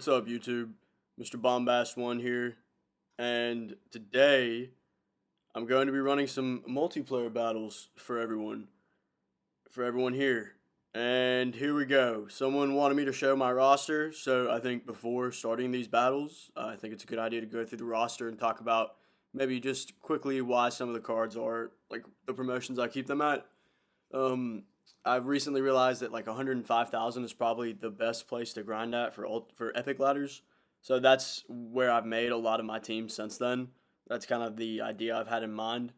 What's up, YouTube? Mr. Bombast1 here, and today I'm going to be running some multiplayer battles for everyone here. And here we go. Someone wanted me to show my roster, so I think before starting these battles, I think it's a good idea to go through the roster and talk about maybe just quickly why some of the cards are like the promotions I keep them at. I've recently realized that like 105,000 is probably the best place to grind at for epic ladders. So that's where I've made a lot of my teams since then. That's kind of the idea I've had in mind.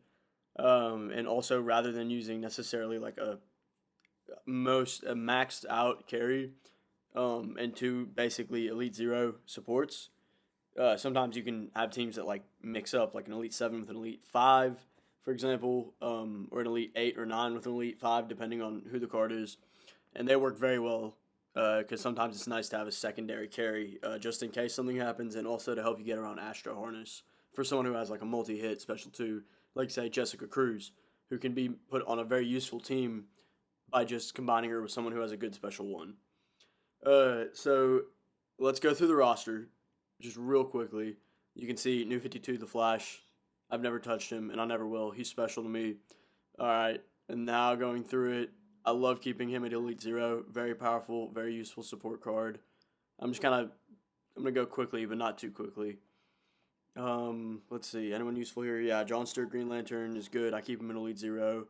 And also, rather than using necessarily like a maxed out carry and two basically Elite 0 supports, sometimes you can have teams that like mix up like an Elite 7 with an Elite 5. For example, or an Elite 8 or 9 with an Elite 5, depending on who the card is. And they work very well, because sometimes it's nice to have a secondary carry, just in case something happens, and also to help you get around Astro Harness. For someone who has like a multi-hit special 2, like say Jessica Cruz, who can be put on a very useful team by just combining her with someone who has a good special 1. So let's go through the roster, just real quickly. You can see New 52, The Flash. I've never touched him, and I never will. He's special to me. Alright, and now going through it, I love keeping him at Elite 0. Very powerful, very useful support card. I'm going to go quickly, but not too quickly. Let's see, anyone useful here? Yeah, John Stewart Green Lantern is good. I keep him in Elite 0.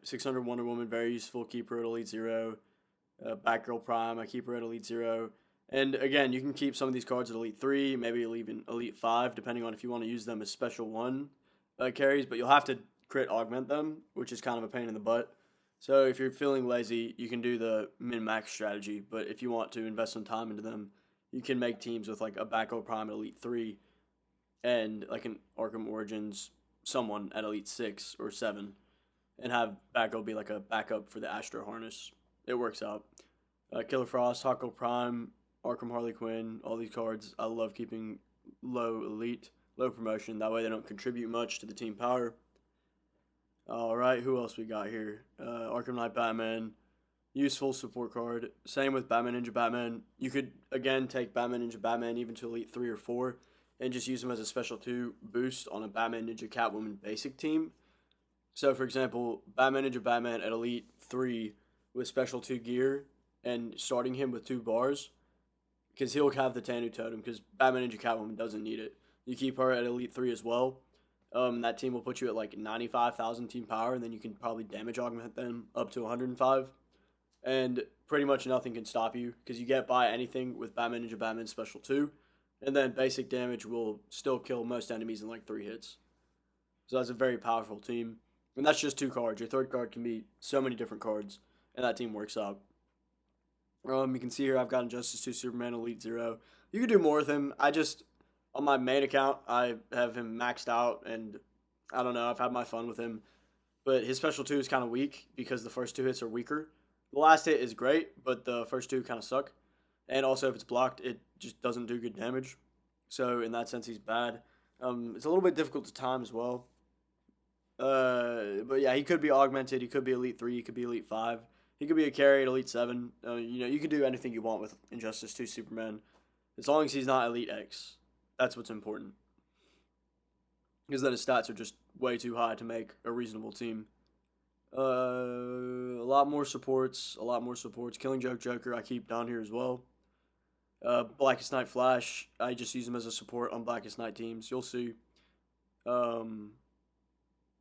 600 Wonder Woman, very useful. Keep her at Elite 0. Batgirl Prime, I keep her at Elite 0. And again, you can keep some of these cards at Elite 3, maybe even Elite 5, depending on if you want to use them as Special 1 carries, but you'll have to crit augment them, which is kind of a pain in the butt. So if you're feeling lazy, you can do the min-max strategy, but if you want to invest some time into them, you can make teams with like a Batgirl Prime at Elite 3 and like an Arkham Origins someone at Elite 6 or 7 and have Batgirl be like a backup for the Astro Harness. It works out. Killer Frost, Hawkgirl Prime, Arkham Harley Quinn, all these cards, I love keeping low elite, low promotion. That way they don't contribute much to the team power. Alright, who else we got here? Arkham Knight Batman, useful support card. Same with Batman Ninja Batman. You could, again, take Batman Ninja Batman even to Elite 3 or 4 and just use them as a Special 2 boost on a Batman Ninja Catwoman basic team. So, for example, Batman Ninja Batman at Elite 3 with Special 2 gear and starting him with 2 bars, because he'll have the Tanu Totem, because Batman Ninja Catwoman doesn't need it. You keep her at Elite 3 as well. That team will put you at like 95,000 team power, and then you can probably damage augment them up to 105. And pretty much nothing can stop you, because you get by anything with Batman Ninja Batman Special 2. And then basic damage will still kill most enemies in like 3 hits. So that's a very powerful team. And that's just 2 cards. Your third card can be so many different cards, and that team works out. You can see here I've got Injustice 2 Superman Elite 0. You can do more with him. On my main account, I have him maxed out, and I don't know, I've had my fun with him. But his special 2 is kind of weak because the first 2 hits are weaker. The last hit is great, but the first 2 kind of suck. And also, if it's blocked, it just doesn't do good damage. So, in that sense, he's bad. It's a little bit difficult to time as well. But yeah, he could be augmented. He could be Elite 3. He could be Elite 5. He could be a carry at Elite 7. You can do anything you want with Injustice 2 Superman. As long as he's not Elite X. That's what's important. Because then his stats are just way too high to make a reasonable team. A lot more supports. Killing Joke Joker I keep down here as well. Blackest Night Flash, I just use him as a support on Blackest Night teams. You'll see. I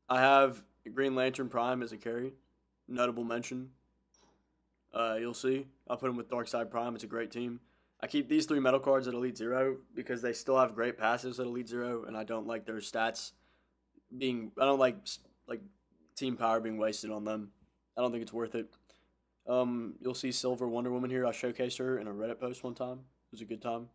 have Green Lantern Prime as a carry. Notable mention. You'll see. I'll put him with Darkseid Prime. It's a great team. I keep these 3 metal cards at Elite 0 because they still have great passes at Elite 0, and I don't like their stats being... I don't like team power being wasted on them. I don't think it's worth it. You'll see Silver Wonder Woman here. I showcased her in a Reddit post one time. It was a good time.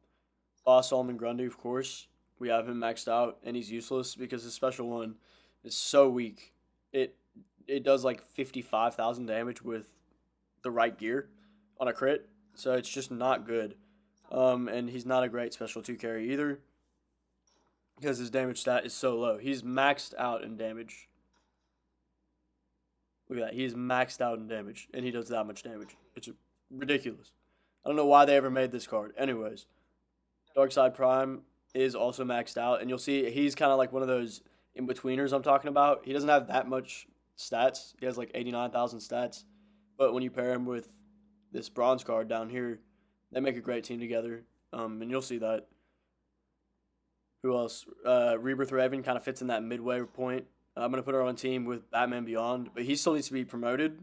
Boss Solomon Grundy, of course. We have him maxed out, and he's useless because his special 1 is so weak. It does like 55,000 damage with the right gear on a crit, so it's just not good. And he's not a great special 2 carry either because his damage stat is so low. He's maxed out in damage. Look at that. He's maxed out in damage, and he does that much damage. It's ridiculous. I don't know why they ever made this card. Anyways, Darkseid Prime is also maxed out, and you'll see he's kind of like one of those in-betweeners I'm talking about. He doesn't have that much stats. He has like 89,000 stats. But when you pair him with this bronze card down here, they make a great team together, and you'll see that. Who else? Rebirth Raven kind of fits in that midway point. I'm going to put her on a team with Batman Beyond, but he still needs to be promoted.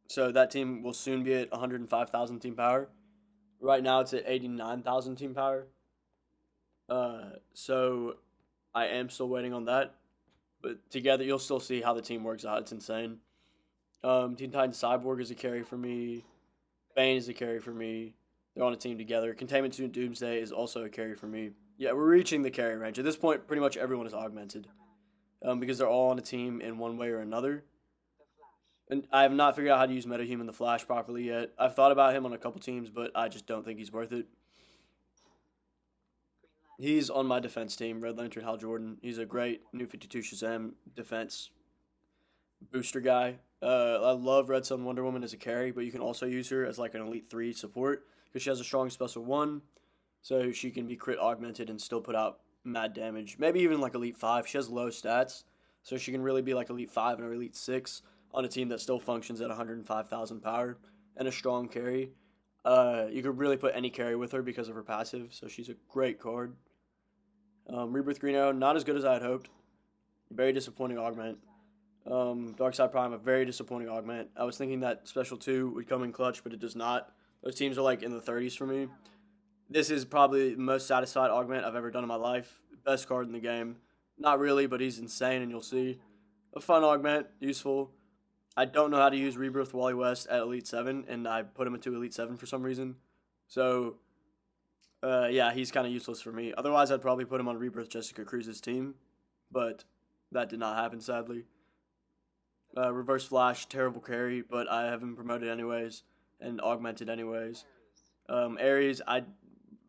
So that team will soon be at 105,000 team power. Right now it's at 89,000 team power. So I am still waiting on that. But together you'll still see how the team works out. It's insane. Teen Titan Cyborg is a carry for me. Bane is a carry for me. They're on a team together. Containment Suit Doomsday is also a carry for me. Yeah, we're reaching the carry range. At this point, pretty much everyone is augmented. Because they're all on a team in one way or another. And I have not figured out how to use MetaHuman the Flash properly yet. I've thought about him on a couple teams, but I just don't think he's worth it. He's on my defense team, Red Lantern Hal Jordan. He's a great New 52 Shazam defense booster guy. I love Red Sun Wonder Woman as a carry, but you can also use her as like an Elite 3 support because she has a strong special 1, so she can be crit augmented and still put out mad damage. Maybe even like Elite 5. She has low stats, so she can really be like Elite 5 or Elite 6 on a team that still functions at 105,000 power and a strong carry. You could really put any carry with her because of her passive, so she's a great card. Rebirth Green Arrow, not as good as I had hoped. Very disappointing augment. Darkseid Prime, a very disappointing augment. I was thinking that Special 2 would come in clutch, but it does not. Those teams are like in the 30s for me. This is probably the most satisfied augment I've ever done in my life. Best card in the game. Not really, but he's insane, and you'll see. A fun augment, useful. I don't know how to use Rebirth Wally West at Elite 7, and I put him into Elite 7 for some reason. So, yeah, he's kind of useless for me. Otherwise, I'd probably put him on Rebirth Jessica Cruz's team, but that did not happen, sadly. Reverse Flash, terrible carry, but I have him promoted anyways and augmented anyways. Ares, I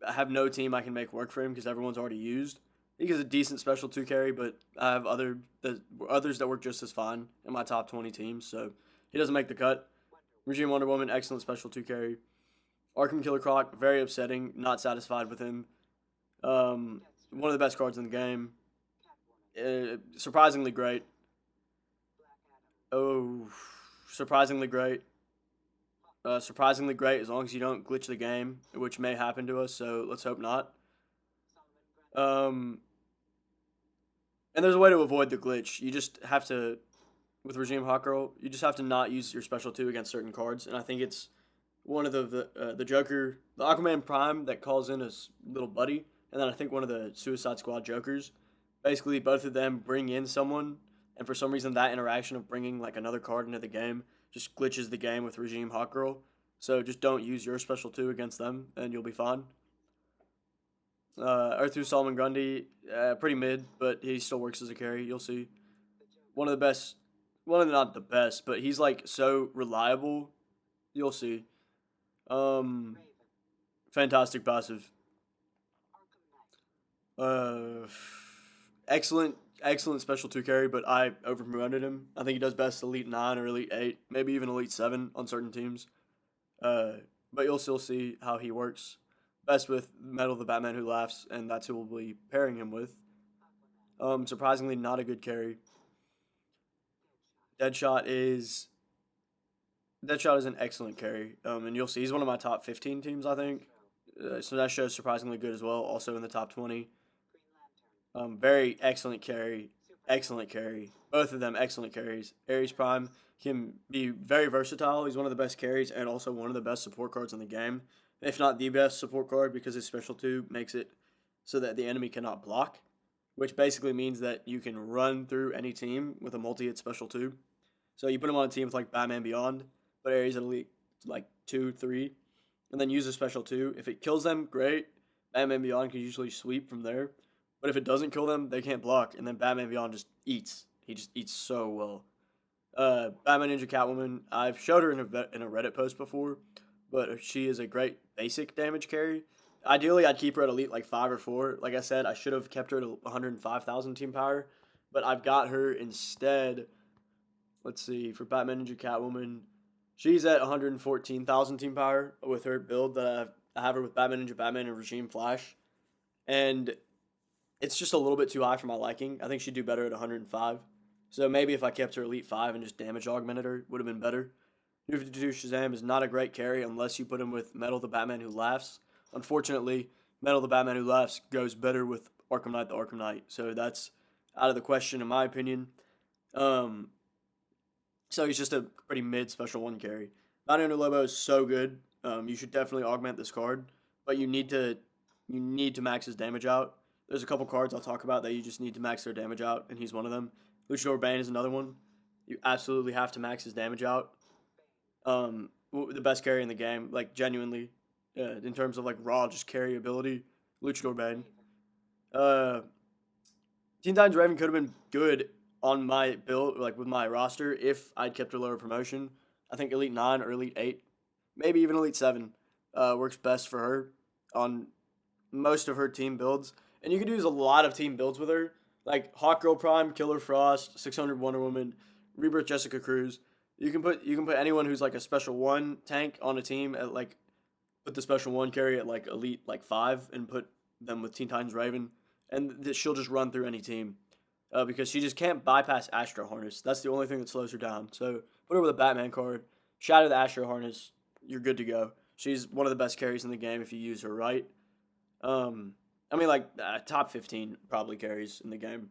have no team I can make work for him because everyone's already used. I think he's a decent Special 2 carry, but I have others that work just as fine in my top 20 teams, so he doesn't make the cut. Regime Wonder Woman, excellent Special 2 carry. Arkham Killer Croc, very upsetting, not satisfied with him. One of the best cards in the game. Surprisingly great. Oh, surprisingly great. Surprisingly great as long as you don't glitch the game, which may happen to us, so let's hope not. And there's a way to avoid the glitch. You just have to, with Regime Hawk Girl, you just have to not use your Special 2 against certain cards, and I think it's one of the Joker, the Aquaman Prime that calls in his little buddy, and then I think one of the Suicide Squad Jokers. Basically, both of them bring in someone and for some reason that interaction of bringing like another card into the game just glitches the game with Regime Hawkgirl. So just don't use your special 2 against them, and you'll be fine. Earthu Solomon Grundy, pretty mid, but he still works as a carry. You'll see. One of the best, not the best, but he's like so reliable. You'll see. Fantastic passive. Excellent special 2 carry, but I over-promoted him. I think he does best Elite 9 or Elite 8, maybe even Elite 7 on certain teams. But you'll still see how he works. Best with Metal the Batman Who Laughs, and that's who we'll be pairing him with. Surprisingly not a good carry. Deadshot is an excellent carry, and you'll see he's one of my top 15 teams, I think. So that shows surprisingly good as well, also in the top 20. Very excellent carry. Both of them excellent carries. Ares Prime can be very versatile. He's one of the best carries and also one of the best support cards in the game, if not the best support card, because his special 2 makes it so that the enemy cannot block, which basically means that you can run through any team with a multi-hit special 2. So you put him on a team with like Batman Beyond, but Ares at Elite like 2, 3, and then use a special 2. If it kills them, great. Batman Beyond can usually sweep from there. But if it doesn't kill them, they can't block, and then Batman Beyond just eats. He just eats so well. Batman Ninja Catwoman, I've showed her in a Reddit post before, but she is a great basic damage carry. Ideally, I'd keep her at Elite like 5 or 4. Like I said, I should have kept her at 105,000 team power, but I've got her instead. Let's see, for Batman Ninja Catwoman, she's at 114,000 team power with her build that I have her with Batman Ninja Batman and Regime Flash. And it's just a little bit too high for my liking. I think she'd do better at 105. So maybe if I kept her Elite 5 and just damage augmented her, would have been better. New 52 Shazam is not a great carry unless you put him with Metal the Batman Who Laughs. Unfortunately, Metal the Batman Who Laughs goes better with Arkham Knight the Arkham Knight. So that's out of the question in my opinion. So he's just a pretty mid special 1 carry. Bounty Hunter Lobo is so good. You should definitely augment this card, but you need to max his damage out. There's a couple cards I'll talk about that you just need to max their damage out, and he's one of them. Luchador Bane is another one. You absolutely have to max his damage out. The best carry in the game, like genuinely, in terms of like raw just carry ability, Luchador Bane. Teen Titans Raven could have been good on my build, like with my roster, if I'd kept her lower promotion. I think Elite 9 or Elite 8, maybe even Elite 7, works best for her on most of her team builds. And you can use a lot of team builds with her, like Hawkgirl Prime, Killer Frost, 600 Wonder Woman, Rebirth Jessica Cruz. You can put anyone who's like a special 1 tank on a team at like, put the special 1 carry at like Elite like 5 and put them with Teen Titans Raven, and she'll just run through any team. Because she just can't bypass Astro Harness. That's the only thing that slows her down. So put her with a Batman card, shatter the Astro Harness, you're good to go. She's one of the best carries in the game if you use her right. Top 15 probably carries in the game.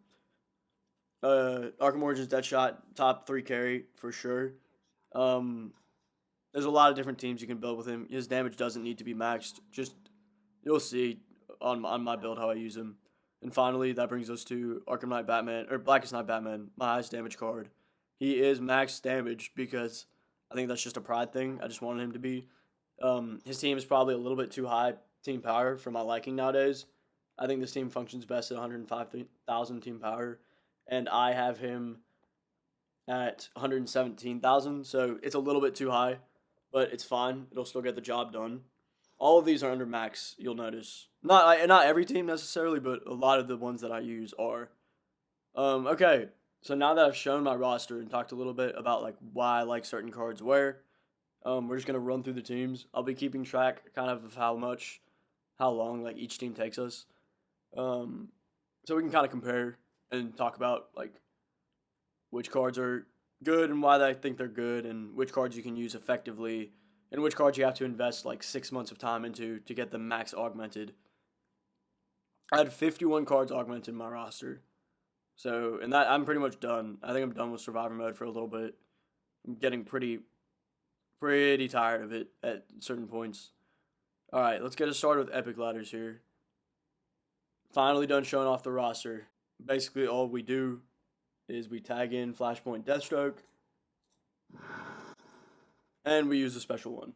Arkham Origins Deadshot, top 3 carry for sure. There's a lot of different teams you can build with him. His damage doesn't need to be maxed. Just, you'll see on my build how I use him. And finally, that brings us to Arkham Knight Batman, or Blackest Night Batman, my highest damage card. He is max damage because I think that's just a pride thing. I just wanted him to be. His team is probably a little bit too high team power for my liking nowadays. I think this team functions best at 105,000 team power, and I have him at 117,000, so it's a little bit too high, but it's fine. It'll still get the job done. All of these are under max, you'll notice. Not every team necessarily, but a lot of the ones that I use are. Okay, so now that I've shown my roster and talked a little bit about like why I like certain cards where, we're just going to run through the teams. I'll be keeping track kind of how long like each team takes us. So we can kind of compare and talk about like which cards are good and why I think they're good, and which cards you can use effectively, and which cards you have to invest like 6 months of time into to get them max augmented. I had 51 cards augmented in my roster. So, and that I'm pretty much done. I think I'm done with Survivor mode for a little bit. I'm getting pretty tired of it at certain points. Alright, let's get us started with Epic Ladders here. Finally done showing off the roster. Basically all we do is we tag in Flashpoint Deathstroke, and we use a special one.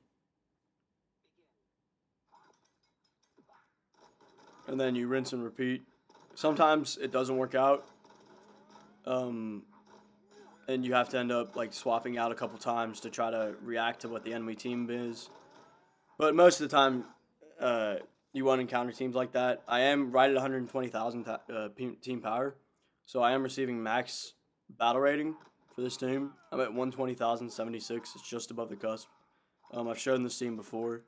And then you rinse and repeat. Sometimes it doesn't work out, and you have to end up like swapping out a couple times to try to react to what the enemy team is. But most of the time, you want to encounter teams like that. I am right at 120,000 team power, so I am receiving max battle rating for this team. I'm at 120,076. It's just above the cusp. I've shown this team before.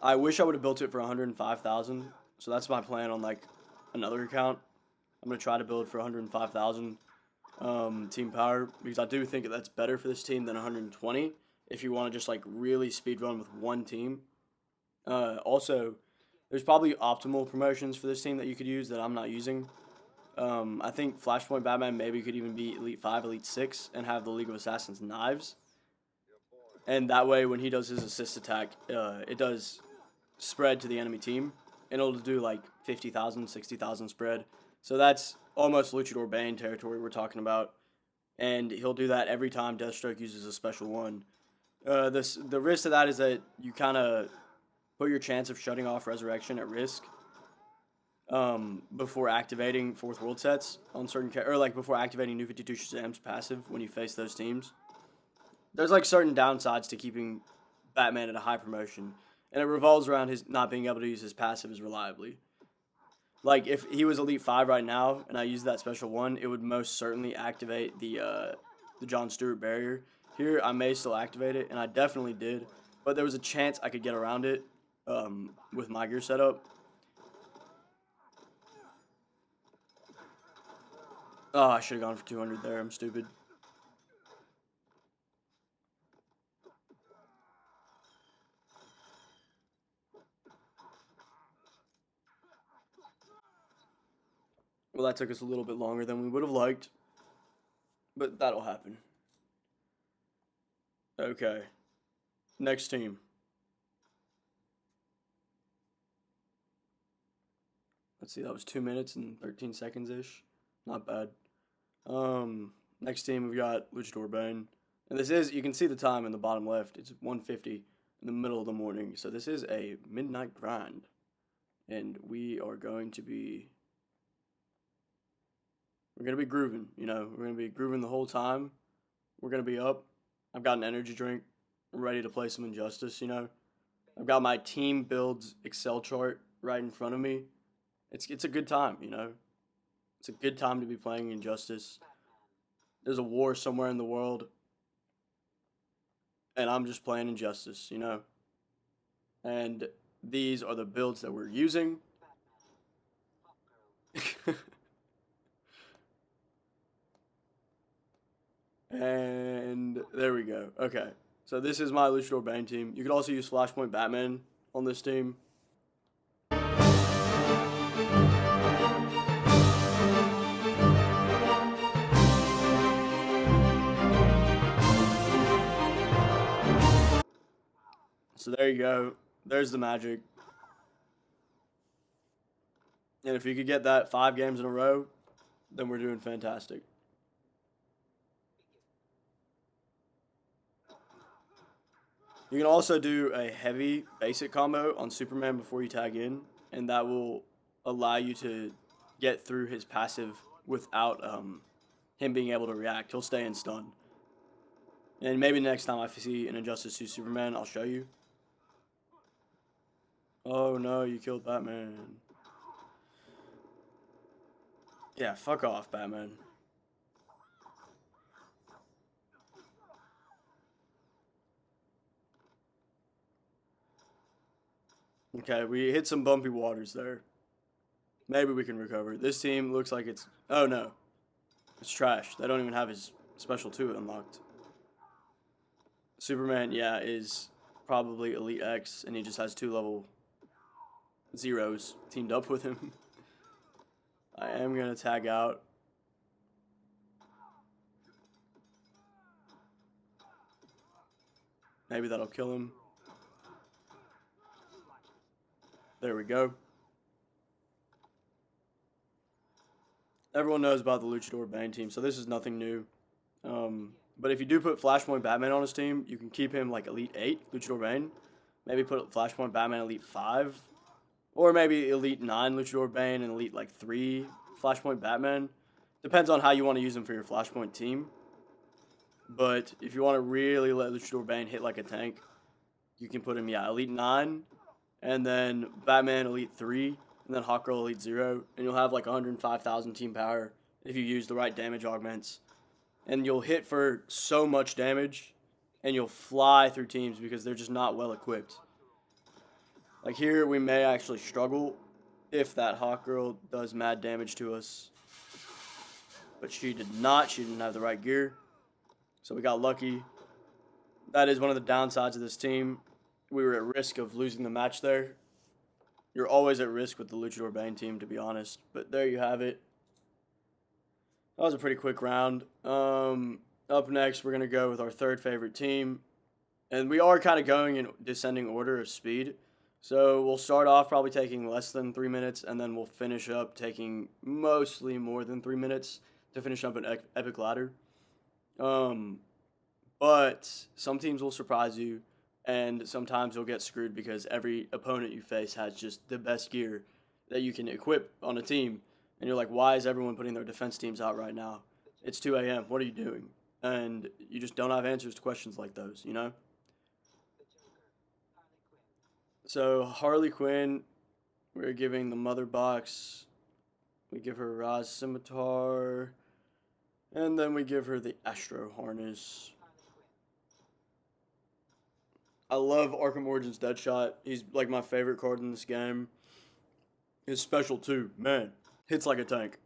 I wish I would have built it for 105,000. So that's my plan on like another account. I'm gonna try to build for 105,000 team power because I do think that's better for this team than 120 if you want to just like really speed run with one team. Also, there's probably optimal promotions for this team that you could use that I'm not using. I think Flashpoint Batman maybe could even be Elite 5, Elite 6, and have the League of Assassins knives. And that way, when he does his assist attack, it does spread to the enemy team. And it'll do like 50,000, 60,000 spread. So that's almost Luchador Bane territory we're talking about. And he'll do that every time Deathstroke uses a special one. The risk of that is that you kind of put your chance of shutting off Resurrection at risk before activating Fourth World sets on certain or like before activating New 52 Shazam's passive when you face those teams. There's like certain downsides to keeping Batman at a high promotion. And it revolves around his not being able to use his passive as reliably. Like, if he was Elite 5 right now, and I used that special one, it would most certainly activate the John Stewart barrier. Here, I may still activate it, and I definitely did. But there was a chance I could get around it with my gear setup. Oh, I should have gone for 200 there. I'm stupid. Well, that took us a little bit longer than we would have liked. But that'll happen. Okay. Next team. Let's see, that was 2 minutes and 13 seconds-ish. Not bad. Next team, we've got Luchador Bane. And this is, you can see the time in the bottom left. It's 1:50 in the middle of the morning. So this is a midnight grind. And we are going to be... We're going to be grooving, you know. We're going to be grooving the whole time. We're going to be up. I've got an energy drink. I'm ready to play some Injustice, you know. I've got my team builds Excel chart right in front of me. It's a good time, you know. It's a good time to be playing Injustice. There's a war somewhere in the world. And I'm just playing Injustice, you know. And these are the builds that we're using. And there we go. Okay. So this is my Luchador Bane team. You could also use Flashpoint Batman on this team. So there you go. There's the magic. And if you could get that 5 games in a row, then we're doing fantastic. You can also do a heavy basic combo on Superman before you tag in, and that will allow you to get through his passive without him being able to react. He'll stay in stun. And maybe next time I see an Injustice 2 Superman, I'll show you. Oh no, you killed Batman. Yeah, fuck off, Batman. Okay, we hit some bumpy waters there. Maybe we can recover. This team looks like it's... Oh, no. It's trash. They don't even have his Special 2 unlocked. Superman, yeah, is probably Elite X, and he just has 2 level 0s teamed up with him. I am going to tag out. Maybe that'll kill him. There we go. Everyone knows about the Luchador Bane team, so this is nothing new. But if you do put Flashpoint Batman on his team, you can keep him like Elite 8, Luchador Bane. Maybe put Flashpoint Batman Elite 5. Or maybe Elite 9 Luchador Bane and Elite like 3 Flashpoint Batman. Depends on how you want to use him for your Flashpoint team. But if you want to really let Luchador Bane hit like a tank, you can put him, Elite 9. And then Batman Elite 3. And then Hawkgirl Elite 0. And you'll have like 105,000 team power if you use the right damage augments. And you'll hit for so much damage. And you'll fly through teams because they're just not well equipped. Like here, we may actually struggle if that Hawkgirl does mad damage to us. But she did not. She didn't have the right gear. So we got lucky. That is one of the downsides of this team. We were at risk of losing the match there. You're always at risk with the Luchador Bane team, to be honest. But there you have it. That was a pretty quick round. Up next, we're going to go with our third favorite team. And we are kind of going in descending order of speed. So we'll start off probably taking less than 3 minutes, and then we'll finish up taking mostly more than 3 minutes to finish up an epic ladder. But some teams will surprise you, and sometimes you'll get screwed because every opponent you face has just the best gear that you can equip on a team. And you're like, why is everyone putting their defense teams out right now? It's 2 a.m. What are you doing? And you just don't have answers to questions like those, you know? So Harley Quinn, we're giving the Motherbox. We give her Ra's Scimitar. And then we give her the Astro Harness. I love Arkham Origins Deadshot. He's like my favorite card in this game. His special too, man. Hits like a tank.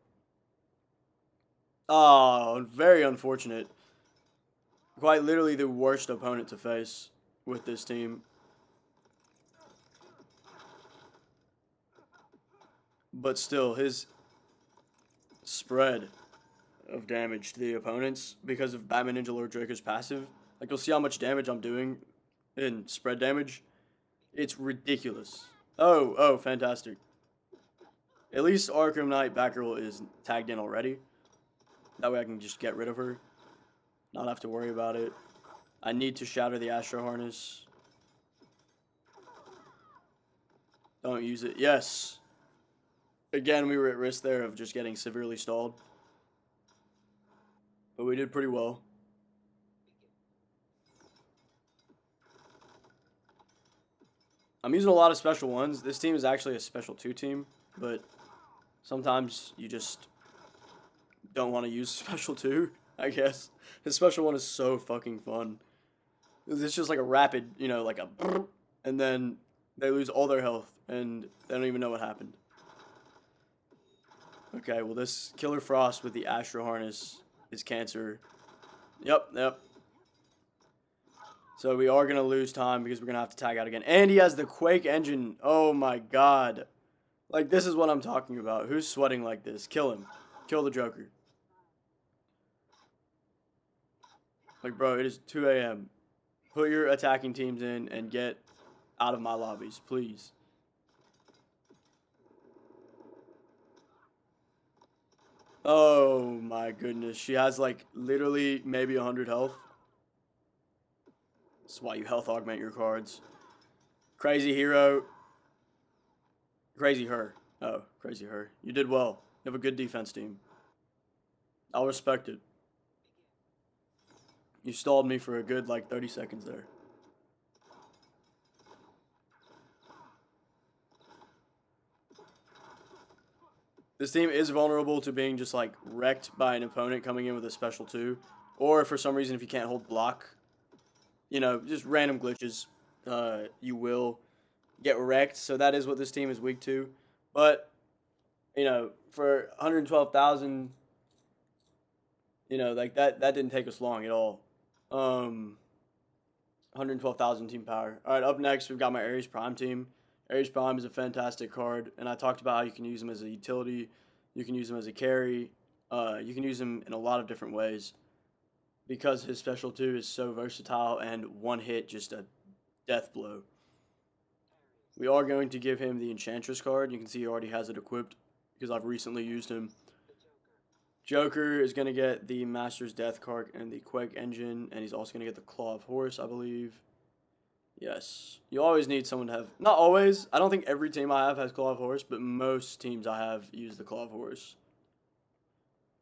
Oh, very unfortunate. Quite literally the worst opponent to face with this team. But still, his spread of damage to the opponents because of Batman Ninja Lord Draco's passive. Like, you'll see how much damage I'm doing in spread damage. It's ridiculous. Oh, fantastic. At least Arkham Knight Batgirl is tagged in already. That way I can just get rid of her. Not have to worry about it. I need to shatter the Astro Harness. Don't use it. Yes. Again, we were at risk there of just getting severely stalled. But we did pretty well. I'm using a lot of special ones. This team is actually a special 2 team, but sometimes you just don't want to use special 2, I guess. His special 1 is so fucking fun. It's just like a rapid, like a brrr, and then they lose all their health, and they don't even know what happened. Okay, well, this Killer Frost with the Astro Harness is cancer. Yep. So we are going to lose time because we're going to have to tag out again. And he has the Quake engine. Oh, my God. Like, this is what I'm talking about. Who's sweating like this? Kill him. Kill the Joker. Like, bro, it is 2 a.m. Put your attacking teams in and get out of my lobbies, please. Oh, my goodness. She has, like, literally maybe 100 health. That's why you health augment your cards. Crazy hero. Crazy her. Oh, crazy her. You did well. You have a good defense team. I'll respect it. You stalled me for a good, 30 seconds there. This team is vulnerable to being just, wrecked by an opponent coming in with a special 2. Or, for some reason, if you can't hold block, just random glitches, you will get wrecked. So that is what this team is weak to. But, for 112,000, that didn't take us long at all. 112,000 team power. All right, up next, we've got my Ares Prime team. Ares Prime is a fantastic card, and I talked about how you can use him as a utility, you can use him as a carry, you can use him in a lot of different ways because his special 2 is so versatile and one hit, just a death blow. We are going to give him the Enchantress card. You can see he already has it equipped because I've recently used him. Joker is going to get the Master's Death card and the Quake engine, and he's also going to get the Claw of Horse, I believe. Yes. You always need someone to have... Not always. I don't think every team I have has Claw of Horse, but most teams I have use the Claw of Horse.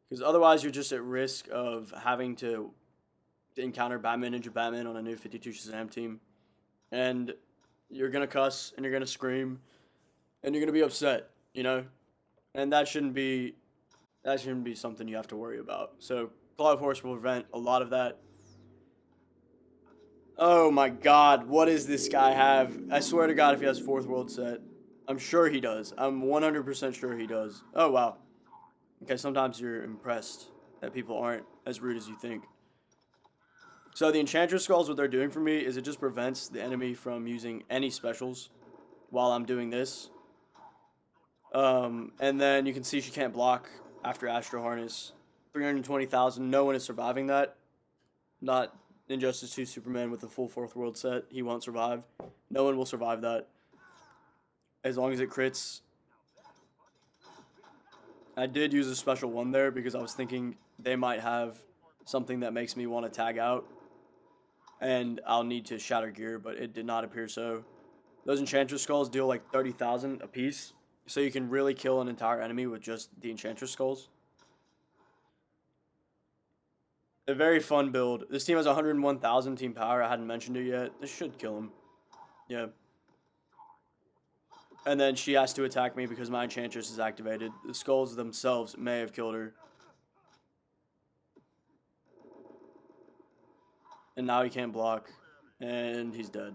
Because otherwise you're just at risk of having to encounter Batman Ninja Batman on a new 52 Shazam team. And you're going to cuss, and you're going to scream, and you're going to be upset, you know? And that shouldn't be something you have to worry about. So Claw of Horse will prevent a lot of that. Oh my god, what does this guy have? I swear to god if he has 4th world set. I'm sure he does. I'm 100% sure he does. Oh wow. Okay, sometimes you're impressed that people aren't as rude as you think. So the Enchantress Skulls, what they're doing for me is it just prevents the enemy from using any specials while I'm doing this. And then you can see she can't block after Astro Harness. 320,000, no one is surviving that. Not Injustice 2 Superman with the full 4th world set. He won't survive. No one will survive that. As long as it crits. I did use a special one there because I was thinking they might have something that makes me want to tag out. And I'll need to shatter gear, but it did not appear so. Those Enchantress Skulls deal like 30,000 a piece. So you can really kill an entire enemy with just the Enchantress Skulls. A very fun build. This team has 101,000 team power. I hadn't mentioned it yet. This should kill him. Yeah. And then she has to attack me because my Enchantress is activated. The skulls themselves may have killed her. And now he can't block. And he's dead.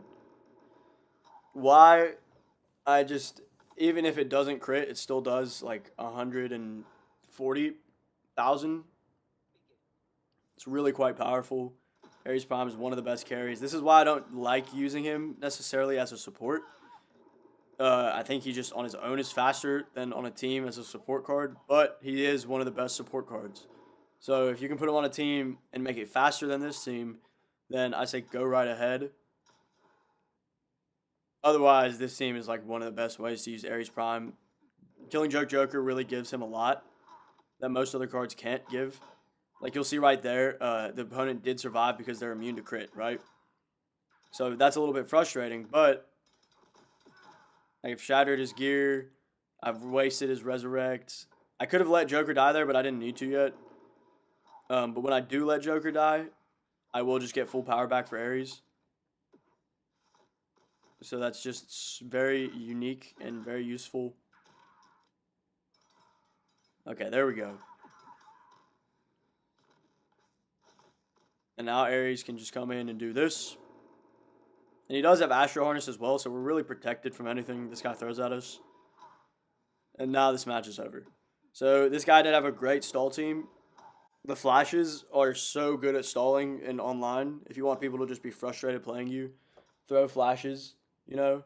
Why? Even if it doesn't crit, it still does like 140,000. It's really quite powerful. Ares Prime is one of the best carries. This is why I don't like using him necessarily as a support. I think he just on his own is faster than on a team as a support card, but he is one of the best support cards. So if you can put him on a team and make it faster than this team, then I say go right ahead. Otherwise, this team is like one of the best ways to use Ares Prime. Killing Joker really gives him a lot that most other cards can't give. Like you'll see right there, the opponent did survive because they're immune to crit, right? So that's a little bit frustrating, but I've shattered his gear. I've wasted his resurrect. I could have let Joker die there, but I didn't need to yet. But when I do let Joker die, I will just get full power back for Ares. So that's just very unique and very useful. Okay, there we go. And now Ares can just come in and do this. And he does have Astro Harness as well, so we're really protected from anything this guy throws at us. And now this match is over. So this guy did have a great stall team. The flashes are so good at stalling in online. If you want people to just be frustrated playing you, throw flashes, you know.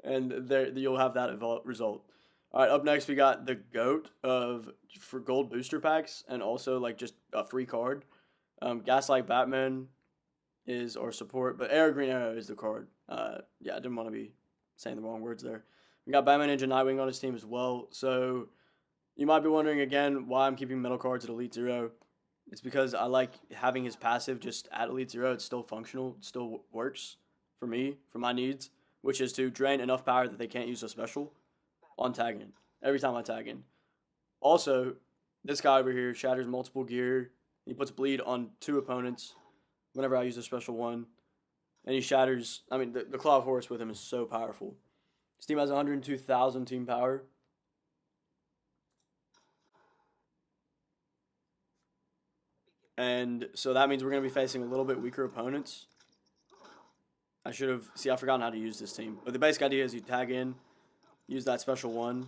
And there you'll have that result. All right, up next we got the GOAT for gold booster packs and also like just a free card. Gaslight Batman is our support, but Green Arrow is the card. Yeah, I didn't want to be saying the wrong words there. We got Batman Ninja Nightwing on his team as well. So you might be wondering again why I'm keeping metal cards at Elite 0. It's because I like having his passive just at Elite 0. It's still functional. It still works for me, for my needs, which is to drain enough power that they can't use a special on tagging. Every time I tag in. Also, this guy over here shatters multiple gear. He puts bleed on 2 opponents whenever I use a special one. And he shatters... I mean, the Claw of Horse with him is so powerful. His team has 102,000 team power. And so that means we're going to be facing a little bit weaker opponents. I should have... See, I've forgotten how to use this team. But the basic idea is you tag in, use that special one.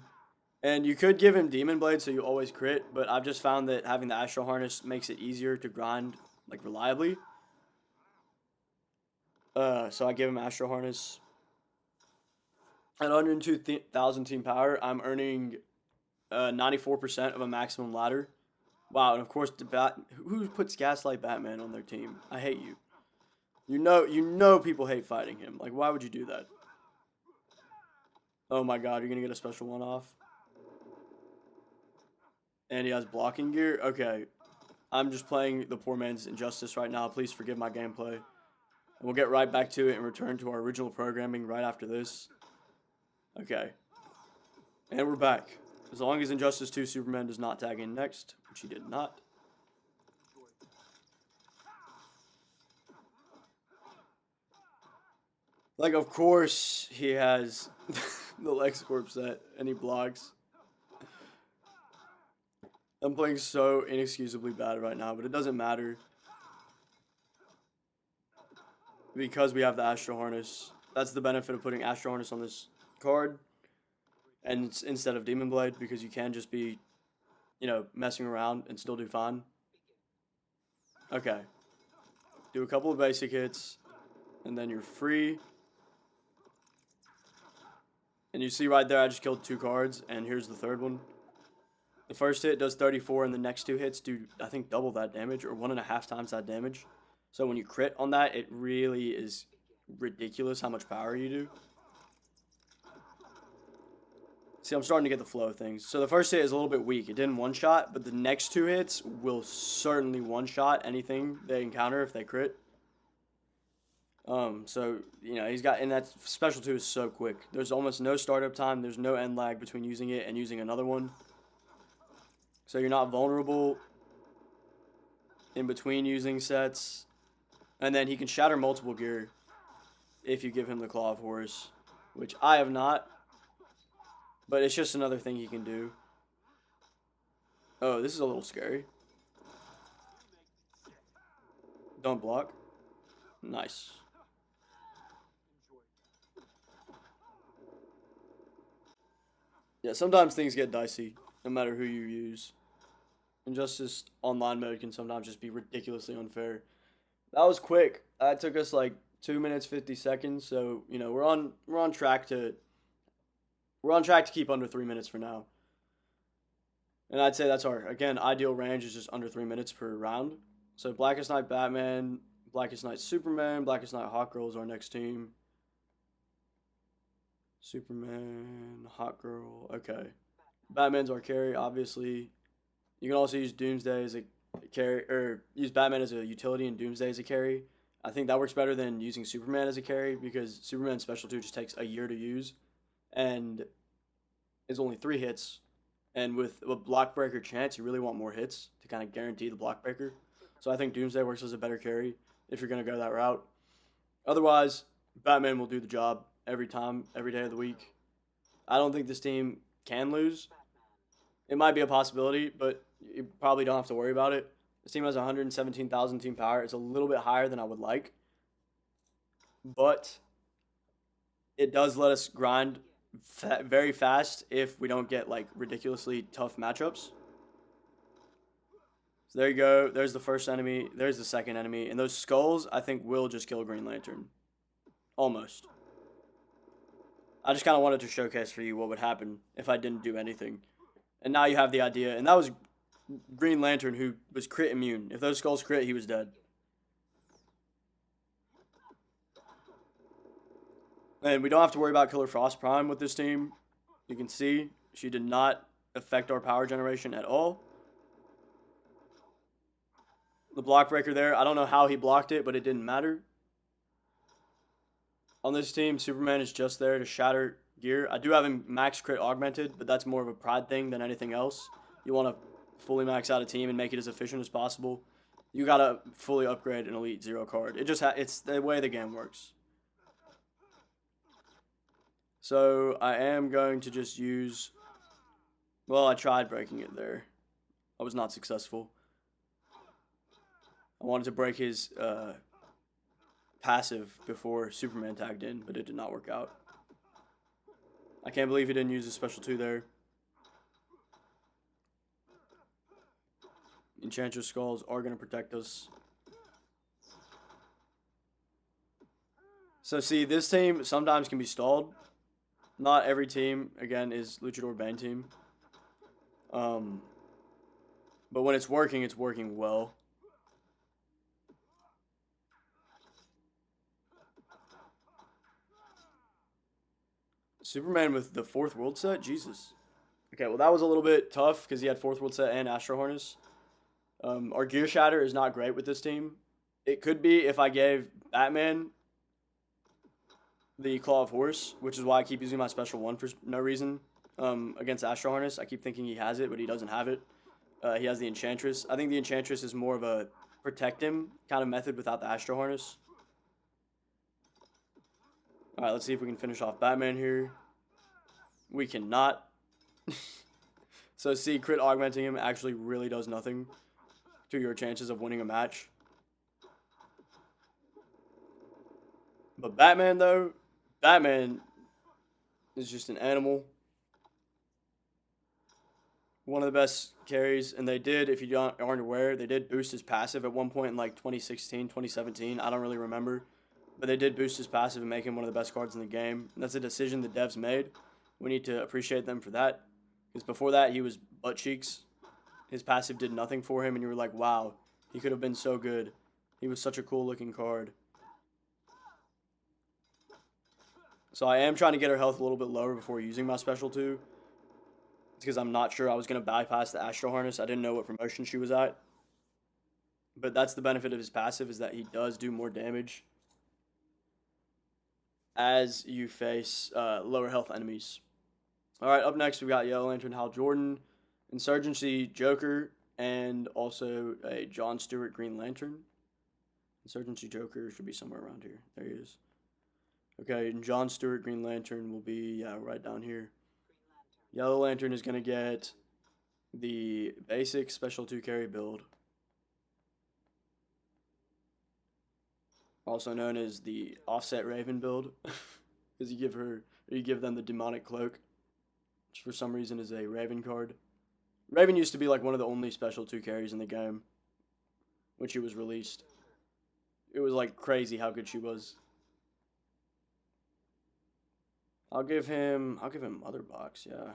And you could give him Demon Blade so you always crit, but I've just found that having the Astro Harness makes it easier to grind, like, reliably. So I give him Astro Harness. At 102,000 team power, I'm earning 94% of a maximum ladder. Wow, and of course, who puts Gaslight Batman on their team? I hate you. You know people hate fighting him. Like, why would you do that? Oh my god, you're going to get a special one off. And he has blocking gear. Okay. I'm just playing the poor man's Injustice right now. Please forgive my gameplay. And we'll get right back to it and return to our original programming right after this. Okay. And we're back. As long as Injustice 2 Superman does not tag in next, which he did not. Like, of course, he has the LexCorp set, and he blocks. I'm playing so inexcusably bad right now, but it doesn't matter. Because we have the Astro Harness. That's the benefit of putting Astro Harness on this card. And it's instead of Demon Blade, because you can just be, you know, messing around and still do fine. Okay. Do a couple of basic hits, and then you're free. And you see right there, I just killed 2 cards, and here's the third one. The first hit does 34, and the next 2 hits do, I think, double that damage, or 1.5 times that damage. So when you crit on that, it really is ridiculous how much power you do. See, I'm starting to get the flow of things. So the first hit is a little bit weak. It didn't one-shot, but the next 2 hits will certainly one-shot anything they encounter if they crit. So, you know, he's got, and that special 2 is so quick. There's almost no startup time. There's no end lag between using it and using another one. So you're not vulnerable in between using sets. And then he can shatter multiple gear if you give him the Claw of Horus, which I have not. But it's just another thing he can do. Oh, this is a little scary. Don't block. Nice. Yeah, sometimes things get dicey, no matter who you use. Injustice Online mode can sometimes just be ridiculously unfair. That was quick. That took us like 2 minutes 50 seconds. So you know we're on track to keep under 3 minutes for now. And I'd say that's our ideal range is just under 3 minutes per round. So Blackest Night Batman, Blackest Night Superman, Blackest Night Hawkgirl is our next team. Superman, Hawkgirl, okay. Batman's our carry, obviously. You can also use Doomsday as a carry, or use Batman as a utility and Doomsday as a carry. I think that works better than using Superman as a carry because Superman's special 2 just takes a year to use and is only 3 hits. And with a block breaker chance, you really want more hits to kind of guarantee the block breaker. So I think Doomsday works as a better carry if you're going to go that route. Otherwise, Batman will do the job every time, every day of the week. I don't think this team can lose. It might be a possibility, but you probably don't have to worry about it. This team has 117,000 team power. It's a little bit higher than I would like. But it does let us grind very fast if we don't get like ridiculously tough matchups. So there you go. There's the first enemy. There's the second enemy. And those skulls, I think, will just kill Green Lantern. Almost. I just kind of wanted to showcase for you what would happen if I didn't do anything. And now you have the idea. And that was Green Lantern who was crit immune. If those skulls crit, he was dead. And we don't have to worry about Killer Frost Prime with this team. You can see she did not affect our power generation at all. The block breaker there, I don't know how he blocked it, but it didn't matter. On this team, Superman is just there to shatter gear. I do have him max crit augmented, but that's more of a pride thing than anything else. You want to fully max out a team and make it as efficient as possible. You got to fully upgrade an Elite Zero card. It's the way the game works. So I am going to just use, well, I tried breaking it there. I was not successful. I wanted to break his passive before Superman tagged in, but it did not work out. I can't believe he didn't use his special 2 there. Enchantress Skulls are going to protect us. So see, this team sometimes can be stalled. Not every team, again, is Luchador Bane team. But when it's working well. Superman with the 4th world set? Jesus. Okay, well that was a little bit tough because he had Fourth World Set and Astro Harness. Our Gear Shatter is not great with this team. It could be if I gave Batman the Claw of Horse, which is why I keep using my special one for no reason. Against Astro Harness, I keep thinking he has it, but he doesn't have it. He has the Enchantress. I think the Enchantress is more of a protect him kind of method without the Astro Harness. Alright, let's see if we can finish off Batman here. We cannot. So see, crit augmenting him actually really does nothing to your chances of winning a match. But Batman, though, Batman is just an animal. One of the best carries, and they did, if you aren't aware, they did boost his passive at one point in like 2016, 2017. I don't really remember. But they did boost his passive and make him one of the best cards in the game. And that's a decision the devs made. We need to appreciate them for that. Because before that, he was butt cheeks. His passive did nothing for him, and you were like, wow, he could have been so good. He was such a cool looking card. So I am trying to get her health a little bit lower before using my special 2. It's because I'm not sure I was going to bypass the Astro Harness. I didn't know what promotion she was at. But that's the benefit of his passive, is that he does do more damage as you face lower health enemies. Alright, up next we got Yellow Lantern Hal Jordan, Insurgency Joker, and also a John Stewart Green Lantern. Insurgency Joker should be somewhere around here. There he is. Okay, and John Stewart Green Lantern will be right down here. Yellow Lantern is going to get the basic Special 2 carry build, also known as the Offset Raven build, because you give them the Demonic Cloak, which for some reason is a Raven card. Raven used to be like one of the only Special 2 carries in the game when she was released. It was like crazy how good she was. I'll give him Motherbox, yeah.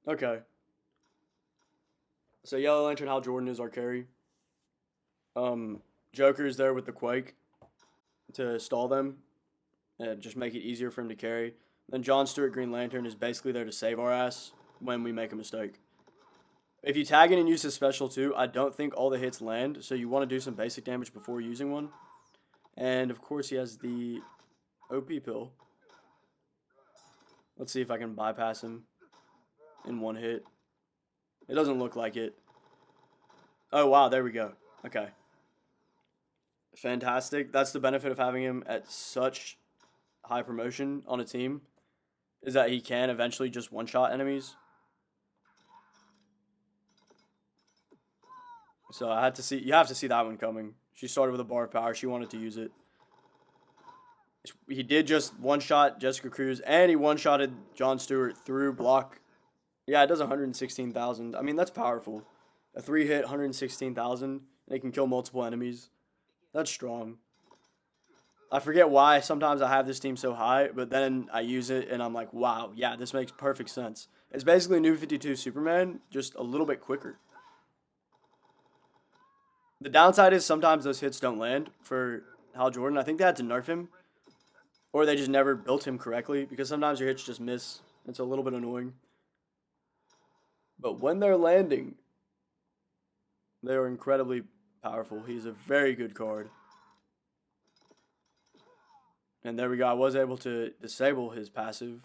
Okay. So Yellow Lantern Hal Jordan is our carry. Joker is there with the Quake to stall them and just make it easier for him to carry. Then John Stewart Green Lantern is basically there to save our ass when we make a mistake. If you tag in and use his special 2, I don't think all the hits land, so you want to do some basic damage before using one. And of course he has the OP pill. Let's see if I can bypass him in one hit. It doesn't look like it. Oh wow, there we go. Okay. Fantastic. That's the benefit of having him at such high promotion on a team, is that he can eventually just one-shot enemies. So you have to see that one coming. She started with a bar of power. She wanted to use it. He did just one-shot Jessica Cruz, and he one-shotted John Stewart through block. Yeah, it does 116,000. I mean, that's powerful. A 3-hit, 116,000, and it can kill multiple enemies. That's strong. I forget why sometimes I have this team so high, but then I use it, and I'm like, wow, yeah, this makes perfect sense. It's basically New 52 Superman, just a little bit quicker. The downside is sometimes those hits don't land for Hal Jordan. I think they had to nerf him, or they just never built him correctly, because sometimes your hits just miss. It's a little bit annoying. But when they're landing, they are incredibly powerful. He's a very good card. And there we go. I was able to disable his passive.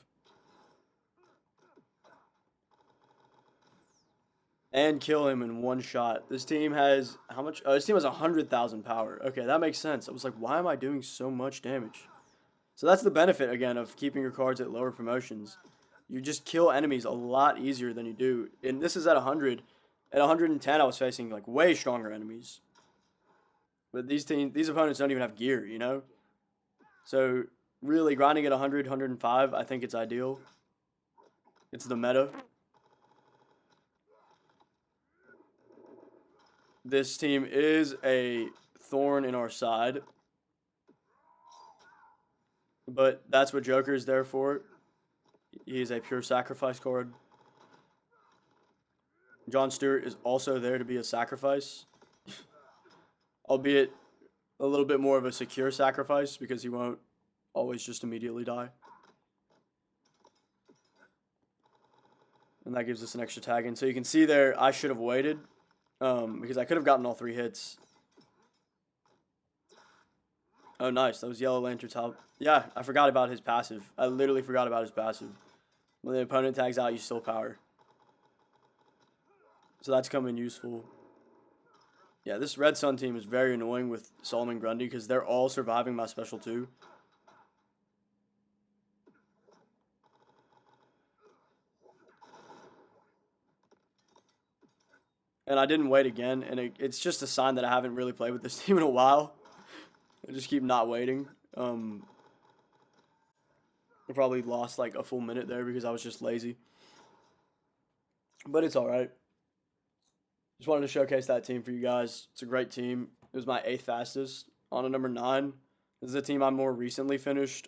And kill him in one shot. This team has how much? Oh, this team has 100,000 power. Okay, that makes sense. I was like, why am I doing so much damage? So that's the benefit, again, of keeping your cards at lower promotions. You just kill enemies a lot easier than you do. And this is at 100. At 110, I was facing like way stronger enemies. But these opponents don't even have gear, you know? So really grinding at 100, 105, I think it's ideal. It's the meta. This team is a thorn in our side. But that's what Joker is there for. He is a pure sacrifice card. John Stewart is also there to be a sacrifice. Albeit a little bit more of a secure sacrifice, because he won't always just immediately die. And that gives us an extra tag in. So you can see there, I should have waited. Because I could have gotten all 3 hits. Oh, nice. That was Yellow Lantern top. Yeah, I forgot about his passive. I literally forgot about his passive. When the opponent tags out, you still power. So that's coming useful. Yeah, this Red Sun team is very annoying with Solomon Grundy because they're all surviving my special 2. And I didn't wait again, and it's just a sign that I haven't really played with this team in a while. I just keep not waiting. I probably lost like a full minute there because I was just lazy. But it's alright. Just wanted to showcase that team for you guys. It's a great team. It was my 8th fastest on a number 9. This is a team I more recently finished.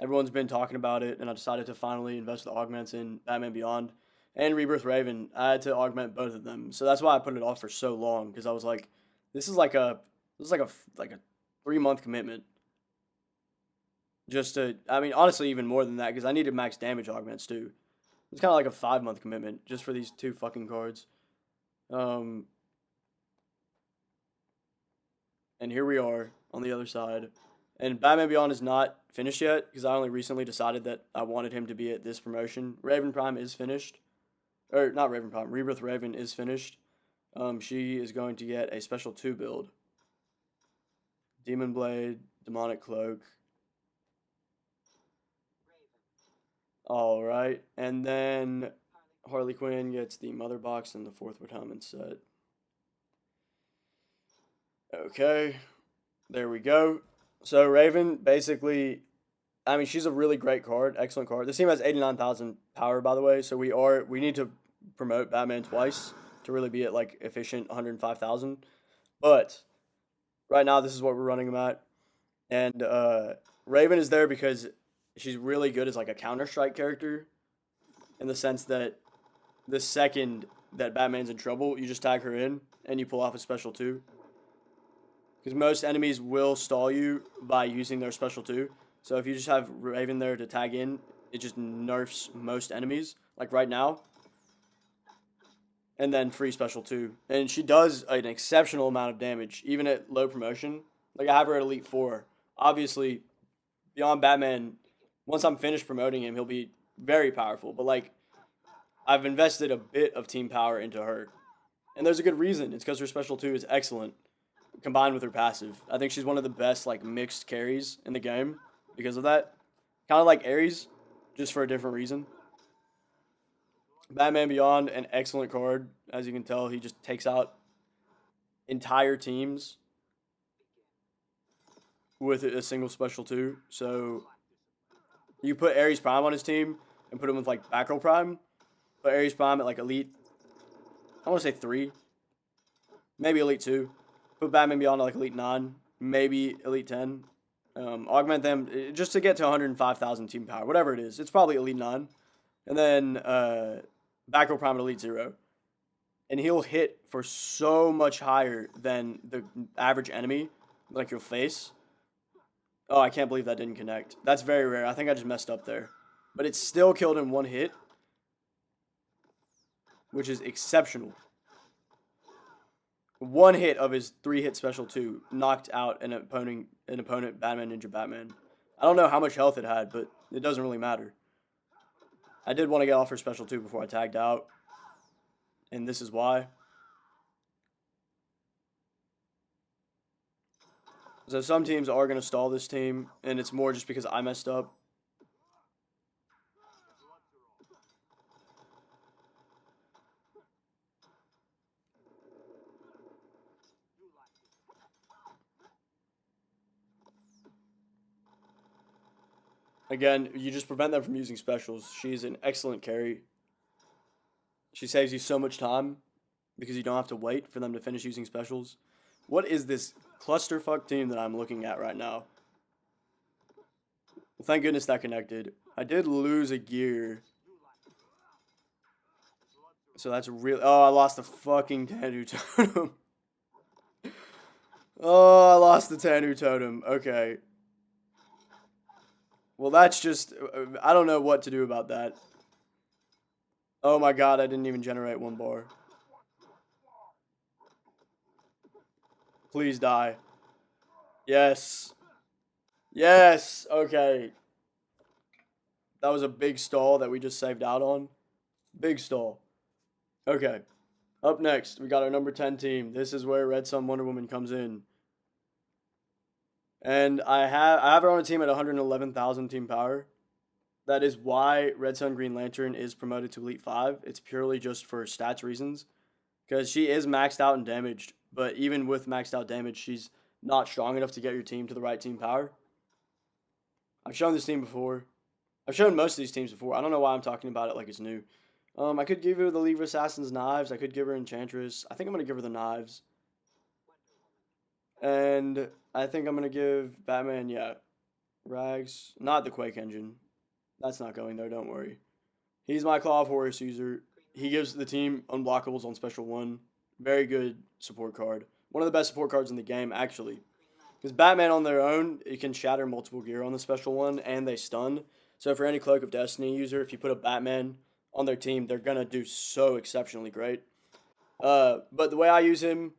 Everyone's been talking about it, and I decided to finally invest the augments in Batman Beyond and Rebirth Raven. I had to augment both of them, so that's why I put it off for so long, because I was like, this is like a 3-month commitment. Just to, I mean, honestly, even more than that, because I needed max damage augments too. It's kind of like a 5-month commitment just for these 2 fucking cards. And here we are on the other side. And Batman Beyond is not finished yet, because I only recently decided that I wanted him to be at this promotion. Raven Prime is finished. Or, not Raven Prime, Rebirth Raven is finished. She is going to get a special 2 build. Demon Blade, Demonic Cloak. Alright, and then Harley Quinn gets the Motherbox and the 4th Retirement set. Okay, there we go. So Raven, basically, I mean, she's a really great card, excellent card. This team has 89,000 power, by the way, so we need to promote Batman twice to really be at, like, efficient 105,000. But right now, this is what we're running him at. And Raven is there because she's really good as, like, a Counter-Strike character, in the sense that the second that Batman's in trouble, you just tag her in, and you pull off a special 2. Because most enemies will stall you by using their special 2. So if you just have Raven there to tag in, it just nerfs most enemies. Like right now. And then free special 2. And she does an exceptional amount of damage, even at low promotion. Like I have her at Elite 4. Obviously, beyond Batman, once I'm finished promoting him, he'll be very powerful. But like, I've invested a bit of team power into her. And there's a good reason. It's because her special 2 is excellent, combined with her passive. I think she's one of the best like mixed carries in the game because of that. Kind of like Ares, just for a different reason. Batman Beyond, an excellent card. As you can tell, he just takes out entire teams with a single special 2. So you put Ares Prime on his team and put him with like Batgirl Prime. Put Ares Prime at like Elite, I want to say 3. Maybe Elite 2. Put Batman Beyond at like Elite 9. Maybe Elite 10. Augment them just to get to 105,000 team power. Whatever it is. It's probably Elite 9. And then Batgirl Prime at Elite 0. And he'll hit for so much higher than the average enemy, like your face. Oh, I can't believe that didn't connect. That's very rare. I think I just messed up there. But it still killed in 1 hit, which is exceptional. 1 hit of his 3-hit special 2 knocked out an opponent Batman Ninja Batman. I don't know how much health it had, but it doesn't really matter. I did want to get off her special 2 before I tagged out, and this is why. So some teams are going to stall this team, and it's more just because I messed up. Again, you just prevent them from using specials. She's an excellent carry. She saves you so much time because you don't have to wait for them to finish using specials. What is this clusterfuck team that I'm looking at right now? Well, thank goodness that connected. I did lose a gear. So that's real. Oh, I lost the fucking Tanu Totem. Oh, I lost the Tanu Totem. Okay. Well, that's just, I don't know what to do about that. Oh my god, I didn't even generate 1 bar. Please die. Yes. Yes. Okay. That was a big stall that we just saved out on. Big stall. Okay. Up next, we got our number 10 team. This is where Red Sun Wonder Woman comes in. And I have her on a team at 111,000 team power. That is why Red Sun Green Lantern is promoted to Elite 5. It's purely just for stats reasons. Because she is maxed out and damaged. But even with maxed out damage, she's not strong enough to get your team to the right team power. I've shown this team before. I've shown most of these teams before. I don't know why I'm talking about it like it's new. I could give her the League of Assassins knives. I could give her Enchantress. I think I'm going to give her the knives. And I think I'm going to give Batman, yeah, Rags. Not the Quake engine. That's not going there, don't worry. He's my Claw of Horus user. He gives the team unblockables on Special 1. Very good support card. One of the best support cards in the game, actually. Because Batman on their own, it can shatter multiple gear on the Special 1, and they stun. So for any Cloak of Destiny user, if you put a Batman on their team, they're going to do so exceptionally great. But the way I use him,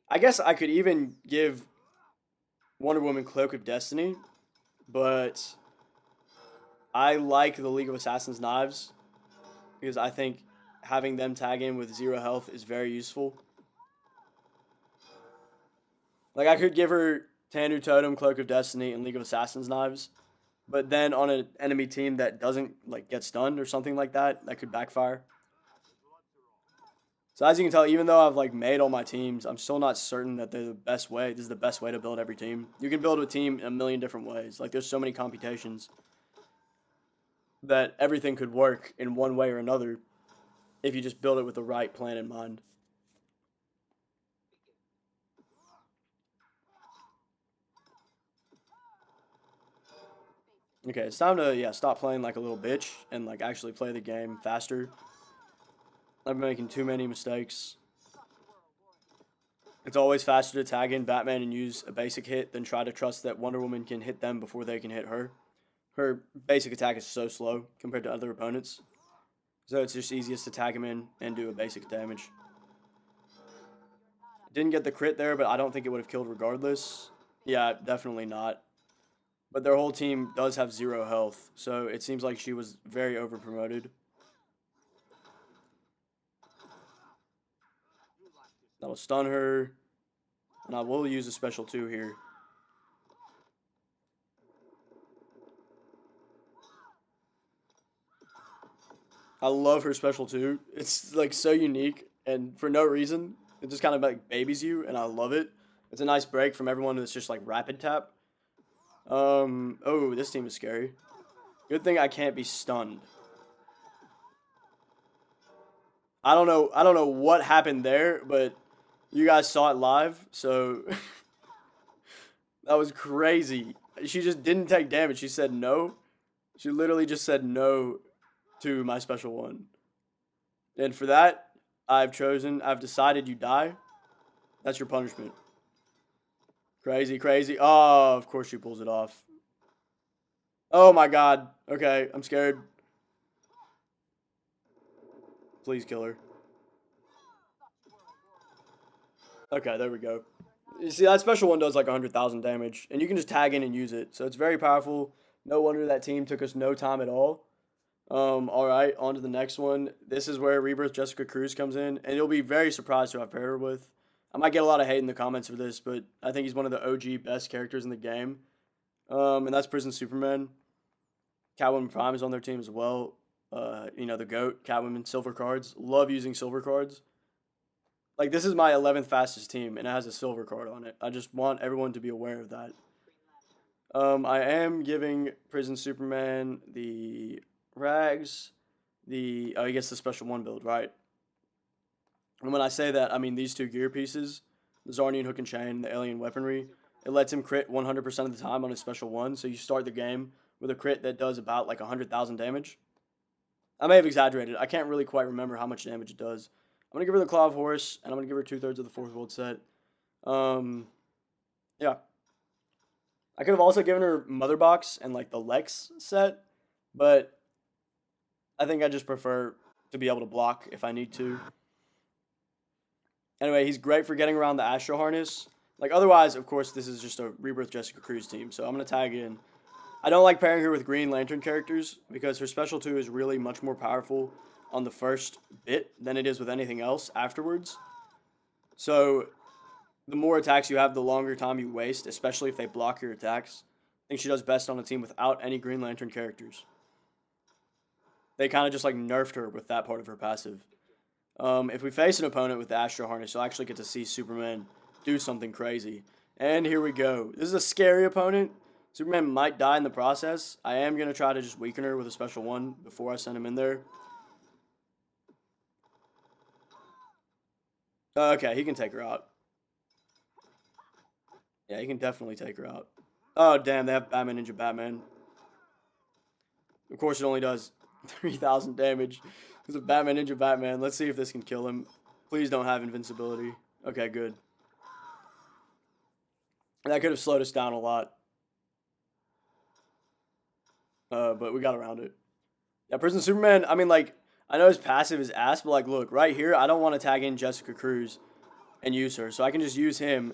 I guess I could even give Wonder Woman Cloak of Destiny, but I like the League of Assassins knives because I think having them tag in with 0 health is very useful. Like, I could give her Tanu Totem, Cloak of Destiny, and League of Assassins knives, but then on an enemy team that doesn't like get stunned or something like that, that could backfire. So as you can tell, even though I've like made all my teams, I'm still not certain that they're the best way. This is the best way to build every team. You can build a team in a million different ways. Like, there's so many computations that everything could work in one way or another if you just build it with the right plan in mind. Okay, it's time to stop playing like a little bitch and like actually play the game faster. I've been making too many mistakes. It's always faster to tag in Batman and use a basic hit than try to trust that Wonder Woman can hit them before they can hit her. Her basic attack is so slow compared to other opponents. So it's just easiest to tag him in and do a basic damage. Didn't get the crit there, but I don't think it would have killed regardless. Yeah, definitely not. But their whole team does have 0 health, so it seems like she was very over-promoted. That'll stun her. And I will use a special 2 here. I love her special 2. It's like so unique and for no reason. It just kind of like babies you, and I love it. It's a nice break from everyone that's just like rapid tap. Oh, this team is scary. Good thing I can't be stunned. I don't know what happened there, but you guys saw it live, so that was crazy. She just didn't take damage. She said no. She literally just said no to my special 1. And for that, I've decided you die. That's your punishment. Crazy, crazy. Oh, of course she pulls it off. Oh my god. Okay, I'm scared. Please kill her. Okay, there we go. You see, that special 1 does like 100,000 damage, and you can just tag in and use it. So it's very powerful. No wonder that team took us no time at all. All right, on to the next one. This is where Rebirth Jessica Cruz comes in, and you'll be very surprised who I've paired her with. I might get a lot of hate in the comments for this, but I think he's one of the OG best characters in the game. And that's Prison Superman. Catwoman Prime is on their team as well. The GOAT, Catwoman, silver cards. Love using silver cards. Like, this is my 11th fastest team, and it has a silver card on it. I just want everyone to be aware of that. I am giving Prison Superman the rags, I guess the special 1 build, right? And when I say that, I mean these 2 gear pieces, the Zarnian Hook and Chain, the Alien Weaponry. It lets him crit 100% of the time on his special 1, so you start the game with a crit that does about like 100,000 damage. I may have exaggerated. I can't really quite remember how much damage it does. I'm going to give her the Claw of Horse, and I'm going to give her 2/3 of the 4th World set. Yeah. I could have also given her Motherbox and like the LexH set, but I think I just prefer to be able to block if I need to. Anyway, he's great for getting around the Astro harness. Like, otherwise, of course, this is just a Rebirth Jessica Cruz team, so I'm going to tag in. I don't like pairing her with Green Lantern characters because her special 2 is really much more powerful on the first bit than it is with anything else afterwards. So, the more attacks you have, the longer time you waste, especially if they block your attacks. I think she does best on a team without any Green Lantern characters. They kind of just, like, nerfed her with that part of her passive. If we face an opponent with the Astro Harness, you'll actually get to see Superman do something crazy. And here we go. This is a scary opponent. Superman might die in the process. I am going to try to just weaken her with a special 1 before I send him in there. Okay, he can take her out. Yeah, he can definitely take her out. Oh, damn, they have Batman Ninja Batman. Of course, it only does 3,000 damage. Because of Batman Ninja Batman. Let's see if this can kill him. Please don't have invincibility. Okay, good. That could have slowed us down a lot. But we got around it. Yeah, Prison Superman, I mean, like, I know his passive is ass, but, like, look, right here, I don't want to tag in Jessica Cruz and use her. So I can just use him,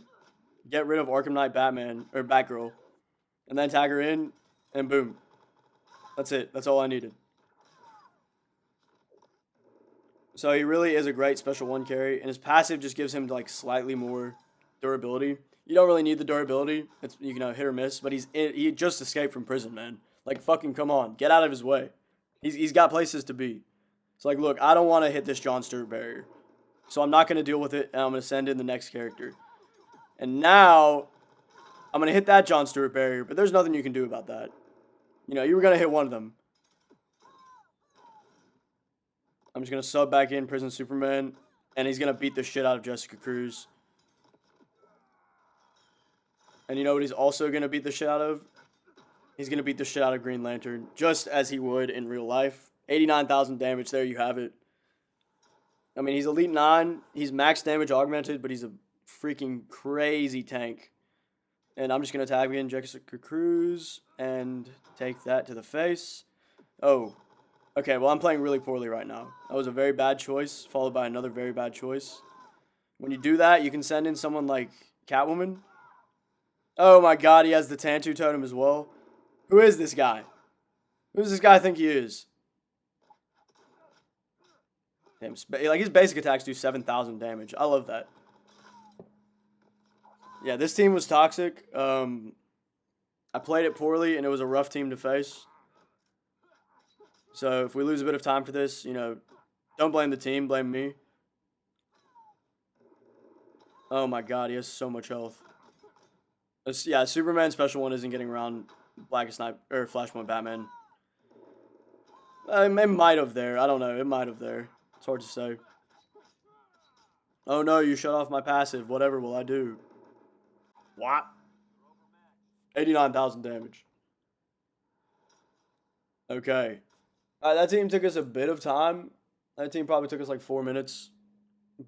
get rid of Arkham Knight Batman, or Batgirl, and then tag her in, and boom. That's it. That's all I needed. So he really is a great special 1 carry, and his passive just gives him, like, slightly more durability. You don't really need the durability. It's, you know, hit or miss, but he just escaped from prison, man. Like, fucking come on. Get out of his way. He's got places to be. It's like, look, I don't want to hit this John Stewart barrier. So I'm not going to deal with it, and I'm going to send in the next character. And now, I'm going to hit that John Stewart barrier, but there's nothing you can do about that. You know, you were going to hit one of them. I'm just going to sub back in Prison Superman, and he's going to beat the shit out of Jessica Cruz. And you know what he's also going to beat the shit out of? He's going to beat the shit out of Green Lantern, just as he would in real life. 89,000 damage, there you have it. I mean, he's Elite 9. He's max damage augmented, but he's a freaking crazy tank. And I'm just going to tag in Jessica Cruz and take that to the face. Oh, okay, well, I'm playing really poorly right now. That was a very bad choice, followed by another very bad choice. When you do that, you can send in someone like Catwoman. Oh my god, he has the Tantu totem as well. Who is this guy? Who does this guy think he is? Damn, like, his basic attacks do 7,000 damage. I love that. Yeah, this team was toxic. I played it poorly, and it was a rough team to face. So if we lose a bit of time for this, you know, don't blame the team, blame me. Oh my god, he has so much health. Yeah, Superman special 1 isn't getting around Blackest Night or Flashpoint Batman. It might have there. I don't know. It might have there. It's hard to say. Oh no, you shut off my passive. Whatever will I do? What? 89,000 damage. Okay. That team took us a bit of time. That team probably took us like 4 minutes.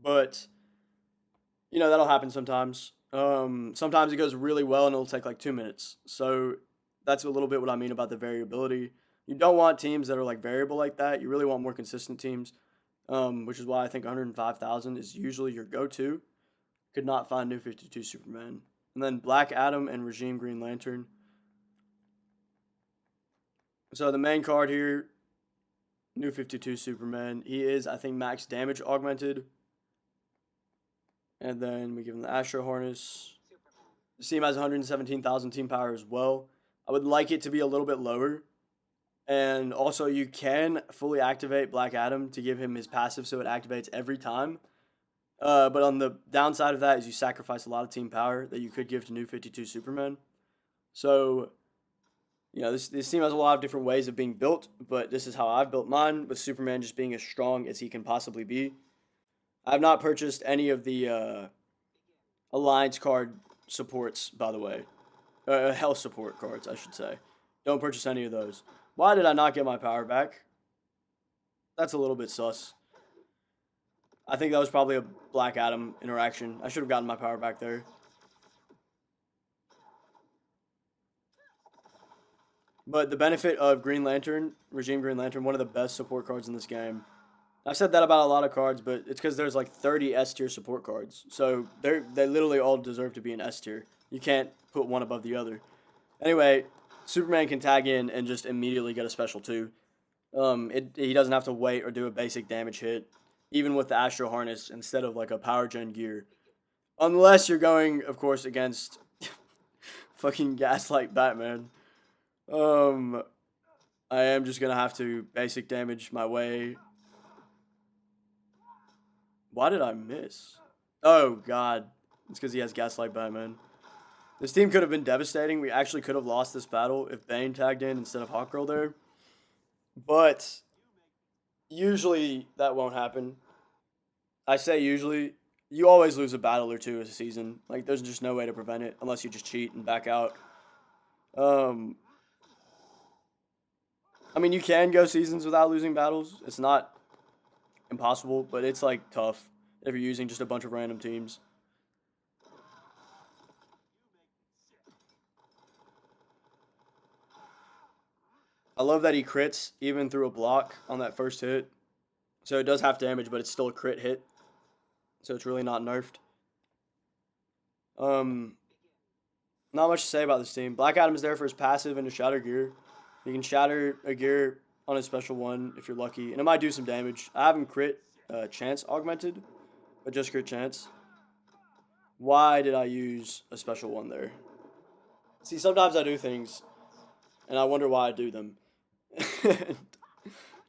But, you know, that'll happen sometimes. Sometimes it goes really well and it'll take like 2 minutes. So that's a little bit what I mean about the variability. You don't want teams that are like variable like that. You really want more consistent teams, which is why I think 105,000 is usually your go-to. Could not find New 52 Superman. And then Black Adam and Regime Green Lantern. So the main card here, New 52 Superman. He is, I think, max damage augmented. And then we give him the Astro Harness. The team has 117,000 team power as well. I would like it to be a little bit lower. And also, you can fully activate Black Adam to give him his passive so it activates every time. But on the downside of that is you sacrifice a lot of team power that you could give to New 52 Superman. So, you know, this team has a lot of different ways of being built, but this is how I've built mine, with Superman just being as strong as he can possibly be. I have not purchased any of the Alliance card supports, by the way. Health support cards, I should say. Don't purchase any of those. Why did I not get my power back? That's a little bit sus. I think that was probably a Black Adam interaction. I should have gotten my power back there. But the benefit of Green Lantern, Regime Green Lantern, one of the best support cards in this game. I've said that about a lot of cards, but it's because there's like 30 S tier support cards. So they literally all deserve to be an S tier. You can't put one above the other. Anyway, Superman can tag in and just immediately get a special 2. He doesn't have to wait or do a basic damage hit, even with the Astro Harness instead of like a power gen gear. Unless you're going, of course, against fucking Gaslight Batman. I am just gonna have to basic damage my way. Why did I miss? Oh, God. It's because he has Gaslight Batman. This team could have been devastating. We actually could have lost this battle if Bane tagged in instead of Hawkgirl there. But usually that won't happen. I say usually. You always lose a battle or two a season. Like, there's just no way to prevent it unless you just cheat and back out. I mean, you can go seasons without losing battles. It's not impossible, but it's, like, tough if you're using just a bunch of random teams. I love that he crits even through a block on that first hit. So it does have damage, but it's still a crit hit. So it's really not nerfed. Not much to say about this team. Black Adam's there for his passive and his shatter gear. You can shatter a gear on a special 1 if you're lucky. And it might do some damage. I haven't crit chance augmented, but just crit chance. Why did I use a special 1 there? See, sometimes I do things, and I wonder why I do them.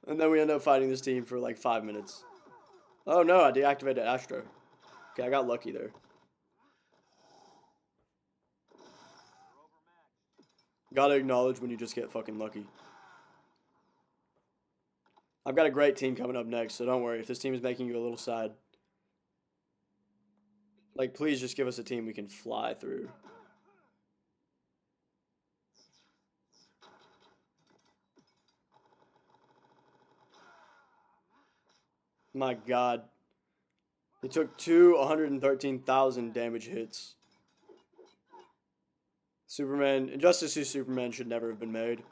And then we end up fighting this team for like 5 minutes. Oh no, I deactivated Astro. Okay, I got lucky there. Gotta acknowledge when you just get fucking lucky. I've got a great team coming up next, so don't worry if this team is making you a little sad. Like, please just give us a team we can fly through. My God. They took 113,000 damage hits. Superman, Injustice 2 Superman should never have been made.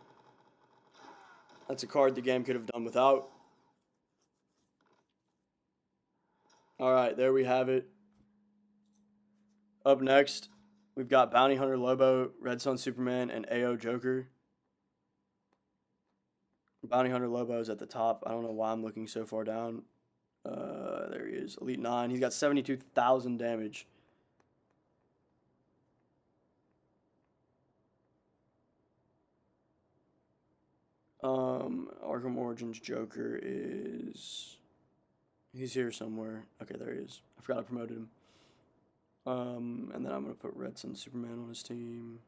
That's a card the game could have done without. Alright, there we have it. Up next, we've got Bounty Hunter Lobo, Red Sun Superman, and AO Joker. Bounty Hunter Lobo is at the top. I don't know why I'm looking so far down. There he is, Elite 9. He's got 72,000 damage. Arkham Origins Joker is... He's here somewhere. Okay, there he is. I forgot I promoted him. And then I'm going to put Red Sun Superman on his team.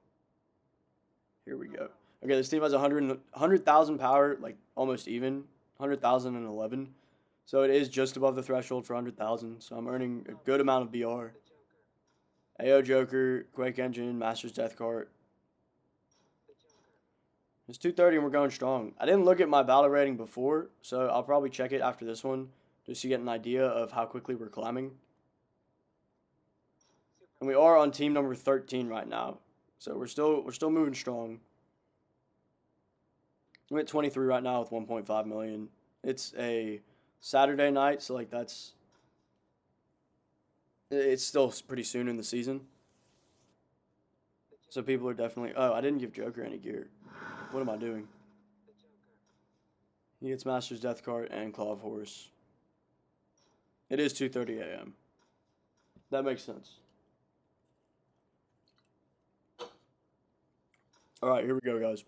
Here we go. Okay, this team has 100,000 power, like almost even. 100,011. So it is just above the threshold for 100,000. So I'm earning a good amount of BR. AO Joker, Quake Engine, Master's Death Cart. It's 230 and we're going strong. I didn't look at my battle rating before, so I'll probably check it after this one just to get an idea of how quickly we're climbing. And we are on team number 13 right now. So we're still moving strong. We're at 23 right now with 1.5 million. It's a Saturday night, so like it's still pretty soon in the season. So people are definitely... Oh, I didn't give Joker any gear. What am I doing? He gets Master's Death Cart and Claw of Horse. It is 2:30 a.m. That makes sense. Alright, here we go, guys.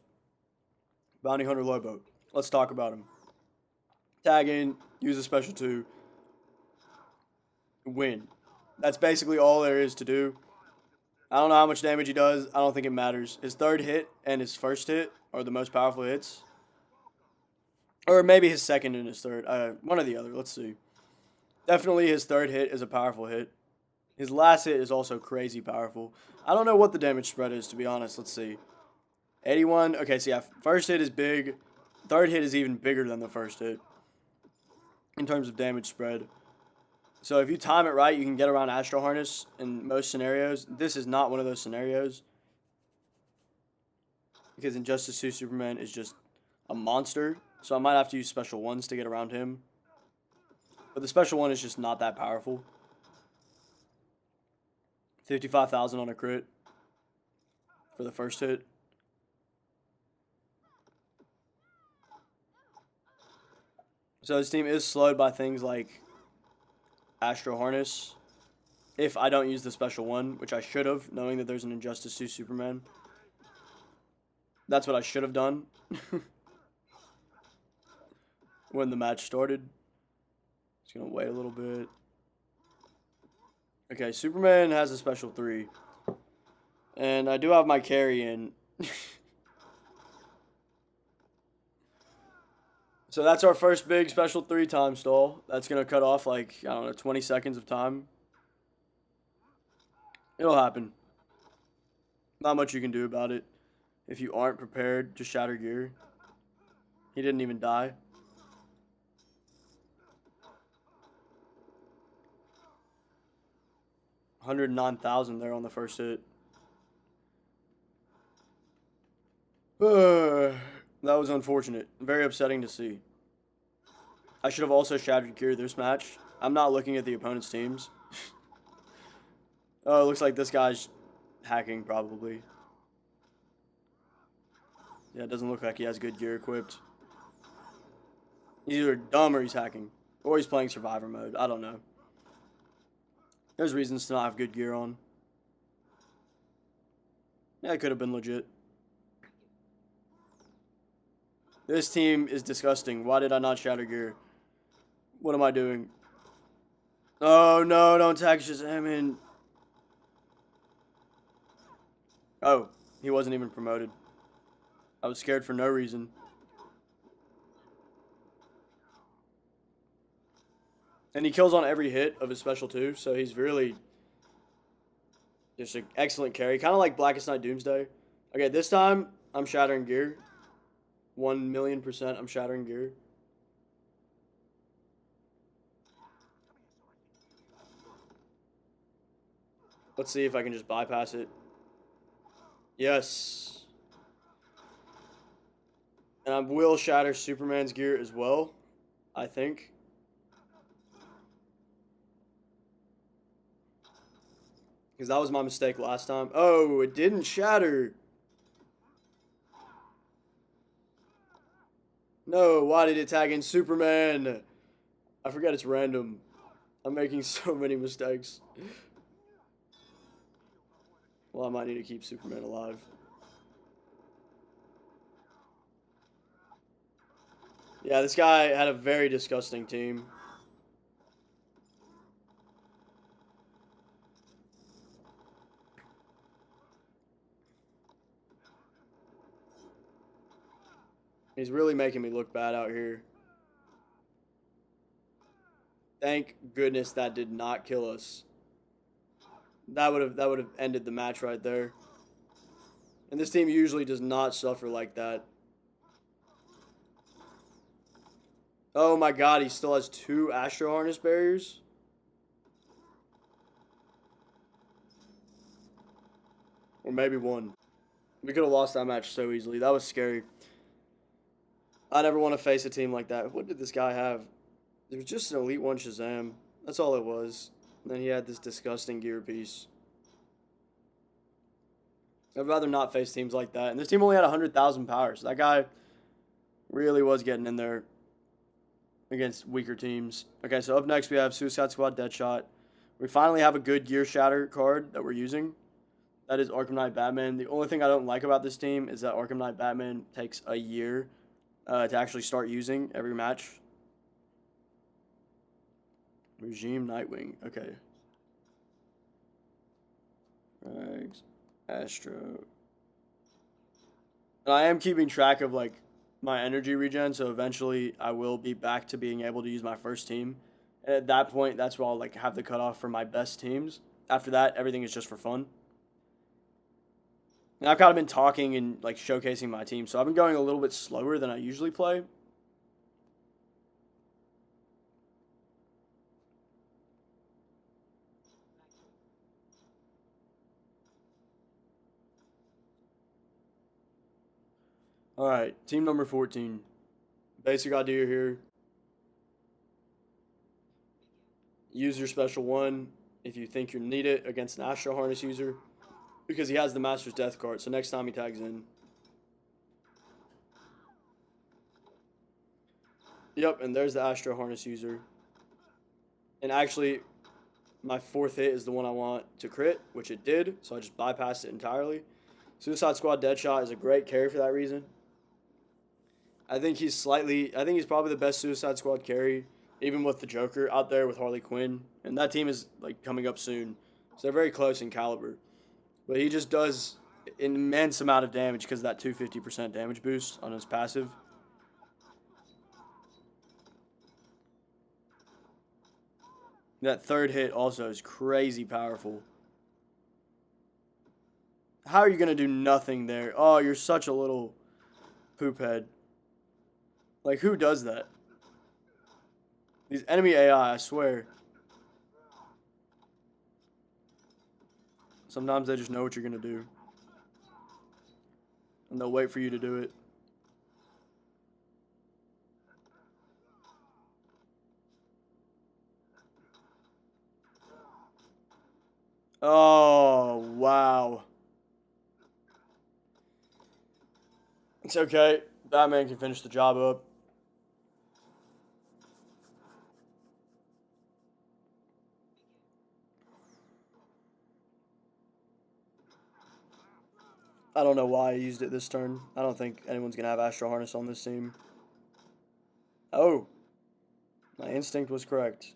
Bounty Hunter Lobo. Let's talk about him. Tag in, use a special 2, win. That's basically all there is to do. I don't know how much damage he does. I don't think it matters. His third hit and his first hit are the most powerful hits. Or maybe his second and his third. One or the other. Let's see. Definitely his third hit is a powerful hit. His last hit is also crazy powerful. I don't know what the damage spread is, to be honest. Let's see. 81. Okay, so yeah, first hit is big. Third hit is even bigger than the first hit in terms of damage spread. So if you time it right, you can get around Astro Harness in most scenarios. This is not one of those scenarios. because Injustice 2 Superman is just a monster. So I might have to use special ones to get around him. But the special one is just not that powerful. 55,000 on a crit for the first hit. So this team is slowed by things like Astro Harness. If I don't use the special one, which I should have, knowing that there's an Injustice 2 Superman. That's what I should have done when the match started. Just gonna wait a little bit. Okay, Superman has a special 3. And I do have my carry in. So that's our first big special 3 time stall. That's gonna cut off like, I don't know, 20 seconds of time. It'll happen. Not much you can do about it if you aren't prepared to shatter gear. He didn't even die. $109,000 there on the first hit. That was unfortunate. Very upsetting to see. I should have also shattered gear this match. I'm not looking at the opponent's teams. Oh, it looks like this guy's hacking, probably. Yeah, it doesn't look like he has good gear equipped. He's either dumb or he's hacking. Or he's playing survivor mode. I don't know. There's reasons to not have good gear on. Yeah, it could have been legit. This team is disgusting. Why did I not shatter gear? What am I doing? Oh, no, don't tag Shazam in. Oh, he wasn't even promoted. I was scared for no reason. And he kills on every hit of his special too, so he's really just an excellent carry. Kind of like Blackest Night Doomsday. Okay, this time I'm shattering gear. 1,000,000% I'm shattering gear. Let's see if I can just bypass it. Yes. And I will shatter Superman's gear as well, I think. Because that was my mistake last time. Oh, it didn't shatter. No, why did it tag in Superman? I forget it's random. I'm making so many mistakes. Well, I might need to keep Superman alive. Yeah, this guy had a very disgusting team. He's really making me look bad out here. Thank goodness that did not kill us. That would have ended the match right there. And this team usually does not suffer like that. Oh my god, he still has 2 Astro Harness barriers? Or maybe 1. We could have lost that match so easily. That was scary. I never want to face a team like that. What did this guy have? There was just an Elite 1 Shazam. That's all it was. And then he had this disgusting gear piece. I'd rather not face teams like that. And this team only had 100,000 power. So that guy really was getting in there against weaker teams. Okay, so up next we have Suicide Squad Deadshot. We finally have a good Gear Shatter card that we're using. That is Arkham Knight Batman. The only thing I don't like about this team is that Arkham Knight Batman takes a year to actually start using every match. Regime Nightwing. Okay. Rags. Astro. And I am keeping track of like my energy regen, so eventually I will be back to being able to use my first team. And at that point, that's where I'll like have the cutoff for my best teams. After that, everything is just for fun. And I've kind of been talking and like showcasing my team, so I've been going a little bit slower than I usually play. Alright, team number 14. Basic idea here. Use your special 1 if you think you need it against an Astro Harness user, because he has the Master's Death card, so next time he tags in. Yep, and there's the Astro Harness user. And actually, my 4th hit is the one I want to crit, which it did, so I just bypassed it entirely. Suicide Squad Deadshot is a great carry for that reason. I think he's probably the best Suicide Squad carry, even with the Joker out there with Harley Quinn. And that team is like coming up soon, so they're very close in caliber. But he just does an immense amount of damage because of that 250% damage boost on his passive. That 3rd hit also is crazy powerful. How are you going to do nothing there? Oh, you're such a little poop head. Like, who does that? These enemy AI, I swear. Sometimes they just know what you're going to do. And they'll wait for you to do it. Oh, wow. It's okay. Batman can finish the job up. I don't know why I used it this turn. I don't think anyone's going to have Astro Harness on this team. Oh. My instinct was correct.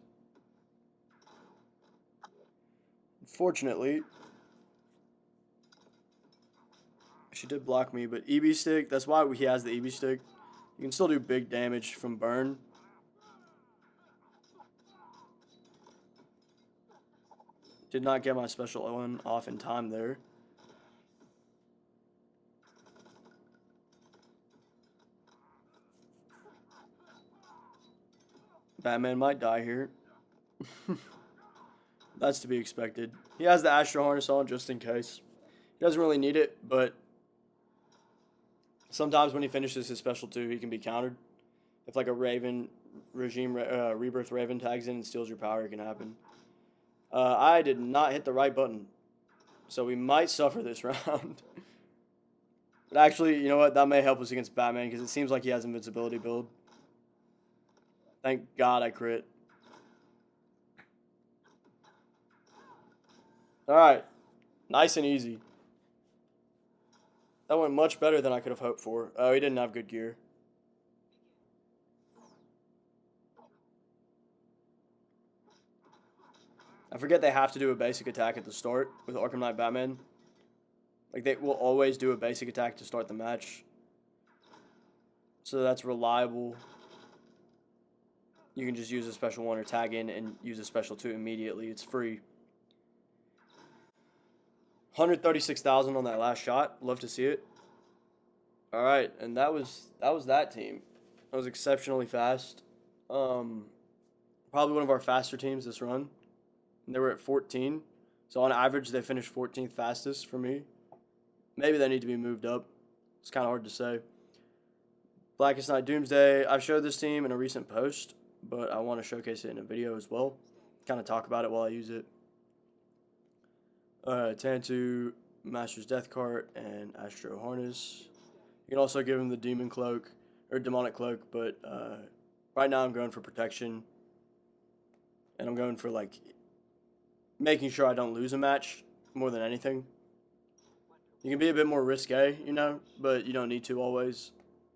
Unfortunately, she did block me, but EB stick, that's why he has the EB stick. You can still do big damage from burn. Did not get my special one off in time there. Batman might die here. That's to be expected. He has the Astro Harness on just in case. He doesn't really need it, but sometimes when he finishes his special 2, he can be countered. If like a Raven Rebirth Raven tags in and steals your power, it can happen. I did not hit the right button, so we might suffer this round. But actually, you know what? That may help us against Batman because it seems like he has invincibility build. Thank God I crit. Alright. Nice and easy. That went much better than I could have hoped for. Oh, he didn't have good gear. I forget they have to do a basic attack at the start with Arkham Knight Batman. Like, they will always do a basic attack to start the match. So that's reliable. You can just use a special 1 or tag in and use a special 2 immediately. It's free. 136,000 on that last shot. Love to see it. All right, and that was that team. That was exceptionally fast. Probably one of our faster teams this run. And they were at 14. So on average, they finished 14th fastest for me. Maybe they need to be moved up. It's kind of hard to say. Blackest Night Doomsday. I've showed this team in a recent post, but I want to showcase it in a video as well. Kind of talk about it while I use it. Tantu, Master's Death Cart, and Astro Harness. You can also give him the Demon Cloak, or Demonic Cloak, but right now I'm going for protection. And I'm going for, like, making sure I don't lose a match more than anything. You can be a bit more risque, you know, but you don't need to always.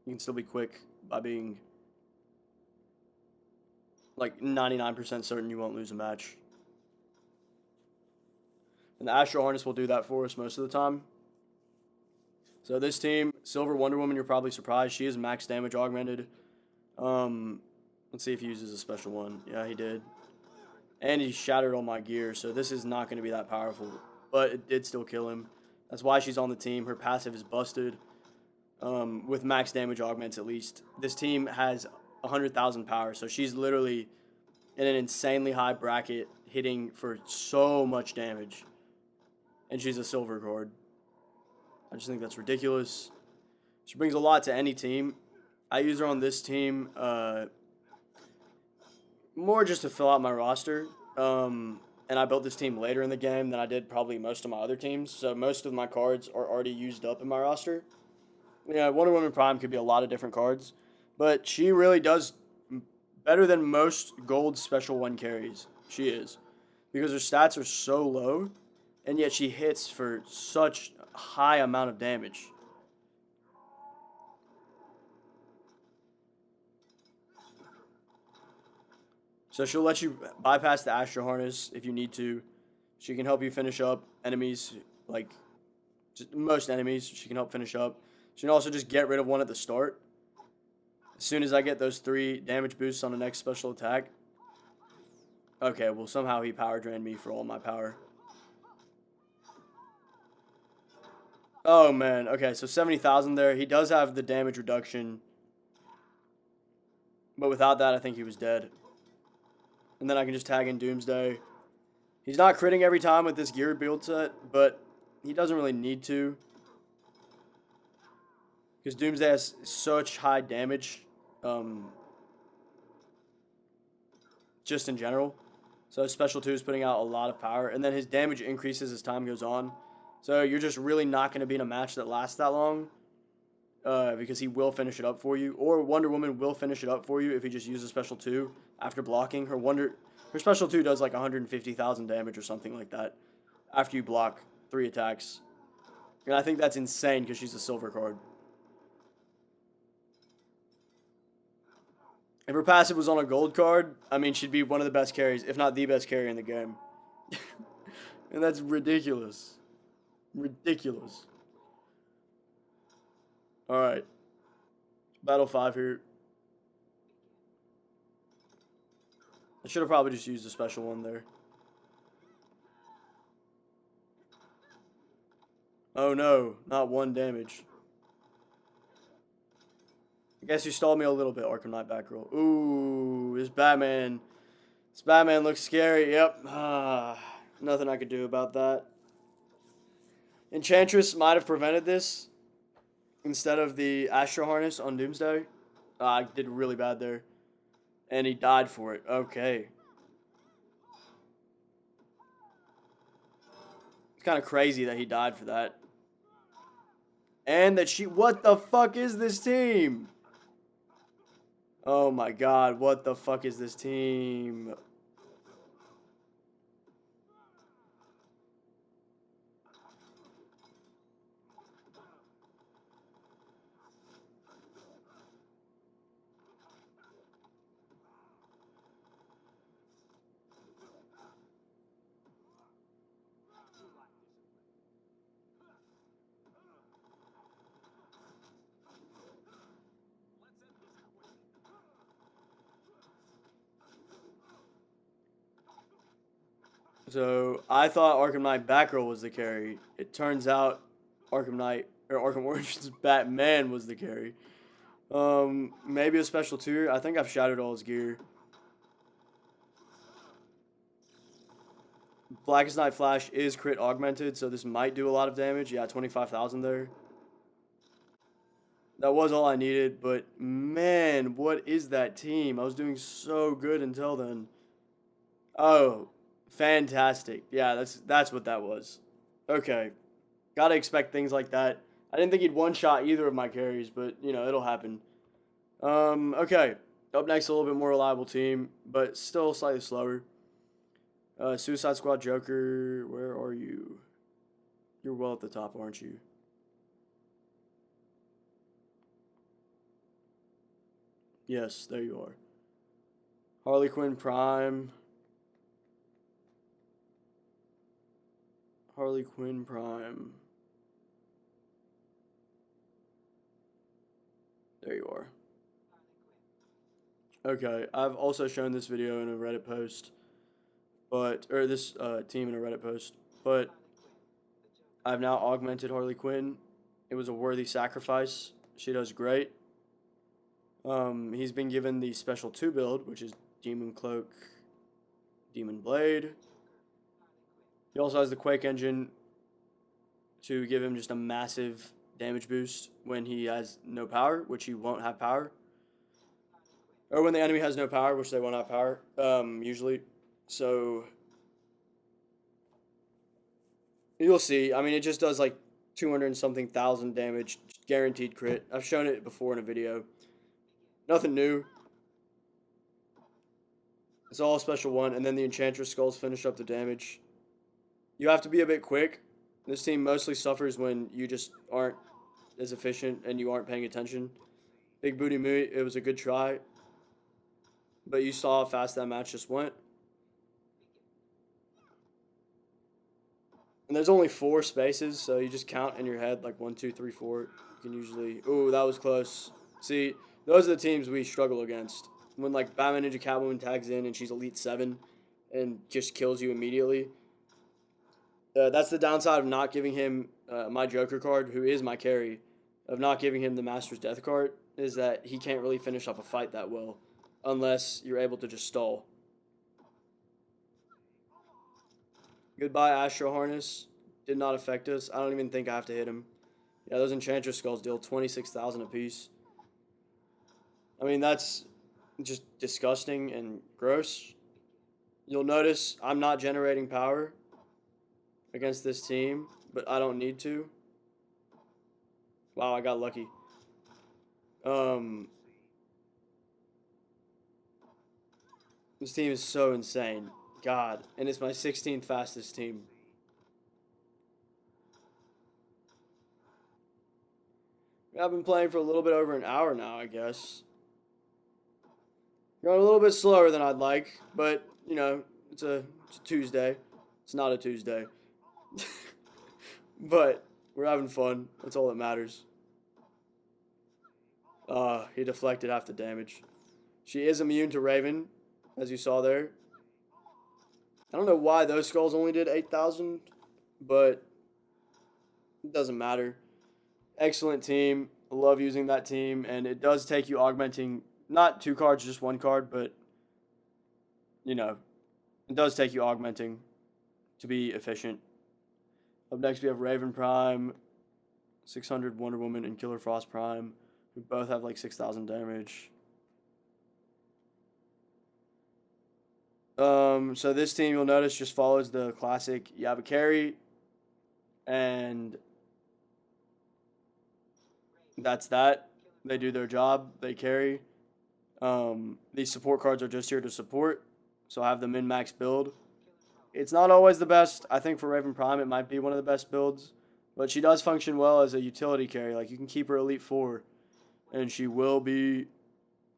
You can still be quick by being, like, 99% certain you won't lose a match. And the Astro Harness will do that for us most of the time. So this team, Silver Wonder Woman, you're probably surprised. She is max damage augmented. Let's see if he uses a special 1. Yeah, he did. And he shattered all my gear, so this is not going to be that powerful. But it did still kill him. That's why she's on the team. Her passive is busted. With max damage augments at least. This team has 100,000 power, so she's literally in an insanely high bracket hitting for so much damage. And she's a silver card. I just think that's ridiculous. She brings a lot to any team. I use her on this team more just to fill out my roster. And I built this team later in the game than I did probably most of my other teams. So most of my cards are already used up in my roster. Yeah, Wonder Woman Prime could be a lot of different cards. But she really does better than most gold special 1 carries. She is. Because her stats are so low, and yet she hits for such a high amount of damage. So she'll let you bypass the Astro Harness if you need to. She can help you finish up enemies, like just most enemies. She can help finish up. She can also just get rid of one at the start. As soon as I get those 3 damage boosts on the next special attack. Okay, well somehow he power drained me for all my power. Oh man, okay, so 70,000 there. He does have the damage reduction. But without that, I think he was dead. And then I can just tag in Doomsday. He's not critting every time with this gear build set, but he doesn't really need to. Because Doomsday has such high damage. Just in general. So Special 2 is putting out a lot of power. And then his damage increases as time goes on. So you're just really not going to be in a match that lasts that long. Because he will finish it up for you. Or Wonder Woman will finish it up for you if he just uses Special 2 after blocking. Her Special 2 does like 150,000 damage or something like that after you block 3 attacks. And I think that's insane because she's a silver card. If her passive was on a gold card, I mean, she'd be one of the best carries, if not the best carry in the game. And that's ridiculous. Ridiculous. Alright. Battle 5 here. I should have probably just used a special one there. Oh no, not 1 damage. I guess you stalled me a little bit, Arkham Knight Batgirl. Ooh, this Batman looks scary. Yep. Nothing I could do about that. Enchantress might have prevented this instead of the Astro Harness on Doomsday. I did really bad there. And he died for it. Okay. It's kind of crazy that he died for that. And that she... What the fuck is this team? Oh my god, what the fuck is this team? So, I thought Arkham Knight Batgirl was the carry. It turns out Arkham Origins Batman was the carry. Maybe a special 2. I think I've shattered all his gear. Blackest Night Flash is crit augmented, so this might do a lot of damage. Yeah, 25,000 there. That was all I needed, but man, what is that team? I was doing so good until then. Oh, fantastic. Yeah, that's what that was. Okay. Gotta expect things like that. I didn't think he'd one-shot either of my carries, but, you know, it'll happen. Okay. Up next, a little bit more reliable team, but still slightly slower. Suicide Squad Joker, where are you? You're well at the top, aren't you? Yes, there you are. Harley Quinn Prime. Harley Quinn Prime. There you are. Okay, I've also shown this video in a Reddit post, or this team in a Reddit post, but I've now augmented Harley Quinn. It was a worthy sacrifice. She does great. He's been given the special 2 build, which is Demon Cloak, Demon Blade. He also has the Quake engine to give him just a massive damage boost when he has no power, which he won't have power. Or when the enemy has no power, which they won't have power, usually. So, you'll see. I mean, it just does like 200 and something thousand damage, guaranteed crit. I've shown it before in a video. Nothing new. It's all a special one, and then the Enchantress skulls finish up the damage. You have to be a bit quick. This team mostly suffers when you just aren't as efficient and you aren't paying attention. Big Booty Moo, it was a good try. But you saw how fast that match just went. And there's only 4 spaces, so you just count in your head, like 1, 2, 3, 4. You can usually... Ooh, that was close. See, those are the teams we struggle against. When, like, Batman Ninja Catwoman tags in and she's Elite 7 and just kills you immediately. That's the downside of not giving him my Joker card, who is my carry, of not giving him the Master's Death card, is that he can't really finish up a fight that well, unless you're able to just stall. Goodbye, Astro Harness. Did not affect us. I don't even think I have to hit him. Yeah, those Enchantress skulls deal 26,000 apiece. I mean, that's just disgusting and gross. You'll notice I'm not generating power against this team, but I don't need to. Wow, I got lucky. This team is so insane. God, and it's my 16th fastest team. I've been playing for a little bit over an hour now, I guess. Going a little bit slower than I'd like, but, you know, it's a Tuesday. It's not a Tuesday. But we're having fun. That's all that matters. He deflected half the damage. She is immune to Raven, as you saw there. I don't know why those skulls only did 8,000, but it doesn't matter. Excellent team. I love using that team, and it does take you augmenting not 2 cards, just 1 card, but, you know, it does take you augmenting to be efficient. Up next, we have Raven Prime, 600 Wonder Woman, and Killer Frost Prime, who both have like 6,000 damage. So this team, you'll notice, just follows the classic. You have a carry, and that's that. They do their job. They carry. These support cards are just here to support, so I have the min-max build. It's not always the best. I think for Raven Prime, it might be one of the best builds, but she does function well as a utility carry. Like, you can keep her Elite 4, and she will be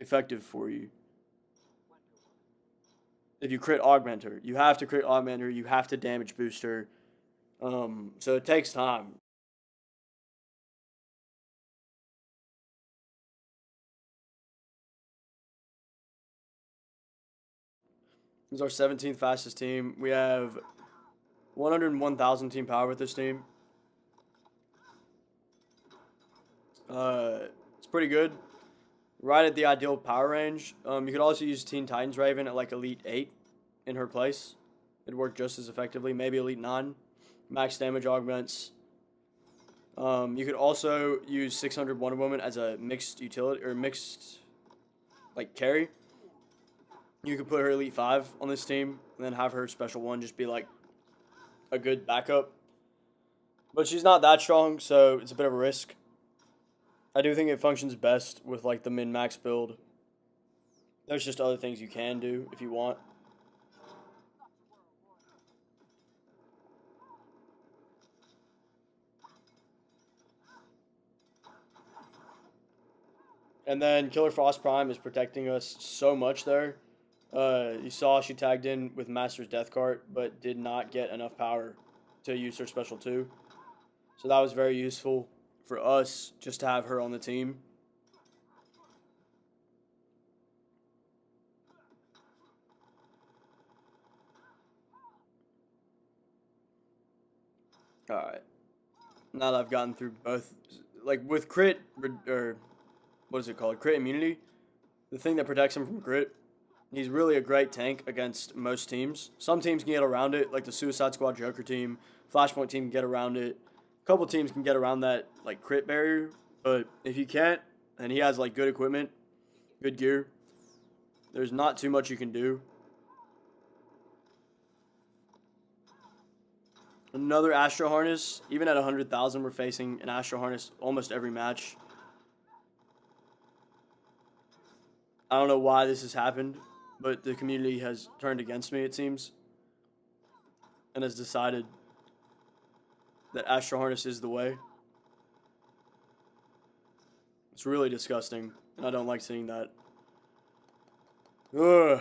effective for you. If you crit augment her, you have to crit augment her. You have to damage boost her. So it takes time. This is our 17th fastest team. We have 101,000 team power with this team. It's pretty good. Right at the ideal power range. You could also use Teen Titans Raven at like Elite 8 in her place. It'd work just as effectively. Maybe Elite 9. Max damage augments. You could also use 600 Wonder Woman as a mixed utility, or mixed, like, carry. You could put her Elite 5 on this team, and then have her Special 1 just be, like, a good backup. But she's not that strong, so it's a bit of a risk. I do think it functions best with, like, the min-max build. There's just other things you can do if you want. And then Killer Frost Prime is protecting us so much there. You saw she tagged in with Master's Death Cart, but did not get enough power to use her Special 2. So that was very useful for us just to have her on the team. Alright. Now that I've gotten through both, like with crit, or what is it called? Crit immunity. The thing that protects him from crit. He's really a great tank against most teams. Some teams can get around it, like the Suicide Squad Joker team. Flashpoint team can get around it. A couple teams can get around that like crit barrier, but if you can't, and he has like good equipment, good gear, there's not too much you can do. Another Astro Harness. Even at 100,000, we're facing an Astro Harness almost every match. I don't know why this has happened, but the community has turned against me, it seems, and has decided that Astro Harness is the way. It's really disgusting, and I don't like seeing that. Ugh.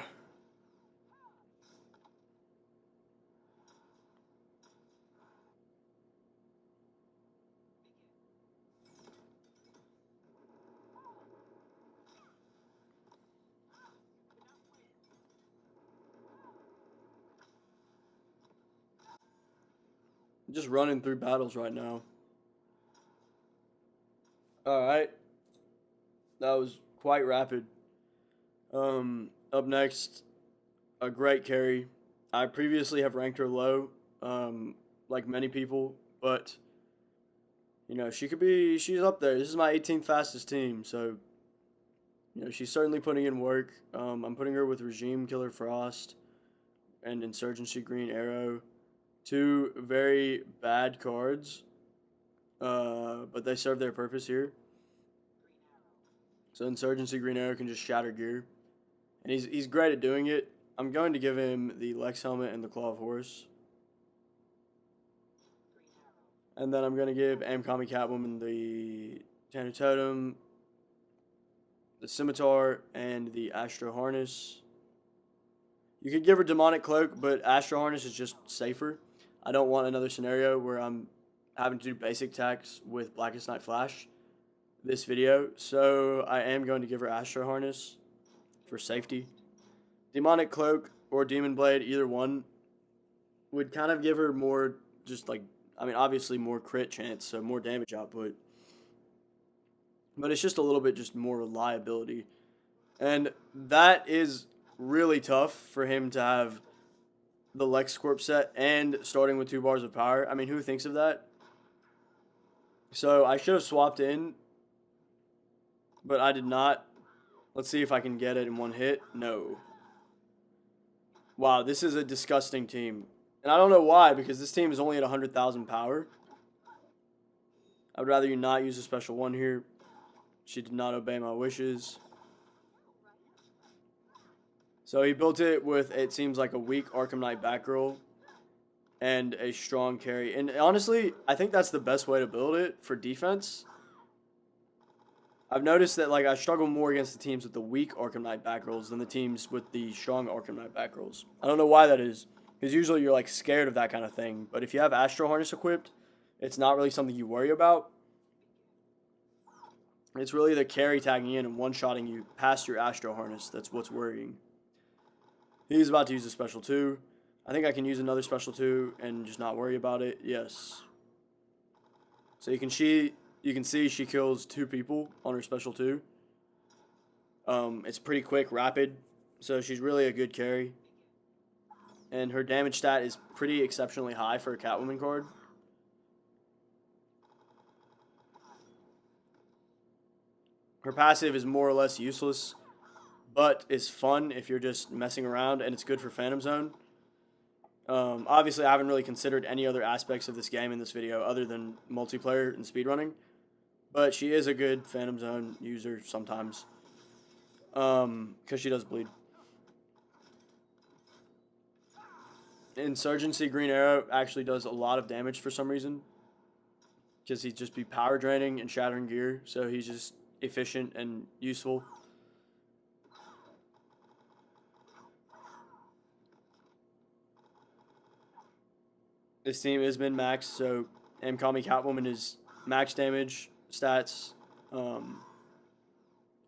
Just running through battles right now. Alright. That was quite rapid. Up next, a great carry. I previously have ranked her low, like many people, but you know, she's up there. This is my 18th fastest team, so you know, she's certainly putting in work. I'm putting her with Regime Killer Frost and Insurgency Green Arrow. Two very bad cards, but they serve their purpose here. So Insurgency Green Arrow can just shatter gear, and he's great at doing it. I'm going to give him the Lex Helmet and the Claw of Horse. And then I'm going to give Amkami Catwoman the Tanner Totem, the Scimitar, and the Astro Harness. You could give her Demonic Cloak, but Astro Harness is just safer. I don't want another scenario where I'm having to do basic attacks with Blackest Night Flash this video, so I am going to give her Astro Harness for safety. Demonic Cloak or Demon Blade, either one, would kind of give her more, just like, I mean, obviously more crit chance, so more damage output. But it's just a little bit just more reliability. And that is really tough for him to have the LexCorp set and starting with 2 bars of power. I mean, who thinks of that? So I should have swapped in, but I did not. Let's see if I can get it in one hit. No. Wow, this is a disgusting team. And I don't know why, because this team is only at 100,000 power. I would rather you not use a special one here. She did not obey my wishes. So he built it with, it seems like, a weak Arkham Knight Batgirl and a strong carry. And honestly, I think that's the best way to build it for defense. I've noticed that like I struggle more against the teams with the weak Arkham Knight Batgirls than the teams with the strong Arkham Knight Batgirls. I don't know why that is, because usually you're like scared of that kind of thing. But if you have Astro Harness equipped, it's not really something you worry about. It's really the carry tagging in and one-shotting you past your Astro Harness that's what's worrying. He's about to use a special 2. I think I can use another special 2 and just not worry about it. Yes. So you can see she kills 2 people on her special 2. It's pretty quick, rapid, so she's really a good carry. And her damage stat is pretty exceptionally high for a Catwoman card. Her passive is more or less useless, but is fun if you're just messing around, and it's good for Phantom Zone. Obviously, I haven't really considered any other aspects of this game in this video other than multiplayer and speedrunning, but she is a good Phantom Zone user sometimes, because she does bleed. Insurgency Green Arrow actually does a lot of damage for some reason, because he'd just be power draining and shattering gear, so he's just efficient and useful. This team is min-maxed, so Amkami Catwoman is max damage, stats,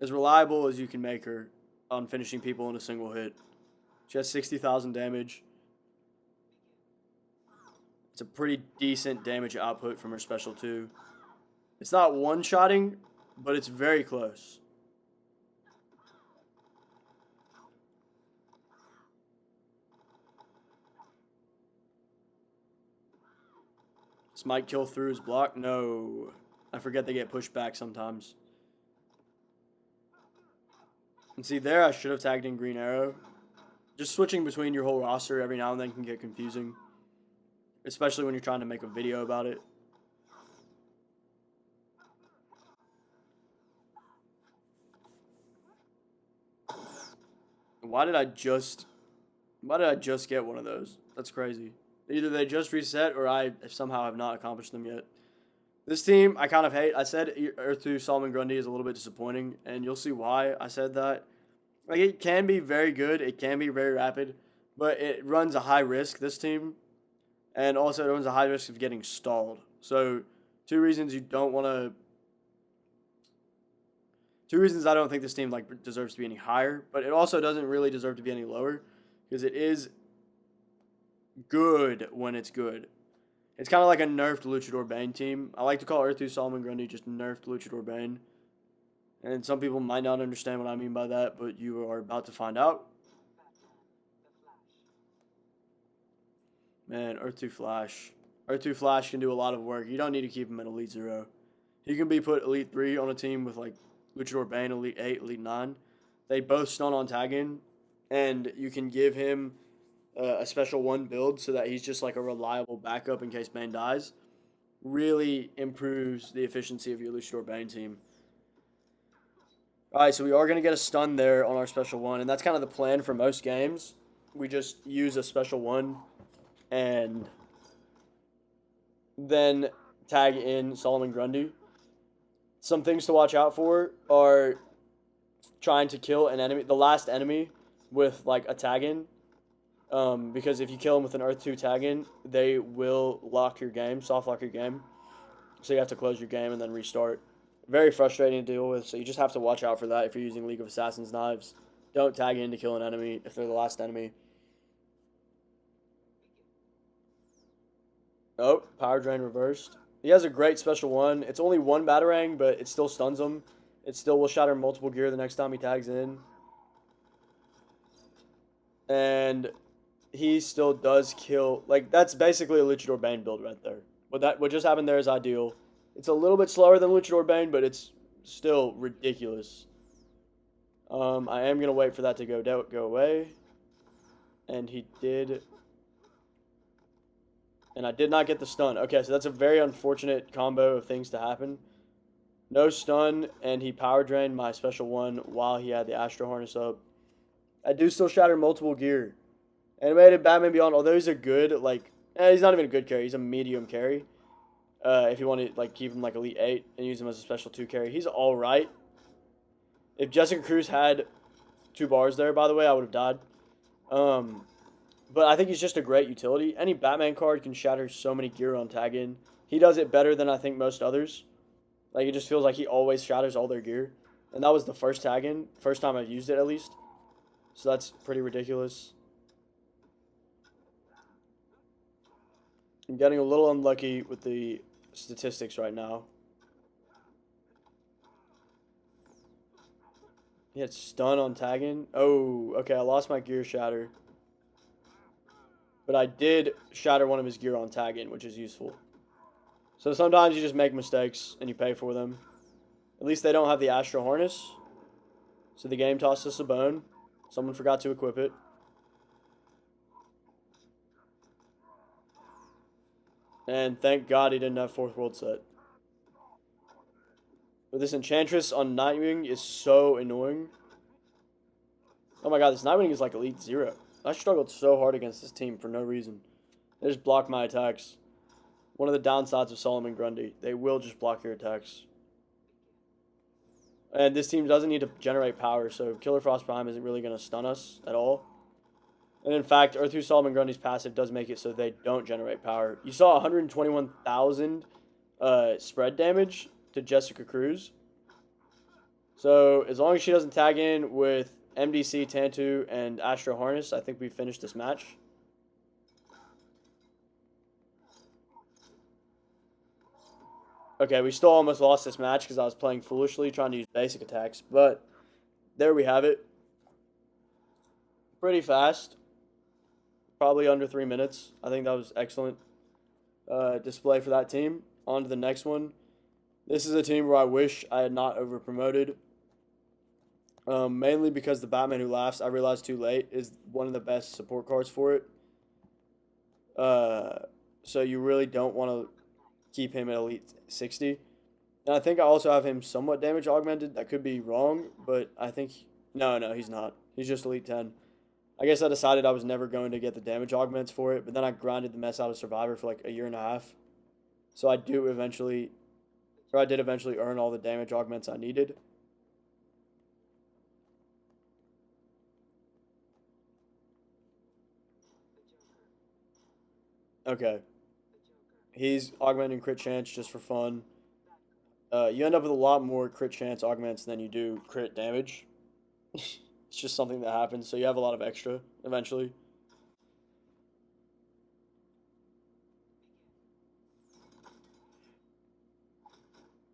as reliable as you can make her on finishing people in a single hit. She has 60,000 damage. It's a pretty decent damage output from her special 2. It's not one-shotting, but it's very close. This might kill through his block. No. I forget they get pushed back sometimes. And see there, I should have tagged in Green Arrow. Just switching between your whole roster every now and then can get confusing. Especially when you're trying to make a video about it. Why did I just get one of those? That's crazy. Either they just reset or I somehow have not accomplished them yet. This team, I kind of hate. I said Earth 2 Solomon Grundy is a little bit disappointing, and you'll see why I said that. Like, it can be very good. It can be very rapid, but it runs a high risk, this team. And also, it runs a high risk of getting stalled. So, two reasons I don't think this team deserves to be any higher, but it also doesn't really deserve to be any lower because it is good when it's good. It's kind of like a nerfed Luchador Bane team. I like to call Earth 2 Solomon Grundy just nerfed Luchador Bane. And some people might not understand what I mean by that, but you are about to find out. Man, Earth 2 Flash. Earth 2 Flash can do a lot of work. You don't need to keep him at Elite 0. He can be put Elite 3 on a team with like Luchador Bane, Elite 8, Elite 9. They both stun on tagging, and you can give him a special 1 build so that he's just like a reliable backup in case Bane dies. Really improves the efficiency of your Luchador Bane team. Alright, so we are going to get a stun there on our special 1, and that's kind of the plan for most games. We just use a special 1 and then tag in Solomon Grundy. Some things to watch out for are trying to kill an enemy, the last enemy, with like a tag in. Because if you kill them with an Earth 2 tag in, they will lock your game, soft lock your game. So you have to close your game and then restart. Very frustrating to deal with, so you just have to watch out for that if you're using League of Assassins knives. Don't tag in to kill an enemy if they're the last enemy. Oh, power drain reversed. He has a great special 1. It's only 1 Batarang, but it still stuns him. It still will shatter multiple gear the next time he tags in. And he still does kill. Like, that's basically a Luchador Bane build right there. What just happened there is ideal. It's a little bit slower than Luchador Bane, but it's still ridiculous. I am going to wait for that to go away. And he did. And I did not get the stun. Okay, so that's a very unfortunate combo of things to happen. No stun, and he power drained my special 1 while he had the Astro Harness up. I do still shatter multiple gear. Animated Batman Beyond, although he's a good, he's not even a good carry. He's a medium carry. If you want to, keep him, Elite 8 and use him as a special 2 carry. He's alright. If Jessica Cruz had 2 bars there, by the way, I would have died. But I think he's just a great utility. Any Batman card can shatter so many gear on tag in. He does it better than I think most others. Like, it just feels like he always shatters all their gear. And that was the first tag in. First time I've used it, at least. So that's pretty ridiculous. I'm getting a little unlucky with the statistics right now. He had stun on tagging. Oh, okay, I lost my gear shatter. But I did shatter one of his gear on tagging, which is useful. So sometimes you just make mistakes and you pay for them. At least they don't have the Astro Harness. So the game tossed us a bone. Someone forgot to equip it. And thank God he didn't have 4th World Set. But this Enchantress on Nightwing is so annoying. Oh my God, this Nightwing is like Elite 0. I struggled so hard against this team for no reason. They just block my attacks. One of the downsides of Solomon Grundy. They will just block your attacks. And this team doesn't need to generate power, so Killer Frost Prime isn't really going to stun us at all. And in fact, Earth 2 Solomon Grundy's passive does make it so they don't generate power. You saw 121,000 spread damage to Jessica Cruz. So as long as she doesn't tag in with MDC, Tantu, and Astro Harness, I think we finished this match. Okay, we still almost lost this match because I was playing foolishly, trying to use basic attacks. But there we have it. Pretty fast. Probably under 3 minutes. I think that was excellent. display for that team. On to the next one. This is a team where I wish I had not over promoted. Mainly because the Batman Who Laughs, I realized too late, is one of the best support cards for it. So you really don't want to keep him at Elite 60. And I think I also have him somewhat damage augmented. That could be wrong, but I think... No, he's not. He's just Elite 10. I guess I decided I was never going to get the damage augments for it, but then I grinded the mess out of Survivor for like a year and a half. So I did eventually earn all the damage augments I needed. Okay. He's augmenting crit chance just for fun. You end up with a lot more crit chance augments than you do crit damage. It's just something that happens, so you have a lot of extra eventually.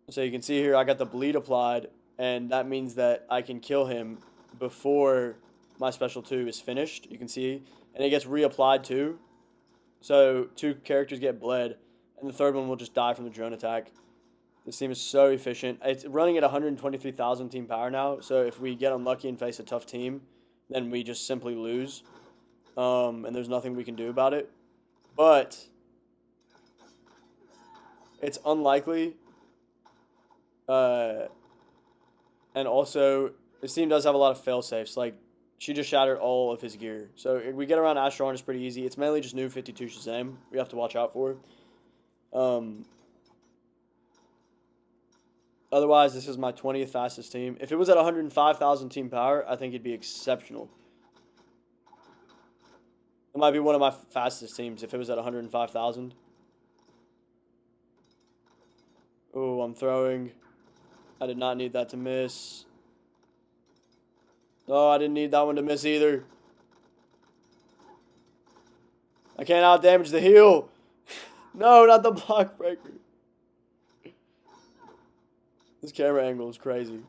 So you can see here I got the bleed applied, and that means that I can kill him before my special 2 is finished. You can see, and it gets reapplied too. So 2 characters get bled, and the third one will just die from the drone attack. This team is so efficient. It's running at 123,000 team power now, so if we get unlucky and face a tough team, then we just simply lose. And there's nothing we can do about it. But it's unlikely. And also, this team does have a lot of fail-safes. Like, she just shattered all of his gear. So we get around Astro Harness pretty easy. It's mainly just new 52 Shazam we have to watch out for. Otherwise, this is my 20th fastest team. If it was at 105,000 team power, I think it'd be exceptional. It might be one of my fastest teams if it was at 105,000. Oh, I'm throwing. I did not need that to miss. Oh, I didn't need that one to miss either. I can't out-damage the heal. No, not the block breaker. This camera angle is crazy.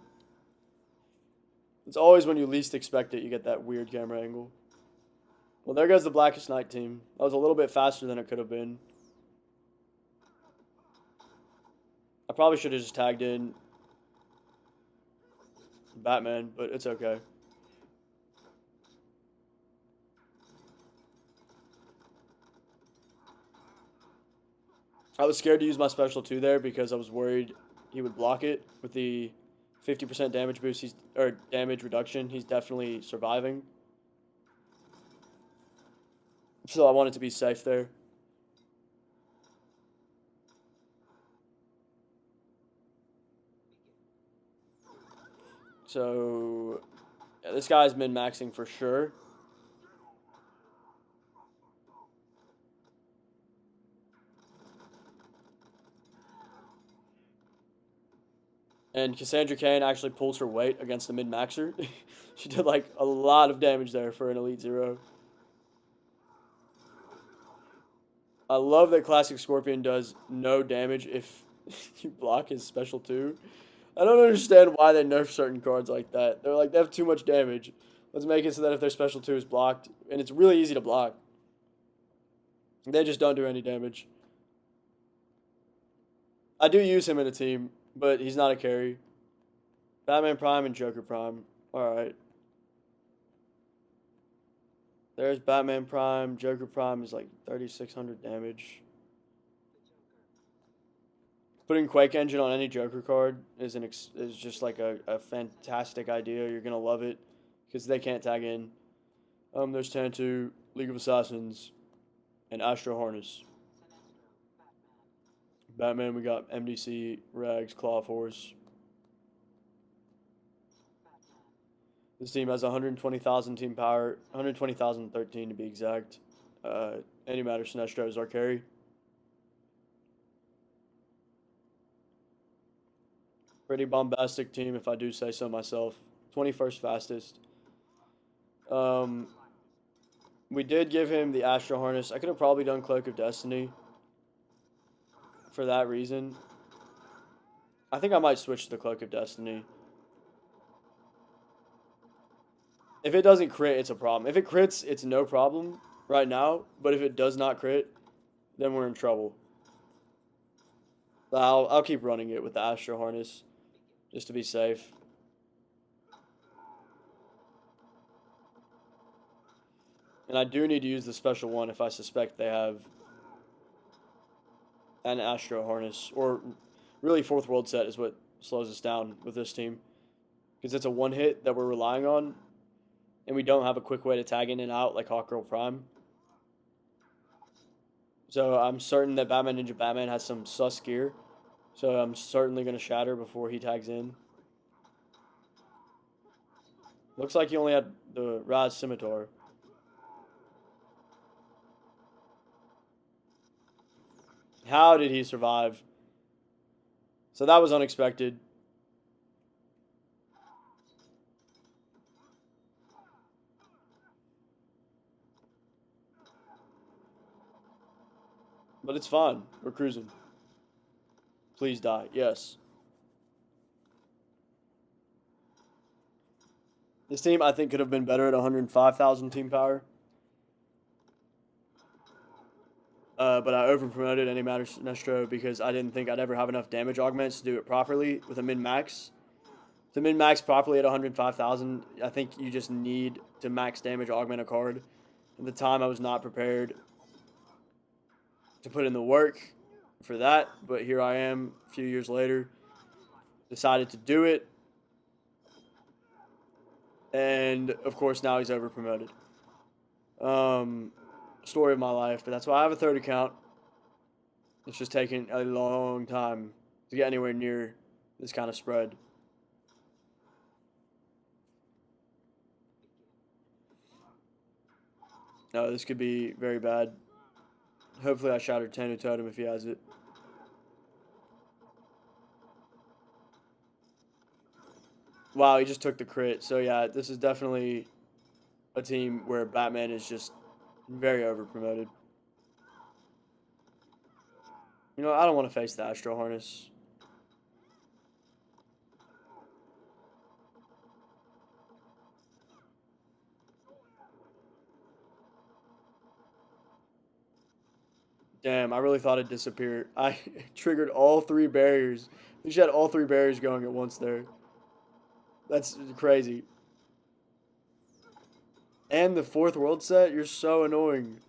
It's always when you least expect it, you get that weird camera angle. Well, there goes the Blackest Night team. That was a little bit faster than it could have been. I probably should have just tagged in Batman, but it's okay. I was scared to use my special 2 there because I was worried he would block it with the 50% damage boost, or damage reduction. He's definitely surviving. So I wanted to be safe there. So, yeah, this guy's min-maxing for sure. And Cassandra Cain actually pulls her weight against the min-maxer. She did like a lot of damage there for an Elite 0. I love that Classic Scorpion does no damage if you block his special 2. I don't understand why they nerf certain cards like that. They're like, they have too much damage. Let's make it so that if their special 2 is blocked, and it's really easy to block, they just don't do any damage. I do use him in a team, but he's not a carry. Batman Prime and Joker Prime. Alright. There's Batman Prime. Joker Prime is like 3,600 damage. Putting Quake Engine on any Joker card is just like a fantastic idea. You're going to love it because they can't tag in. There's Tantu, League of Assassins, and Astro Harness. Batman, we got MDC, Rags, Claw Force. This team has 120,000 team power, 120,013 to be exact. Antimatter Sinestro is our carry. Pretty bombastic team, if I do say so myself. 21st fastest. We did give him the Astro Harness. I could have probably done Cloak of Destiny for that reason. I think I might switch to the Cloak of Destiny. If it doesn't crit, it's a problem. If it crits, it's no problem right now. But if it does not crit, then we're in trouble. I'll keep running it with the Astro harness, just to be safe. And I do need to use the special one if I suspect they have an Astro harness. Or really, fourth world set is what slows us down with this team. Because it's a one hit that we're relying on. And we don't have a quick way to tag in and out like Hawkgirl Prime. So I'm certain that Batman Ninja Batman has some sus gear. So I'm certainly going to shatter before he tags in. Looks like he only had the Raz Scimitar. How did he survive? So that was unexpected. But it's fine. We're cruising. Please die. Yes. This team, I think, could have been better at 105,000 team power. But I over-promoted any Astro because I didn't think I'd ever have enough damage augments to do it properly with a min-max. To min-max properly at 105,000, I think you just need to max damage augment a card. At the time, I was not prepared to put in the work for that, but here I am a few years later, decided to do it, and of course now he's over-promoted. Story of my life, but that's why I have a third account. It's just taking a long time to get anywhere near this kind of spread. No, this could be very bad. Hopefully I shattered Tanu Totem if he has it. Wow, he just took the crit. So yeah, this is definitely a team where Batman is just very over-promoted. You know, I don't want to face the Astro Harness. Damn, I really thought it'd disappear. I triggered all three barriers. You should had all three barriers going at once there. That's crazy. And the fourth world set? You're so annoying.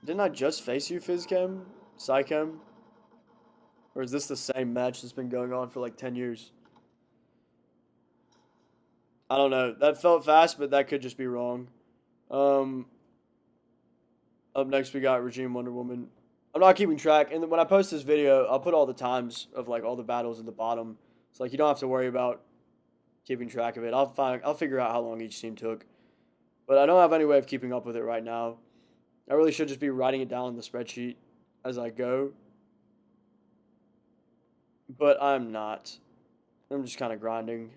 Didn't I just face you, Physchem? Psychem? Or is this the same match that's been going on for like 10 years? I don't know. That felt fast, but that could just be wrong. Up next, we got Regime Wonder Woman. I'm not keeping track, and when I post this video, I'll put all the times of like all the battles at the bottom. It's like you don't have to worry about keeping track of it. I'll figure out how long each team took, but I don't have any way of keeping up with it right now. I really should just be writing it down in the spreadsheet as I go, but I'm not. I'm just kind of grinding.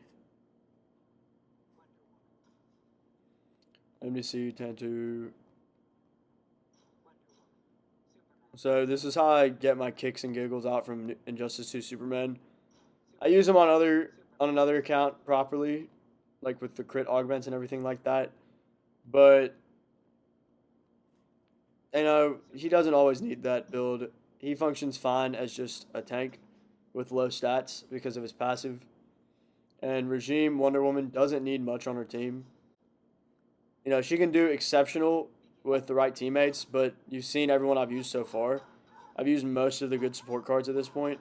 MDC, Tantu. So this is how I get my kicks and giggles out from Injustice 2 Superman. I use them on another account properly, like with the crit augments and everything like that. But you know, he doesn't always need that build. He functions fine as just a tank with low stats because of his passive. And Regime Wonder Woman doesn't need much on her team. You know, she can do exceptional with the right teammates, but you've seen everyone I've used so far. I've used most of the good support cards at this point.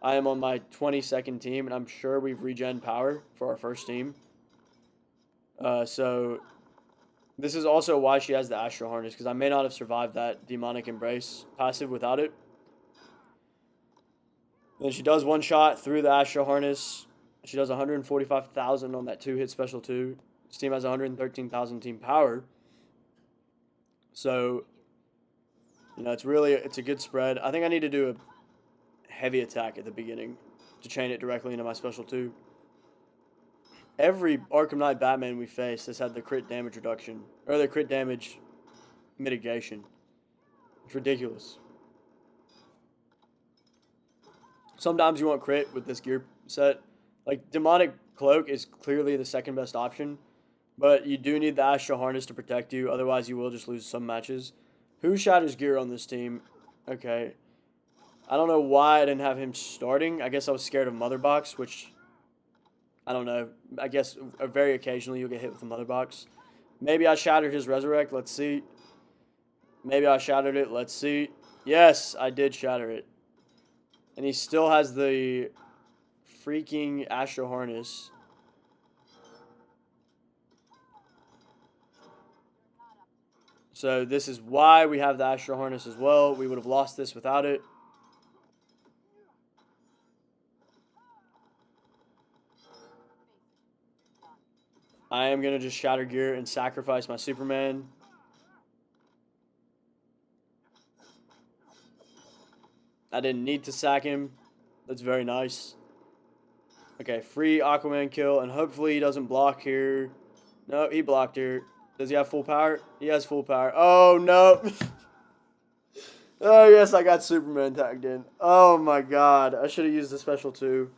I am on my 22nd team, and I'm sure we've regen power for our first team. So this is also why she has the Astro Harness, because I may not have survived that Demonic Embrace passive without it. Then she does one shot through the Astro Harness. She does 145,000 on that 2-hit special 2. This team has 113,000 team power. So, you know, it's a good spread. I think I need to do a heavy attack at the beginning to chain it directly into my special 2. Every Arkham Knight Batman we face has had the crit damage reduction, or the crit damage mitigation. It's ridiculous. Sometimes you want crit with this gear set. Like, Demonic Cloak is clearly the second best option, but you do need the Astro Harness to protect you, otherwise you will just lose some matches. Who shatters gear on this team? Okay. I don't know why I didn't have him starting. I guess I was scared of Motherbox, which, I don't know. I guess very occasionally you'll get hit with a Motherbox. Maybe I shattered his Resurrect. Let's see. Maybe I shattered it. Let's see. Yes, I did shatter it. And he still has the freaking Astro Harness. So this is why we have the Astro Harness as well. We would have lost this without it. I am going to just shatter gear and sacrifice my Superman. I didn't need to sack him. That's very nice. Okay, free Aquaman kill, and hopefully he doesn't block here. No, he blocked here. Does he have full power? He has full power. Oh, no. Oh, yes, I got Superman tagged in. Oh, my God. I should have used the special too.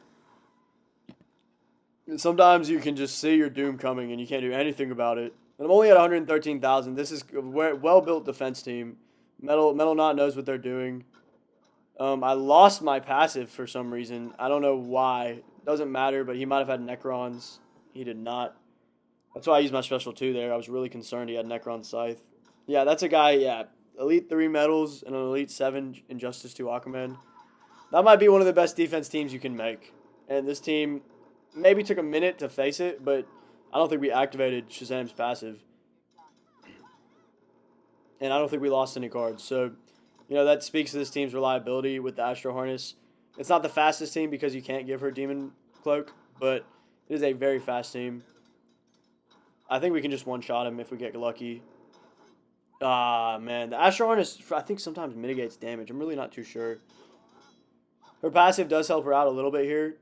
Sometimes you can just see your doom coming, and you can't do anything about it. And I'm only at 113,000. This is a well-built defense team. Metal Knot knows what they're doing. I lost my passive for some reason. I don't know why. Doesn't matter, but he might have had Necrons. He did not. That's why I used my special 2 there. I was really concerned he had Necron Scythe. Yeah, that's a guy, yeah. Elite 3 medals and an Elite 7 Injustice 2 Aquaman. That might be one of the best defense teams you can make. And this team maybe took a minute to face it, but I don't think we activated Shazam's passive. And I don't think we lost any cards. So, you know, that speaks to this team's reliability with the Astro Harness. It's not the fastest team because you can't give her Demon Cloak, but it is a very fast team. I think we can just one-shot him if we get lucky. Ah, man. The Astro Harness, I think, sometimes mitigates damage. I'm really not too sure. Her passive does help her out a little bit here.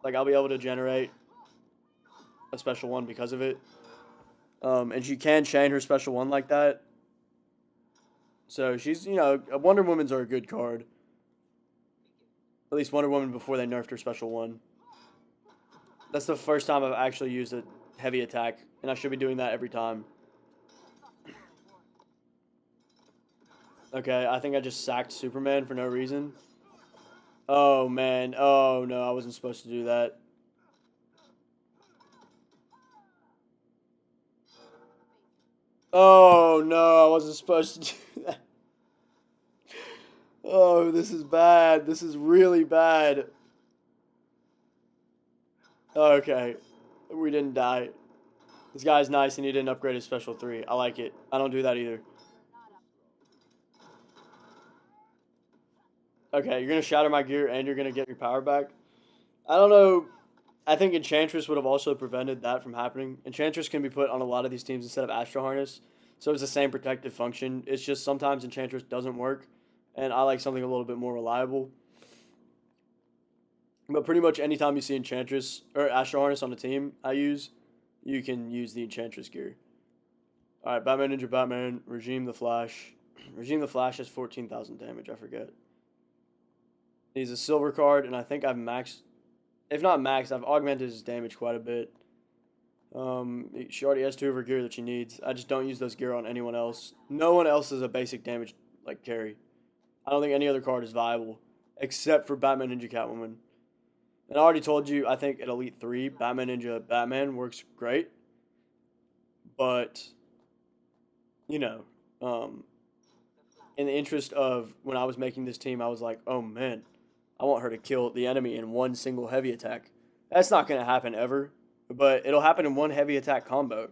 Like, I'll be able to generate a special 1 because of it. And she can chain her special 1 like that. So she's, you know, Wonder Woman's are a good card. At least Wonder Woman before they nerfed her special 1. That's the first time I've actually used a heavy attack, and I should be doing that every time. Okay, I think I just sacked Superman for no reason. Oh, man. Oh, no, I wasn't supposed to do that. Oh, no, I wasn't supposed to do that. Oh, this is bad. This is really bad. Okay, we didn't die. This guy's nice, and he didn't upgrade his special 3. I like it. I don't do that either. Okay, you're going to shatter my gear, and you're going to get your power back. I don't know. I think Enchantress would have also prevented that from happening. Enchantress can be put on a lot of these teams instead of Astro Harness, so it's the same protective function. It's just sometimes Enchantress doesn't work, and I like something a little bit more reliable. But pretty much anytime you see Enchantress or Astro Harness on a team you can use the Enchantress gear. Alright, Batman Ninja Batman, Regime the Flash. Regime the Flash has 14,000 damage, I forget. He's a silver card, and I think I've maxed, if not maxed, I've augmented his damage quite a bit. She already has 2 of her gear that she needs. I just don't use those gear on anyone else. No one else is a basic damage like carry. I don't think any other card is viable, except for Batman Ninja Catwoman. And I already told you, I think at Elite 3, Batman Ninja Batman works great. But, you know, in the interest of when I was making this team, I was like, oh man, I want her to kill the enemy in one single heavy attack. That's not going to happen ever, but it'll happen in one heavy attack combo.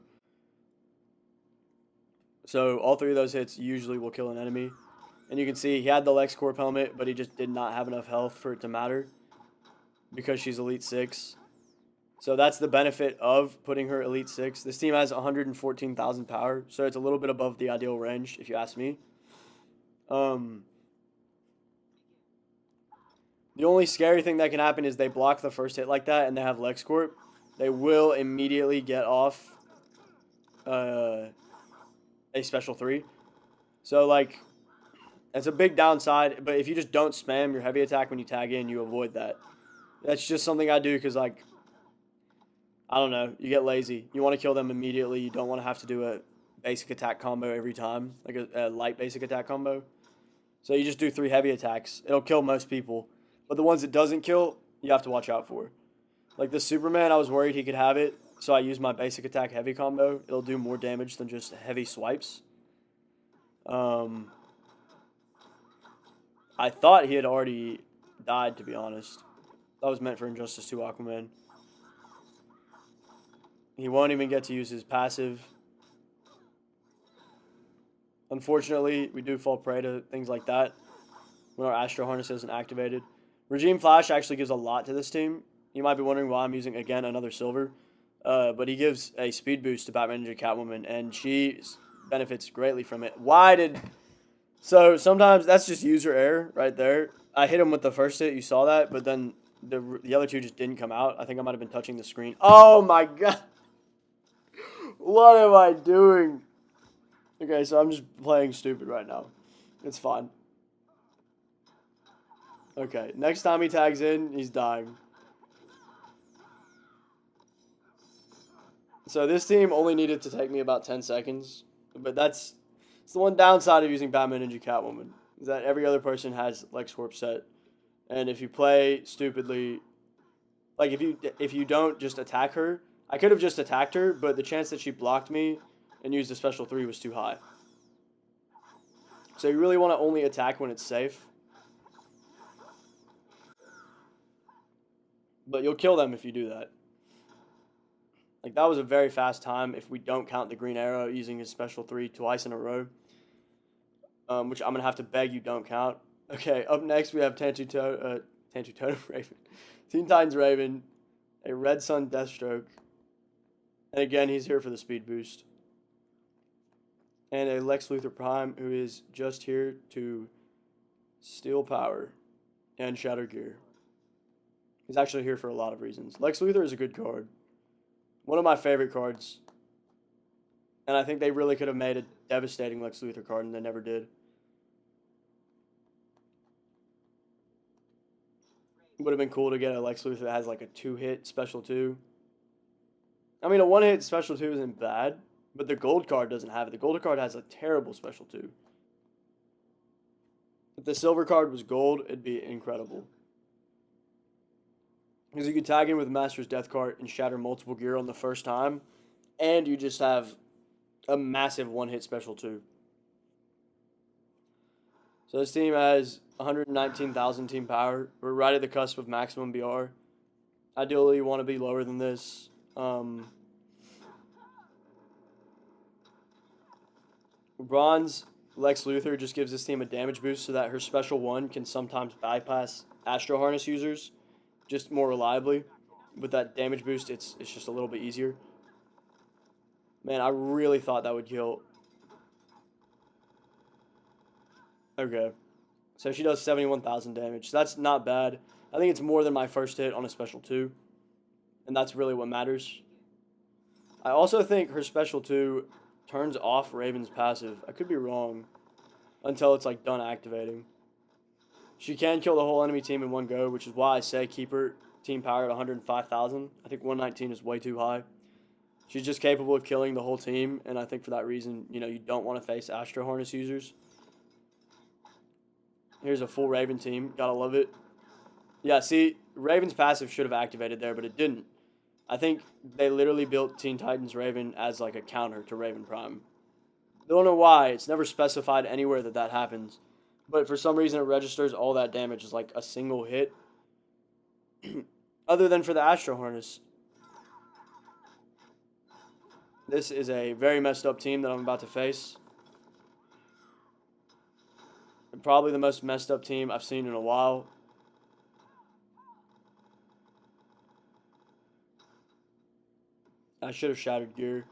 So all 3 of those hits usually will kill an enemy. And you can see he had the LexCorp helmet, but he just did not have enough health for it to matter, because she's Elite 6. So that's the benefit of putting her Elite 6. This team has 114,000 power, so it's a little bit above the ideal range, if you ask me. The only scary thing that can happen is they block the first hit like that and they have LexCorp. They will immediately get off a special 3. So, like, that's a big downside, but if you just don't spam your heavy attack when you tag in, you avoid that. That's just something I do because, like, I don't know, you get lazy. You want to kill them immediately. You don't want to have to do a basic attack combo every time, like a light basic attack combo. So you just do 3 heavy attacks. It'll kill most people. But the ones it doesn't kill, you have to watch out for. Like the Superman, I was worried he could have it, so I used my basic attack heavy combo. It'll do more damage than just heavy swipes. I thought he had already died, to be honest. That was meant for Injustice 2 Aquaman. He won't even get to use his passive. Unfortunately, we do fall prey to things like that when our Astro Harness isn't activated. Regime Flash actually gives a lot to this team. You might be wondering why I'm using, again, another silver. But he gives a speed boost to Batman and Catwoman, and she benefits greatly from it. So sometimes that's just user error right there. I hit him with the first hit, you saw that, but then the other two just didn't come out. I think I might have been touching the screen. Oh my god! What am I doing? Okay, so I'm just playing stupid right now. It's fine. Okay, next time he tags in, he's dying. So this team only needed to take me about 10 seconds, but it's the one downside of using Batman and Catwoman, is that every other person has LexCorp set. And if you play stupidly, like if you don't just attack her, I could have just attacked her, but the chance that she blocked me and used a special 3 was too high. So you really want to only attack when it's safe. But you'll kill them if you do that. Like, that was a very fast time if we don't count the green arrow using his special 3 twice in a row. Which I'm going to have to beg you don't count. Okay, up next we have Tantu Totem Raven. Teen Titans Raven, a Red Sun Deathstroke. And again, he's here for the speed boost. And a Lex Luthor Prime, who is just here to steal power and shatter gear. He's actually here for a lot of reasons. Lex Luthor is a good card. One of my favorite cards. And I think they really could have made a devastating Lex Luthor card, and they never did. It would have been cool to get a Lex Luthor that has like a 2-hit special 2. I mean, a 1-hit special 2 isn't bad, but the gold card doesn't have it. The gold card has a terrible special 2. If the silver card was gold, it'd be incredible. Because you could tag in with Master's Death card and shatter multiple gear on the first time, and you just have a massive 1-hit special 2. So this team has 119,000 team power. We're right at the cusp of maximum BR. Ideally, you want to be lower than this. Bronze Lex Luthor just gives this team a damage boost so that her special 1 can sometimes bypass Astro Harness users just more reliably. With that damage boost, it's just a little bit easier. Man, I really thought that would kill. Okay. So she does 71,000 damage. So that's not bad. I think it's more than my first hit on a special 2. And that's really what matters. I also think her special 2 turns off Raven's passive. I could be wrong. Until it's like done activating. She can kill the whole enemy team in one go, which is why I say keep her team power at 105,000. I think 119 is way too high. She's just capable of killing the whole team, and I think for that reason, you don't want to face Astro Harness users. Here's a full Raven team. Gotta love it. Yeah, see, Raven's passive should have activated there, but it didn't. I think they literally built Teen Titans Raven as like a counter to Raven Prime. Don't know why. It's never specified anywhere that happens. But for some reason, it registers all that damage as like a single hit. Other than for the Astro Harness. This is a very messed up team that I'm about to face. And probably the most messed up team I've seen in a while. I should have shattered gear.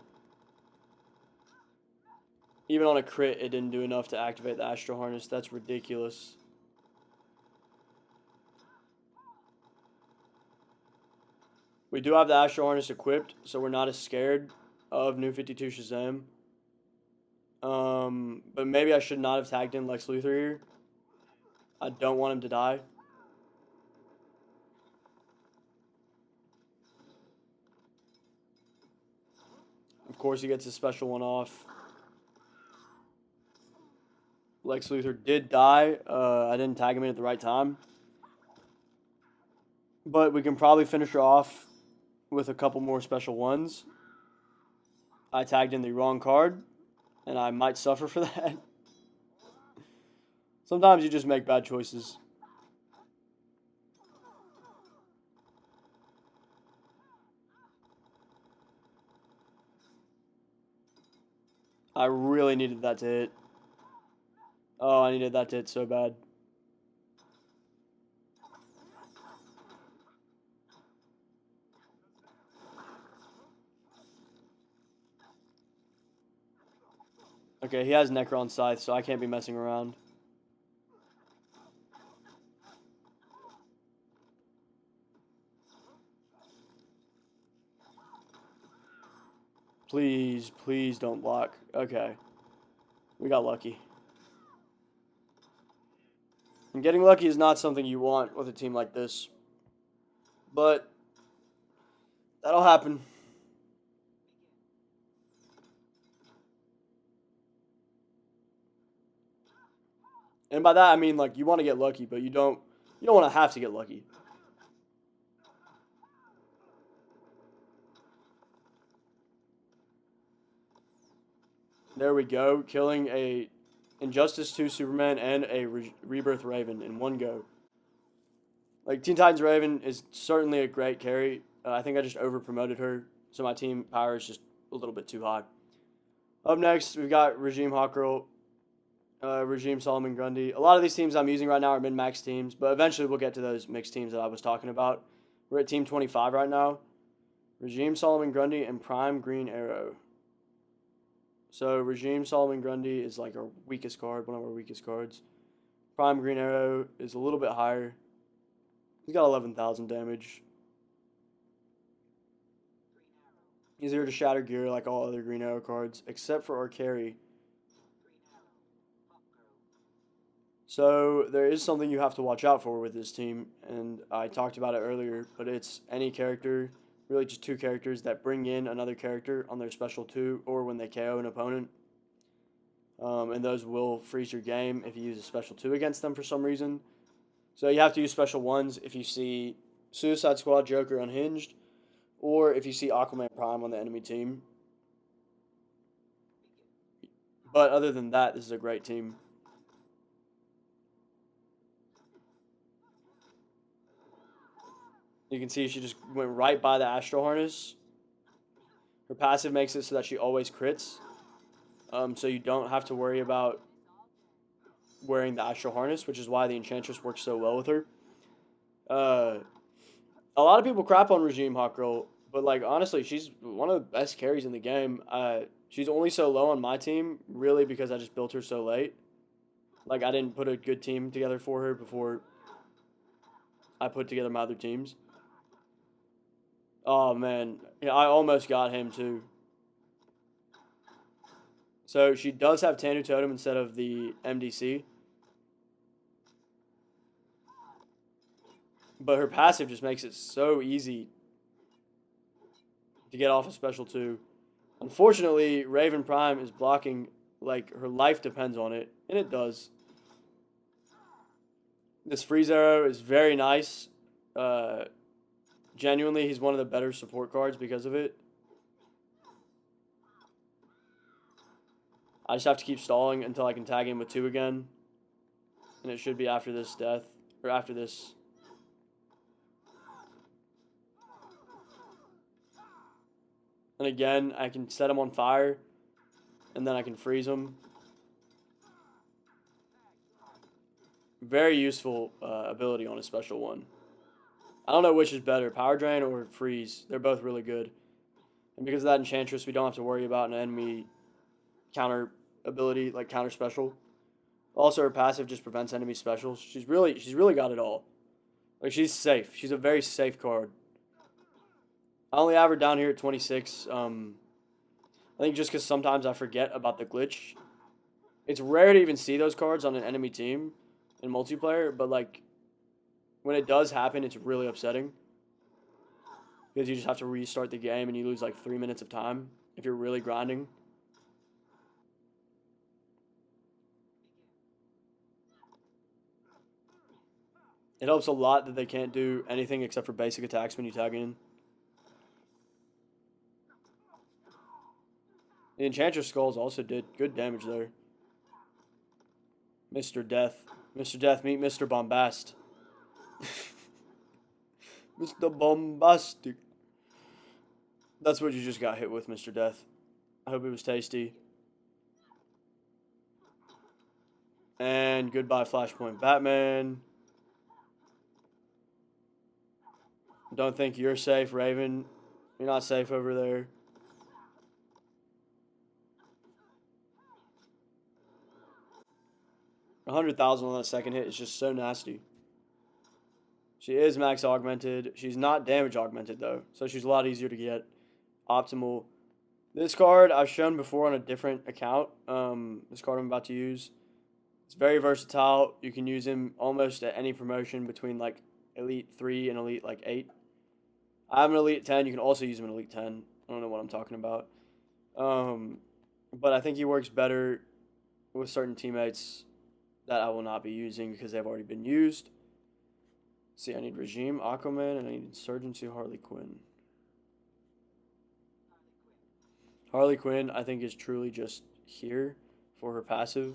Even on a crit, it didn't do enough to activate the Astro Harness. That's ridiculous. We do have the Astro Harness equipped, so we're not as scared of New 52 Shazam. But maybe I should not have tagged in Lex Luthor here. I don't want him to die. Of course, he gets his special 1 off. Lex Luthor did die. I didn't tag him in at the right time. But we can probably finish her off with a couple more special ones. I tagged in the wrong card, and I might suffer for that. Sometimes you just make bad choices. I really needed that to hit. Oh, I needed that to hit so bad. Okay, he has Necron Scythe, so I can't be messing around. Please, please don't block. Okay. We got lucky. And getting lucky is not something you want with a team like this. But that'll happen. And by that I mean like you want to get lucky, but you don't want to have to get lucky. There we go, killing a Injustice 2 Superman and a Rebirth Raven in one go. Like, Teen Titans Raven is certainly a great carry. I think I just over-promoted her, so my team power is just a little bit too high. Up next, we've got Regime Hawkgirl, Regime Solomon Grundy. A lot of these teams I'm using right now are min-max teams, but eventually we'll get to those mixed teams that I was talking about. We're at Team 25 right now. Regime Solomon Grundy and Prime Green Arrow. So Regime Solomon Grundy is like our weakest card, one of our weakest cards. Prime Green Arrow is a little bit higher. He's got 11,000 damage. Easier to shatter gear like all other Green Arrow cards, except for our carry. So there is something you have to watch out for with this team, and I talked about it earlier, but it's any character, really just two characters that bring in another character on their special 2 or when they KO an opponent. And those will freeze your game if you use a special 2 against them for some reason. So you have to use special 1s if you see Suicide Squad Joker unhinged, or if you see Aquaman Prime on the enemy team. But other than that, this is a great team. You can see she just went right by the Astro Harness. Her passive makes it so that she always crits. So you don't have to worry about wearing the Astro Harness, which is why the Enchantress works so well with her. A lot of people crap on Regime Hawkgirl, but like honestly, she's one of the best carries in the game. She's only so low on my team, really, because I just built her so late. Like I didn't put a good team together for her before I put together my other teams. Oh man, yeah, I almost got him too. So she does have Tanu Totem instead of the MDC. But her passive just makes it so easy to get off a special 2. Unfortunately, Raven Prime is blocking, like, her life depends on it, and it does. This freeze arrow is very nice. Genuinely, he's one of the better support cards because of it. I just have to keep stalling until I can tag him with 2 again. And it should be after this death, or after this. And again, I can set him on fire, and then I can freeze him. Very useful ability on a special 1. I don't know which is better, Power Drain or Freeze. They're both really good. And because of that Enchantress, we don't have to worry about an enemy counter ability, like counter special. Also, her passive just prevents enemy specials. She's really got it all. Like, she's safe. She's a very safe card. I only have her down here at 26. I think just because sometimes I forget about the glitch. It's rare to even see those cards on an enemy team in multiplayer, but like when it does happen, it's really upsetting because you just have to restart the game and you lose like 3 minutes of time if you're really grinding. It helps a lot that they can't do anything except for basic attacks when you tag in. The Enchantress Skulls also did good damage there. Mr. Death. Mr. Death, meet Mr. Bombast. Mr. Bombastic. That's what you just got hit with, Mr. Death. I hope it was tasty. And goodbye, Flashpoint Batman. Don't think you're safe, Raven. You're not safe over there. $100,000 on that second hit is just so nasty. She is max augmented. She's not damage augmented, though, so she's a lot easier to get. Optimal. This card I've shown before on a different account. This card I'm about to use. It's very versatile. You can use him almost at any promotion between like Elite 3 and Elite like 8. I have an Elite 10. You can also use him in Elite 10. I don't know what I'm talking about. But I think he works better with certain teammates that I will not be using because they've already been used. See, I need Regime, Aquaman, and I need Insurgency, Harley Quinn. Harley Quinn, I think, is truly just here for her passive.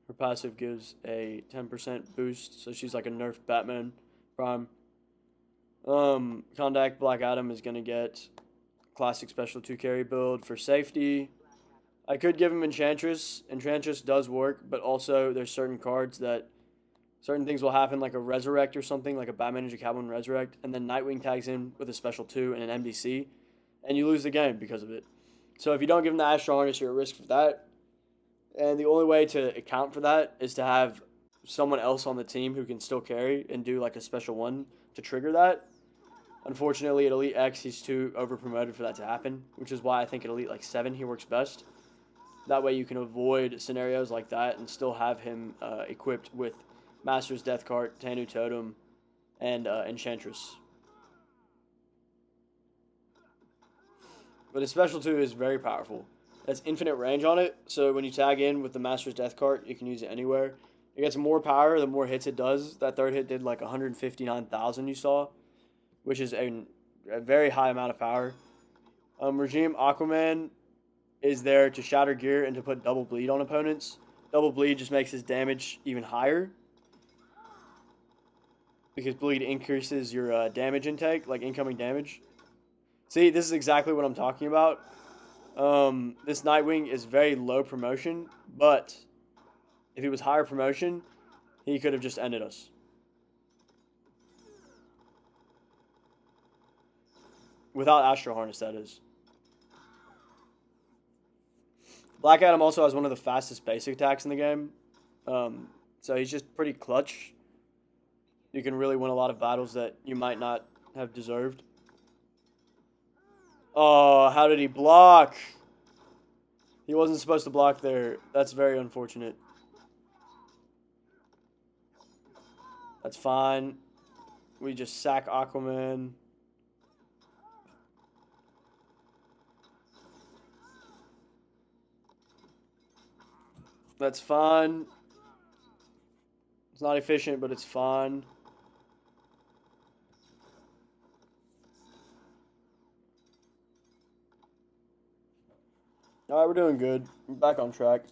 Her passive gives a 10% boost, so she's like a nerfed Batman Prime. Contact Black Adam is going to get classic special 2 carry build for safety. I could give him Enchantress. Enchantress does work, but also there's certain cards that certain things will happen, like a Resurrect or something, like a Batman Ninja Catwoman Resurrect, and then Nightwing tags in with a special 2 and an MDC, and you lose the game because of it. So if you don't give him the Astro Harness, you're at risk for that. And the only way to account for that is to have someone else on the team who can still carry and do like a special 1 to trigger that. Unfortunately, at Elite X, he's too over-promoted for that to happen, which is why I think at Elite like 7, he works best. That way you can avoid scenarios like that and still have him equipped with Master's Death Cart, Tanu Totem, and Enchantress. But his special 2 is very powerful. It has infinite range on it, so when you tag in with the Master's Death Cart, you can use it anywhere. It gets more power the more hits it does. That third hit did like 159,000 you saw, which is a very high amount of power. Regime Aquaman is there to shatter gear and to put double bleed on opponents. Double bleed just makes his damage even higher, because bleed increases your damage intake, like incoming damage. See, this is exactly what I'm talking about. This Nightwing is very low promotion, but if he was higher promotion, he could have just ended us. Without Astro Harness, that is. Black Adam also has one of the fastest basic attacks in the game. So he's just pretty clutch. You can really win a lot of battles that you might not have deserved. Oh, how did he block? He wasn't supposed to block there. That's very unfortunate. That's fine. We just sack Aquaman. That's fine. It's not efficient, but it's fine. Alright, we're doing good. We're back on track.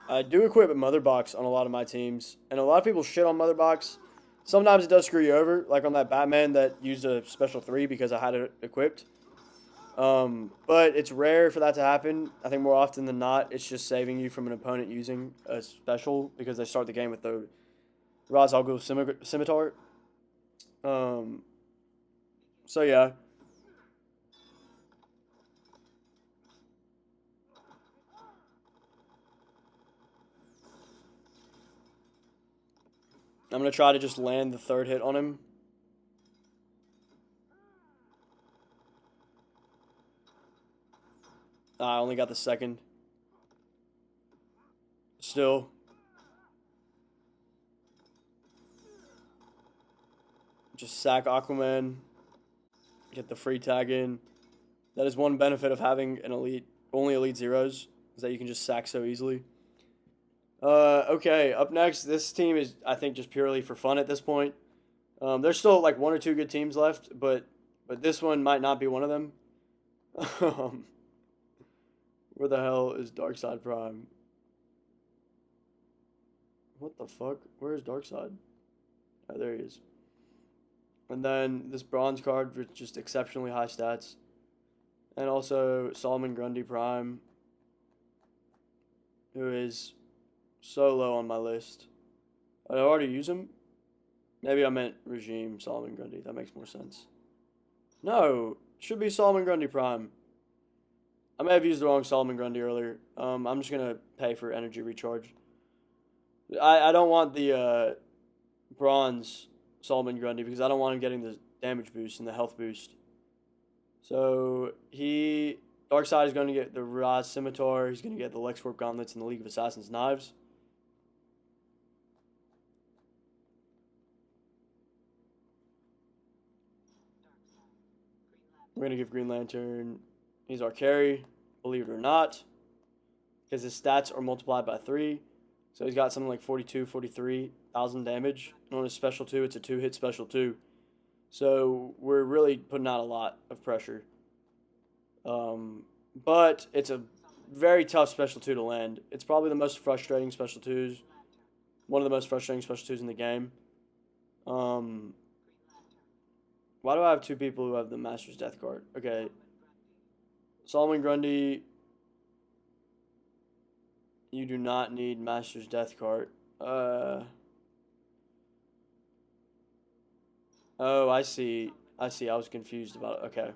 I do equip a Motherbox on a lot of my teams, and a lot of people shit on Motherbox. Sometimes it does screw you over, like on that Batman that used a special 3 because I had it equipped. But it's rare for that to happen. I think more often than not, it's just saving you from an opponent using a special because they start the game with the Ra's al Ghul Scimitar. So yeah. I'm going to try to just land the third hit on him. I only got the second. Still. Just sack Aquaman. Get the free tag in. That is one benefit of having an only Elite Zeros, is that you can just sack so easily. Okay, up next, this team is, I think, just purely for fun at this point. There's still like one or two good teams left, but this one might not be one of them. Um, where the hell is Darkseid Prime? What the fuck? Where is Darkseid? Oh, there he is. And then this bronze card with just exceptionally high stats. And also Solomon Grundy Prime, who is so low on my list. Did I already use him? Maybe I meant Regime Solomon Grundy. That makes more sense. No, should be Solomon Grundy Prime. I may have used the wrong Solomon Grundy earlier. I'm just going to pay for energy recharge. I don't want the bronze Solomon Grundy because I don't want him getting the damage boost and the health boost. So Darkseid is going to get the Raz Scimitar. He's going to get the LexH Gauntlets and the League of Assassins Knives. We're going to give Green Lantern, he's our carry, believe it or not, because his stats are multiplied by 3. So he's got something like 43,000 damage. And on his special 2, it's a 2-hit special 2. So we're really putting out a lot of pressure. But it's a very tough special 2 to land. It's probably the most frustrating special 2s. One of the most frustrating special 2s in the game. Why do I have 2 people who have the Master's Death card? Okay. Solomon Grundy, you do not need Master's Death card. Oh, I see. I was confused about it. Okay.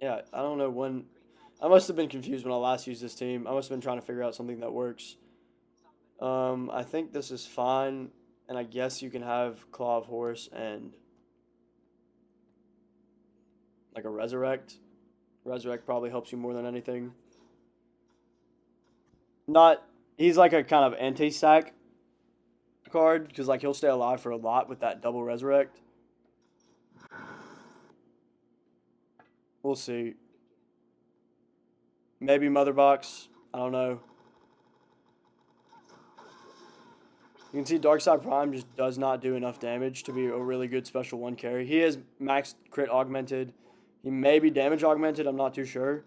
Yeah, I don't know when. I must have been confused when I last used this team. I must have been trying to figure out something that works. I think this is fine. And I guess you can have Claw of Horse and like a Resurrect. Resurrect probably helps you more than anything. He's like a kind of anti-stack card because like he'll stay alive for a lot with that double Resurrect. We'll see. Maybe Motherbox. I don't know. You can see Darkseid Prime just does not do enough damage to be a really good special 1 carry. He is max crit augmented. He may be damage augmented. I'm not too sure.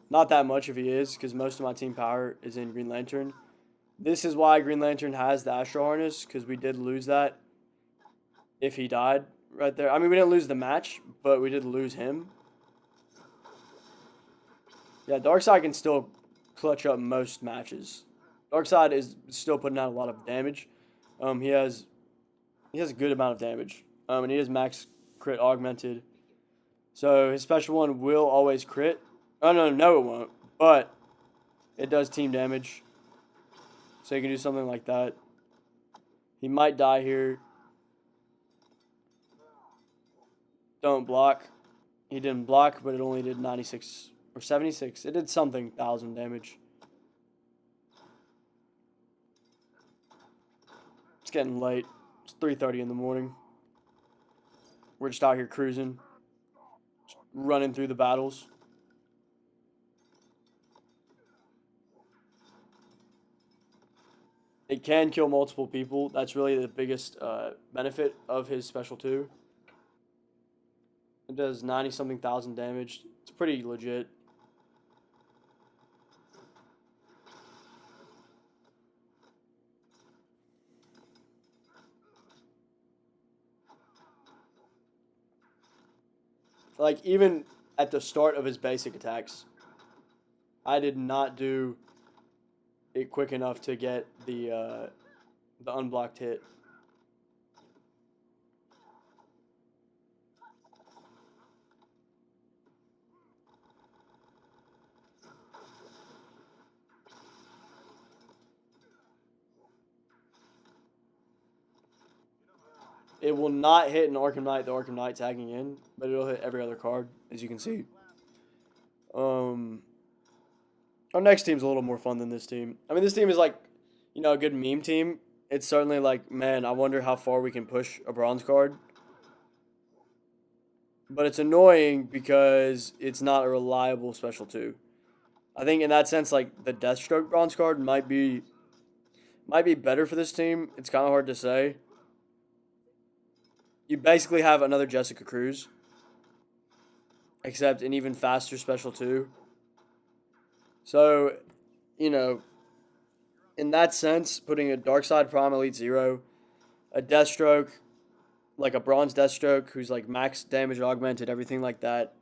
Not that much if he is, because most of my team power is in Green Lantern. This is why Green Lantern has the Astro Harness, because we did lose that if he died right there. I mean, we didn't lose the match, but we did lose him. Yeah, Darkseid can still clutch up most matches. Darkseid is still putting out a lot of damage. He has a good amount of damage. And he is max crit augmented. So his special 1 will always crit. Oh, no, it won't. But it does team damage. So you can do something like that. He might die here. Don't block. He didn't block, but it only did 96 or 76. It did something 1,000 damage. It's getting late. It's 3:30 in the morning. We're just out here cruising. Just running through the battles. It can kill multiple people. That's really the biggest benefit of his special 2. It does 90-something thousand damage. It's pretty legit. Like, even at the start of his basic attacks, I did not do it quick enough to get the unblocked hit. It will not hit an Arkham Knight, the Arkham Knight tagging in, but it'll hit every other card, as you can see. Our next team's a little more fun than this team. I mean, this team is like, you know, a good meme team. It's certainly like, man, I wonder how far we can push a bronze card. But it's annoying because it's not a reliable special 2. I think in that sense, like the Deathstroke bronze card might be better for this team. It's kind of hard to say. You basically have another Jessica Cruz, except an even faster special 2. So, you know, in that sense, putting a Darkseid Prime Elite 0, a Deathstroke, like a bronze Deathstroke who's like max damage augmented, everything like that,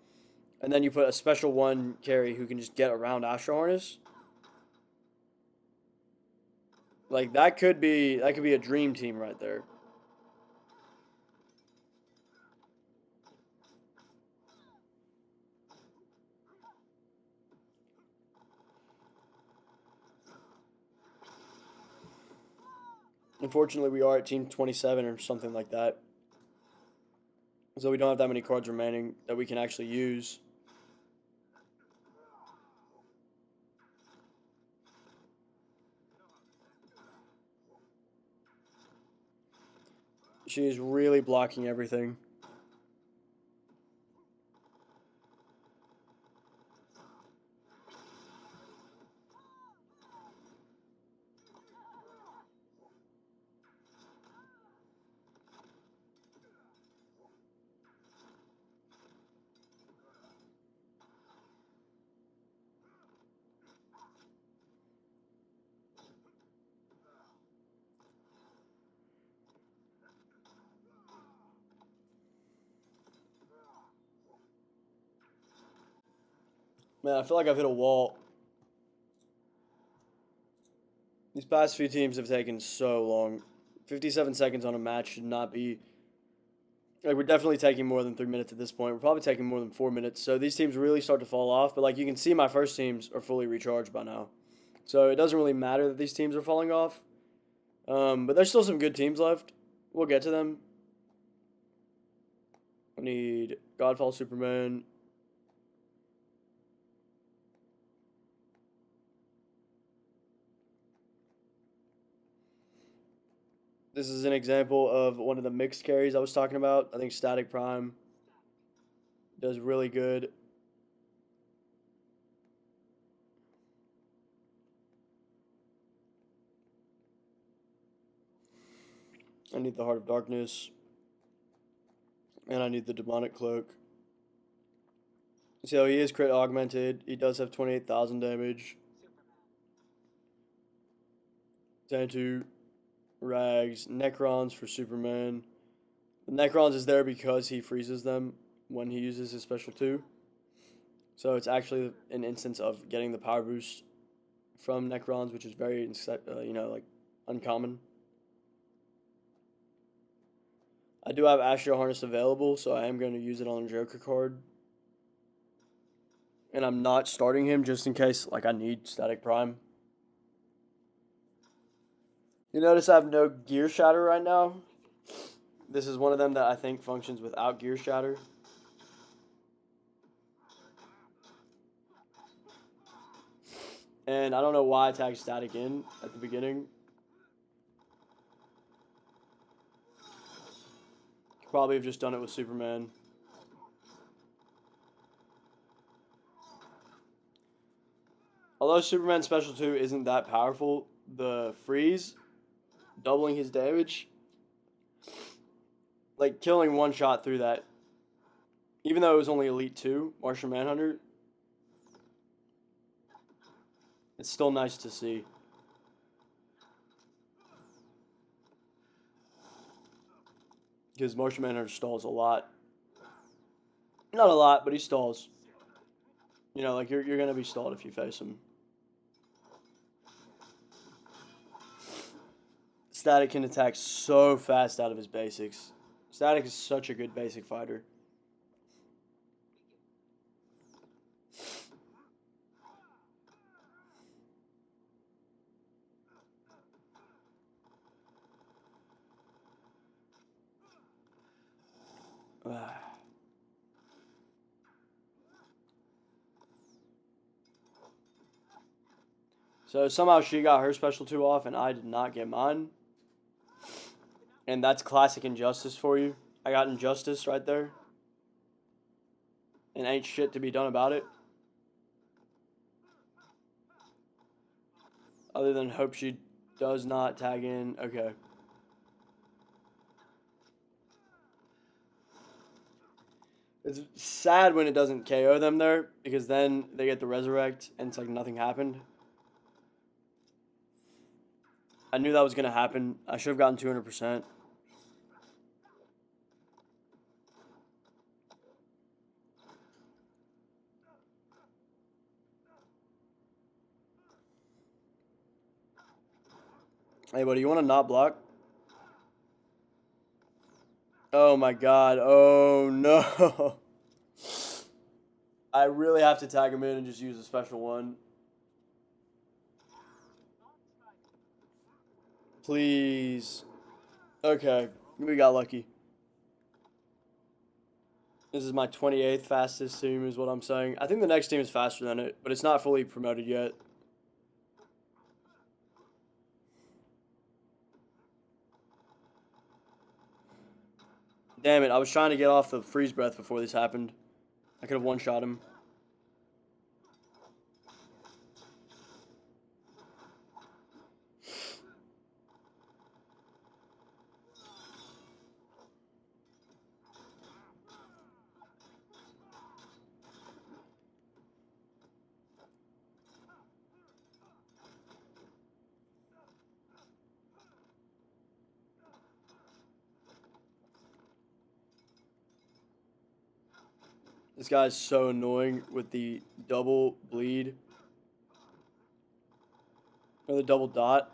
and then you put a special 1 carry who can just get around Astro Harness. Like that could be a dream team right there. Unfortunately, we are at team 27 or something like that. So we don't have that many cards remaining that we can actually use. She is really blocking everything. Man, I feel like I've hit a wall. These past few teams have taken so long. 57 seconds on a match should not be... Like, we're definitely taking more than 3 minutes at this point. We're probably taking more than 4 minutes. So these teams really start to fall off. But, like, you can see my first teams are fully recharged by now. So it doesn't really matter that these teams are falling off. But there's still some good teams left. We'll get to them. I need Godfall Superman. This is an example of one of the mixed carries I was talking about. I think Static Prime does really good. I need the Heart of Darkness. And I need the Demonic Cloak. So he is crit augmented. He does have 28,000 damage. Xantu, Rags, Necrons for Superman. The Necrons is there because he freezes them when he uses his special 2. So it's actually an instance of getting the power boost from Necrons, which is very, uncommon. I do have Astro Harness available, so I am going to use it on a Joker card. And I'm not starting him just in case, I need Static Prime. You notice I have no Gear Shatter right now. This is one of them that I think functions without Gear Shatter. And I don't know why I tagged Static in at the beginning. Probably have just done it with Superman. Although Superman's special 2 isn't that powerful, the freeze, doubling his damage, killing one shot through that, even though it was only Elite 2, Martian Manhunter, it's still nice to see. Because Martian Manhunter stalls a lot. Not a lot, but he stalls. You're going to be stalled if you face him. Static can attack so fast out of his basics. Static is such a good basic fighter. So somehow she got her special 2 off and I did not get mine. And that's classic Injustice for you. I got Injustice right there. And ain't shit to be done about it. Other than hope she does not tag in. Okay. It's sad when it doesn't KO them there, because then they get the resurrect and it's like nothing happened. I knew that was going to happen. I should have gotten 200%. Hey, buddy, you want to not block? Oh, my God. Oh, no. I really have to tag him in and just use a special one. Please. Okay, we got lucky. This is my 28th fastest team is what I'm saying. I think the next team is faster than it, but it's not fully promoted yet. Damn it, I was trying to get off the freeze breath before this happened. I could have one-shot him. This guy's so annoying with the double bleed. Or the double dot.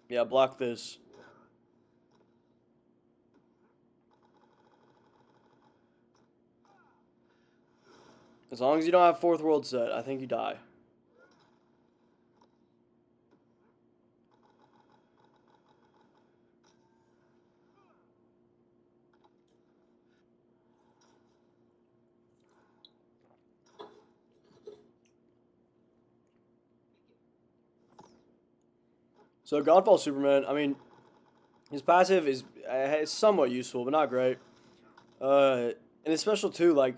Yeah, block this. As long as you don't have fourth world set, I think you die. So Godfall Superman, I mean, his passive is somewhat useful, but not great. And his special too, like,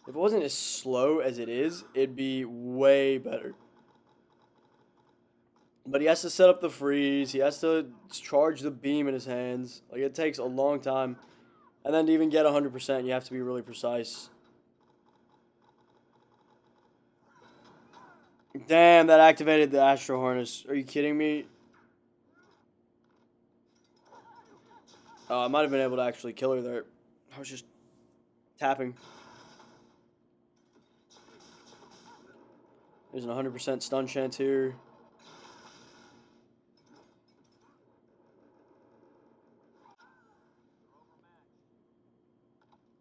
if it wasn't as slow as it is, it'd be way better. But he has to set up the freeze. He has to charge the beam in his hands. Like, it takes a long time. And then to even get 100%, you have to be really precise. Damn, that activated the Astro Harness. Are you kidding me? Oh, I might have been able to actually kill her there. I was just tapping. There's an 100% stun chance here.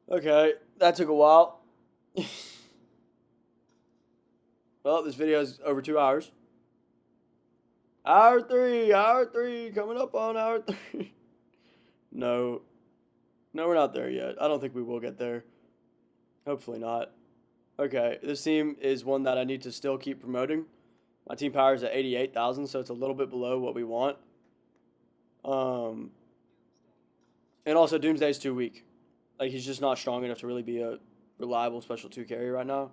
Okay, that took a while. Well, this video is over 2 hours. Hour 3, coming up on hour 3. No, we're not there yet. I don't think we will get there. Hopefully not. Okay, this team is one that I need to still keep promoting. My team power is at 88,000, so it's a little bit below what we want. And also, Doomsday's too weak. Like, he's just not strong enough to really be a reliable special 2 carry right now.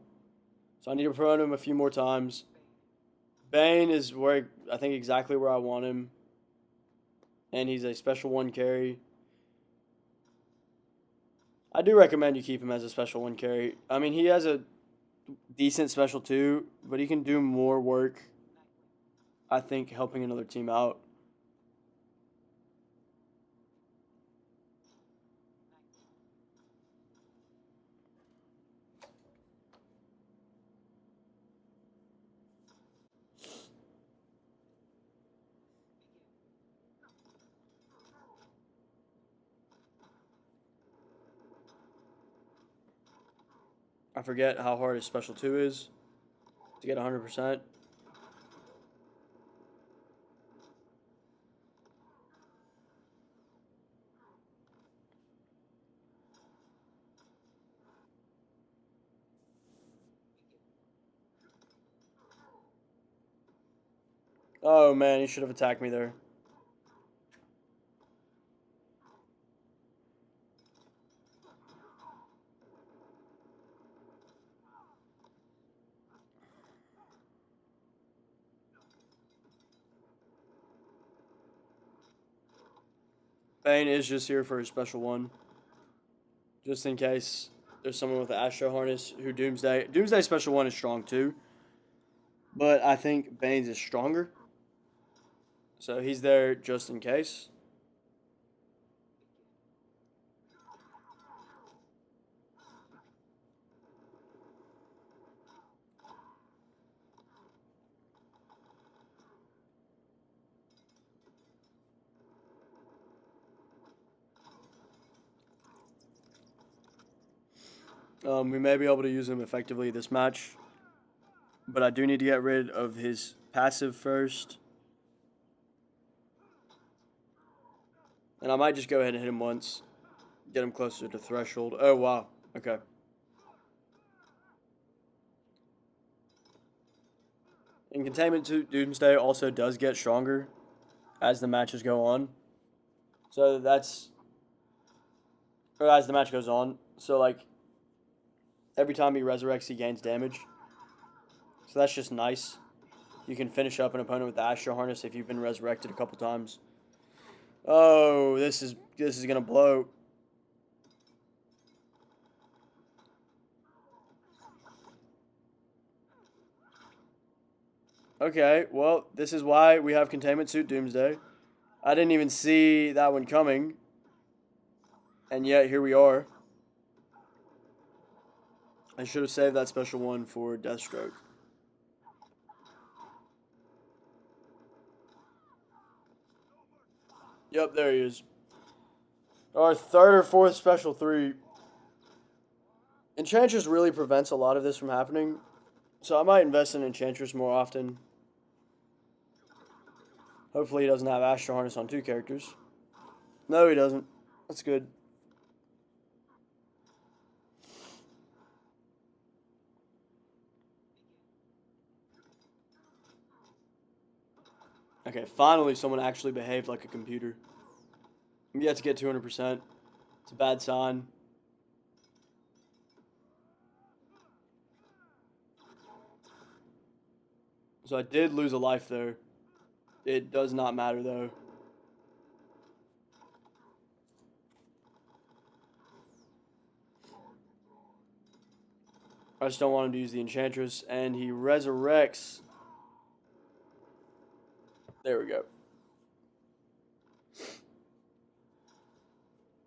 So I need to promote him a few more times. Bane is where I think exactly where I want him. And he's a special 1 carry. I do recommend you keep him as a special 1 carry. I mean, he has a decent special 2, but he can do more work, I think, helping another team out. I forget how hard his special 2 is to get 100%. Oh man, he should have attacked me there. Bane is just here for a special one. Just in case there's someone with the Astro harness who Doomsday. Doomsday special one is strong too. But I think Bane's is stronger. So he's there just in case. We may be able to use him effectively this match. But I do need to get rid of his passive first. And I might just go ahead and hit him once. Get him closer to threshold. Oh, wow. Okay. And Containment to Doomsday also does get stronger as the matches go on. So that's... Or as the match goes on. So, like, every time he resurrects, he gains damage. So that's just nice. You can finish up an opponent with the Astro Harness if you've been resurrected a couple times. Oh, this is gonna blow. Okay, well, this is why we have Containment Suit Doomsday. I didn't even see that one coming. And yet, here we are. I should have saved that special one for Deathstroke. Yep, there he is. Our third or fourth special 3. Enchantress really prevents a lot of this from happening. So I might invest in Enchantress more often. Hopefully he doesn't have Astro Harness on 2 characters. No, he doesn't. That's good. Okay, finally someone actually behaved like a computer. I'm yet to get 200%. It's a bad sign. So I did lose a life there. It does not matter though. I just don't want him to use the Enchantress, and he resurrects. There we go.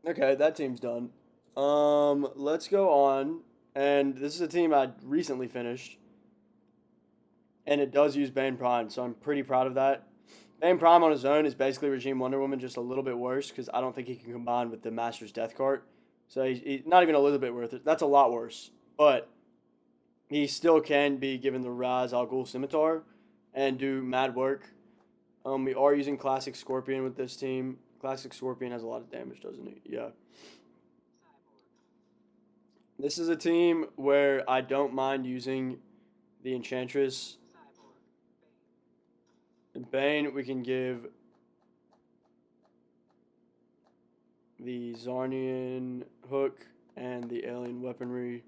Okay, that team's done. Let's go on. And this is a team I recently finished. And it does use Bane Prime, so I'm pretty proud of that. Bane Prime on his own is basically Regime Wonder Woman, just a little bit worse, because I don't think he can combine with the Master's Death Cart. So he's not even a little bit worth it. That's a lot worse. But he still can be given the Raz Al Ghul Scimitar and do mad work. We are using Classic Scorpion with this team. Classic Scorpion has a lot of damage, doesn't he? Yeah. This is a team where I don't mind using the Enchantress. And Bane, we can give the Zarnian hook and the alien weaponry.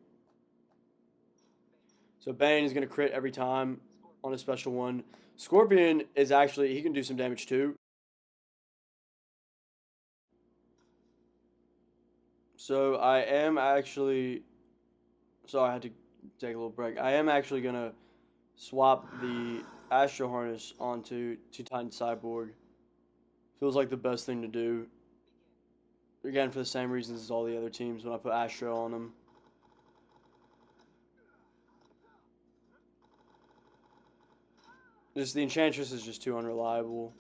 So Bane is going to crit every time on a special one. Scorpion is actually, he can do some damage too. So I am actually, sorry I had to take a little break. I am actually going to swap the Astro Harness onto Titan Cyborg. Feels like the best thing to do. Again, for the same reasons as all the other teams when I put Astro on them. Just the Enchantress is just too unreliable.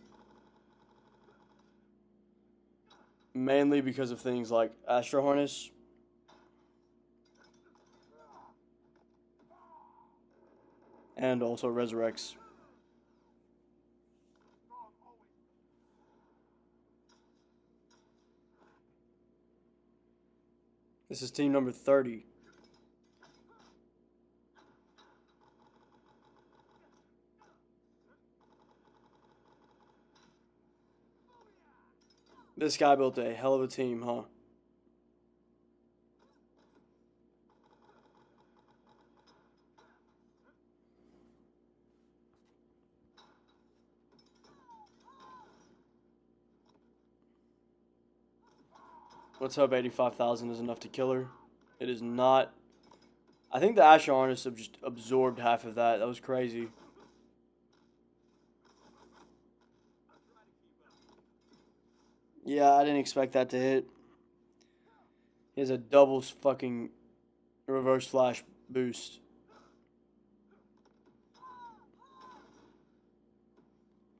Mainly because of things like Astro Harness. And also resurrects. This is team number 30. This guy built a hell of a team, huh? Let's hope 85,000 is enough to kill her. It is not. I think the Astro Harness just absorbed half of that. That was crazy. Yeah, I didn't expect that to hit. He has a double fucking reverse flash boost.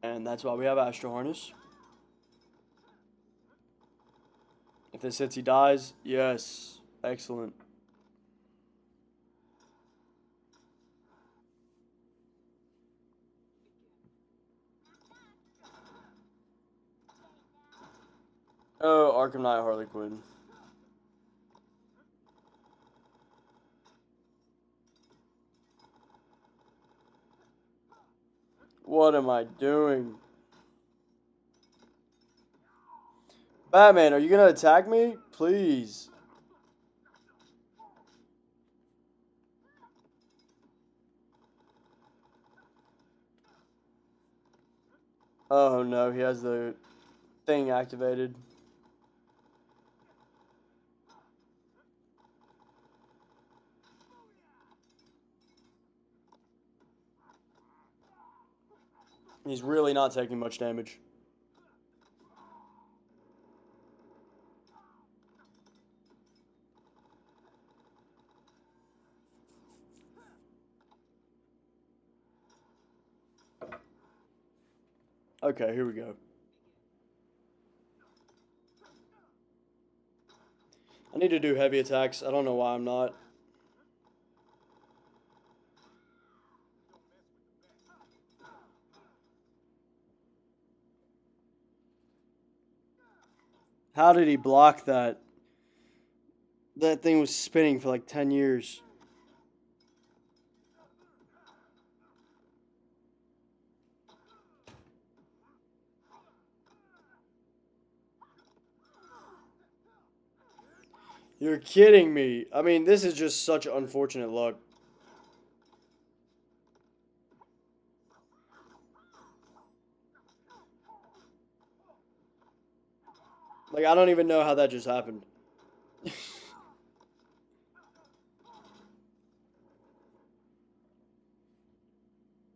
And that's why we have Astro Harness. If this hits, he dies. Yes. Excellent. Oh, Arkham Knight Harley Quinn. What am I doing? Batman, are you gonna attack me? Please. Oh no, he has the thing activated. He's really not taking much damage. Okay, here we go. I need to do heavy attacks. I don't know why I'm not. How did he block that? That thing was spinning for like 10 years. You're kidding me. I mean, this is just such unfortunate luck. Like, I don't even know how that just happened.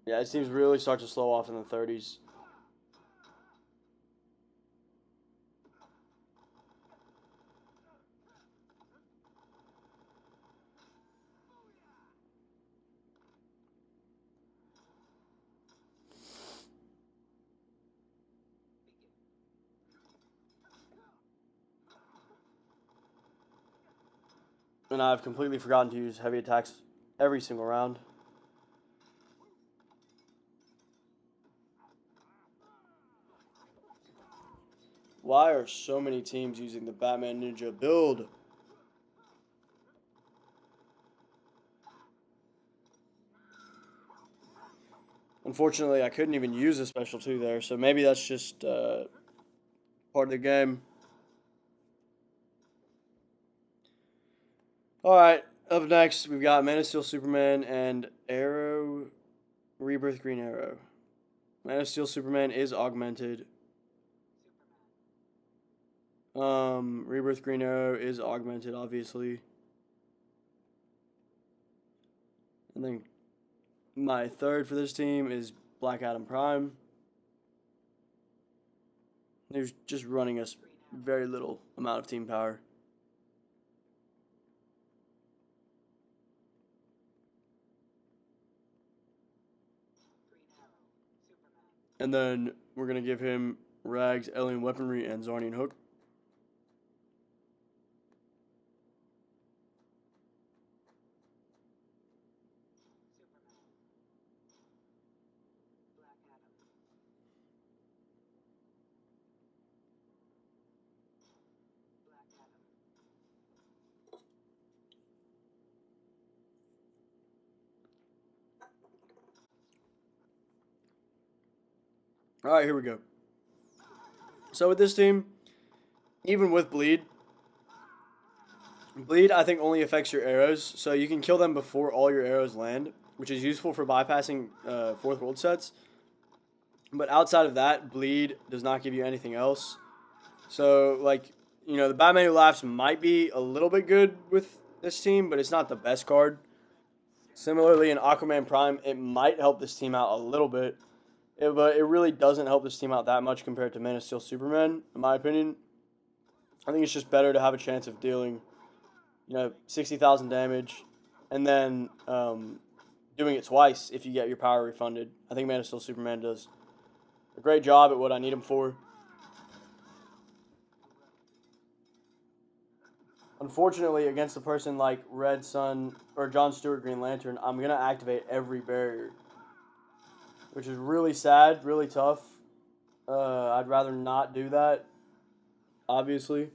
Yeah, it seems really start to slow off in the 30s. And I've completely forgotten to use heavy attacks every single round. Why are so many teams using the Batman Ninja build? Unfortunately, I couldn't even use a special 2 there, so maybe that's just part of the game. Alright, up next, we've got Man of Steel Superman and Arrow, Rebirth Green Arrow. Man of Steel Superman is augmented. Rebirth Green Arrow is augmented, obviously. And then my third for this team is Black Adam Prime. They're just running us very little amount of team power. And then we're going to give him Rags, Alien Weaponry, and Zarnian Hook. All right, here we go. So with this team, even with Bleed, I think only affects your arrows, so you can kill them before all your arrows land, which is useful for bypassing fourth world sets. But outside of that, Bleed does not give you anything else. So, like, you know, the Batman Who Laughs might be a little bit good with this team, but it's not the best card. Similarly, in Aquaman Prime, it might help this team out a little bit, but it really doesn't help this team out that much compared to Man of Steel Superman, in my opinion. I think it's just better to have a chance of dealing, you know, 60,000 damage, and then doing it twice if you get your power refunded. I think Man of Steel Superman does a great job at what I need him for. Unfortunately, against a person like Red Sun or John Stewart Green Lantern, I'm going to activate every barrier, which is really sad, really tough. I'd rather not do that, obviously.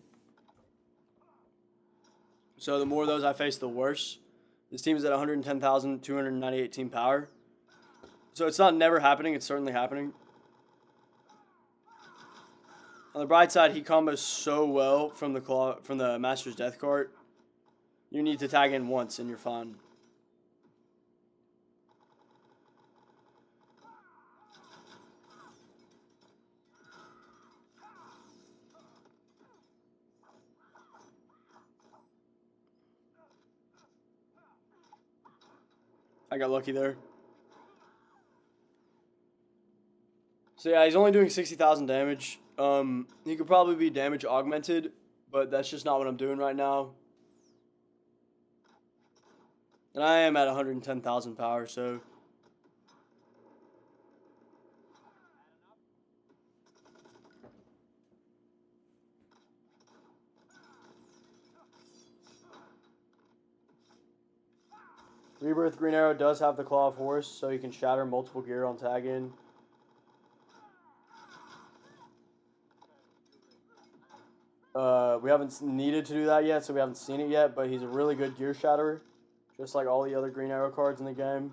So the more of those I face, the worse. This team is at 110,298 team power. So it's not never happening, it's certainly happening. On the bright side, he combos so well from the Master's Death card. You need to tag in once and you're fine. I got lucky there. So yeah, he's only doing 60,000 damage. He could probably be damage augmented, but that's just not what I'm doing right now. And I am at 110,000 power, so... Rebirth Green Arrow does have the Claw of Horse, so he can shatter multiple gear on tag in. We haven't needed to do that yet, so we haven't seen it yet, but he's a really good gear shatterer, just like all the other Green Arrow cards in the game.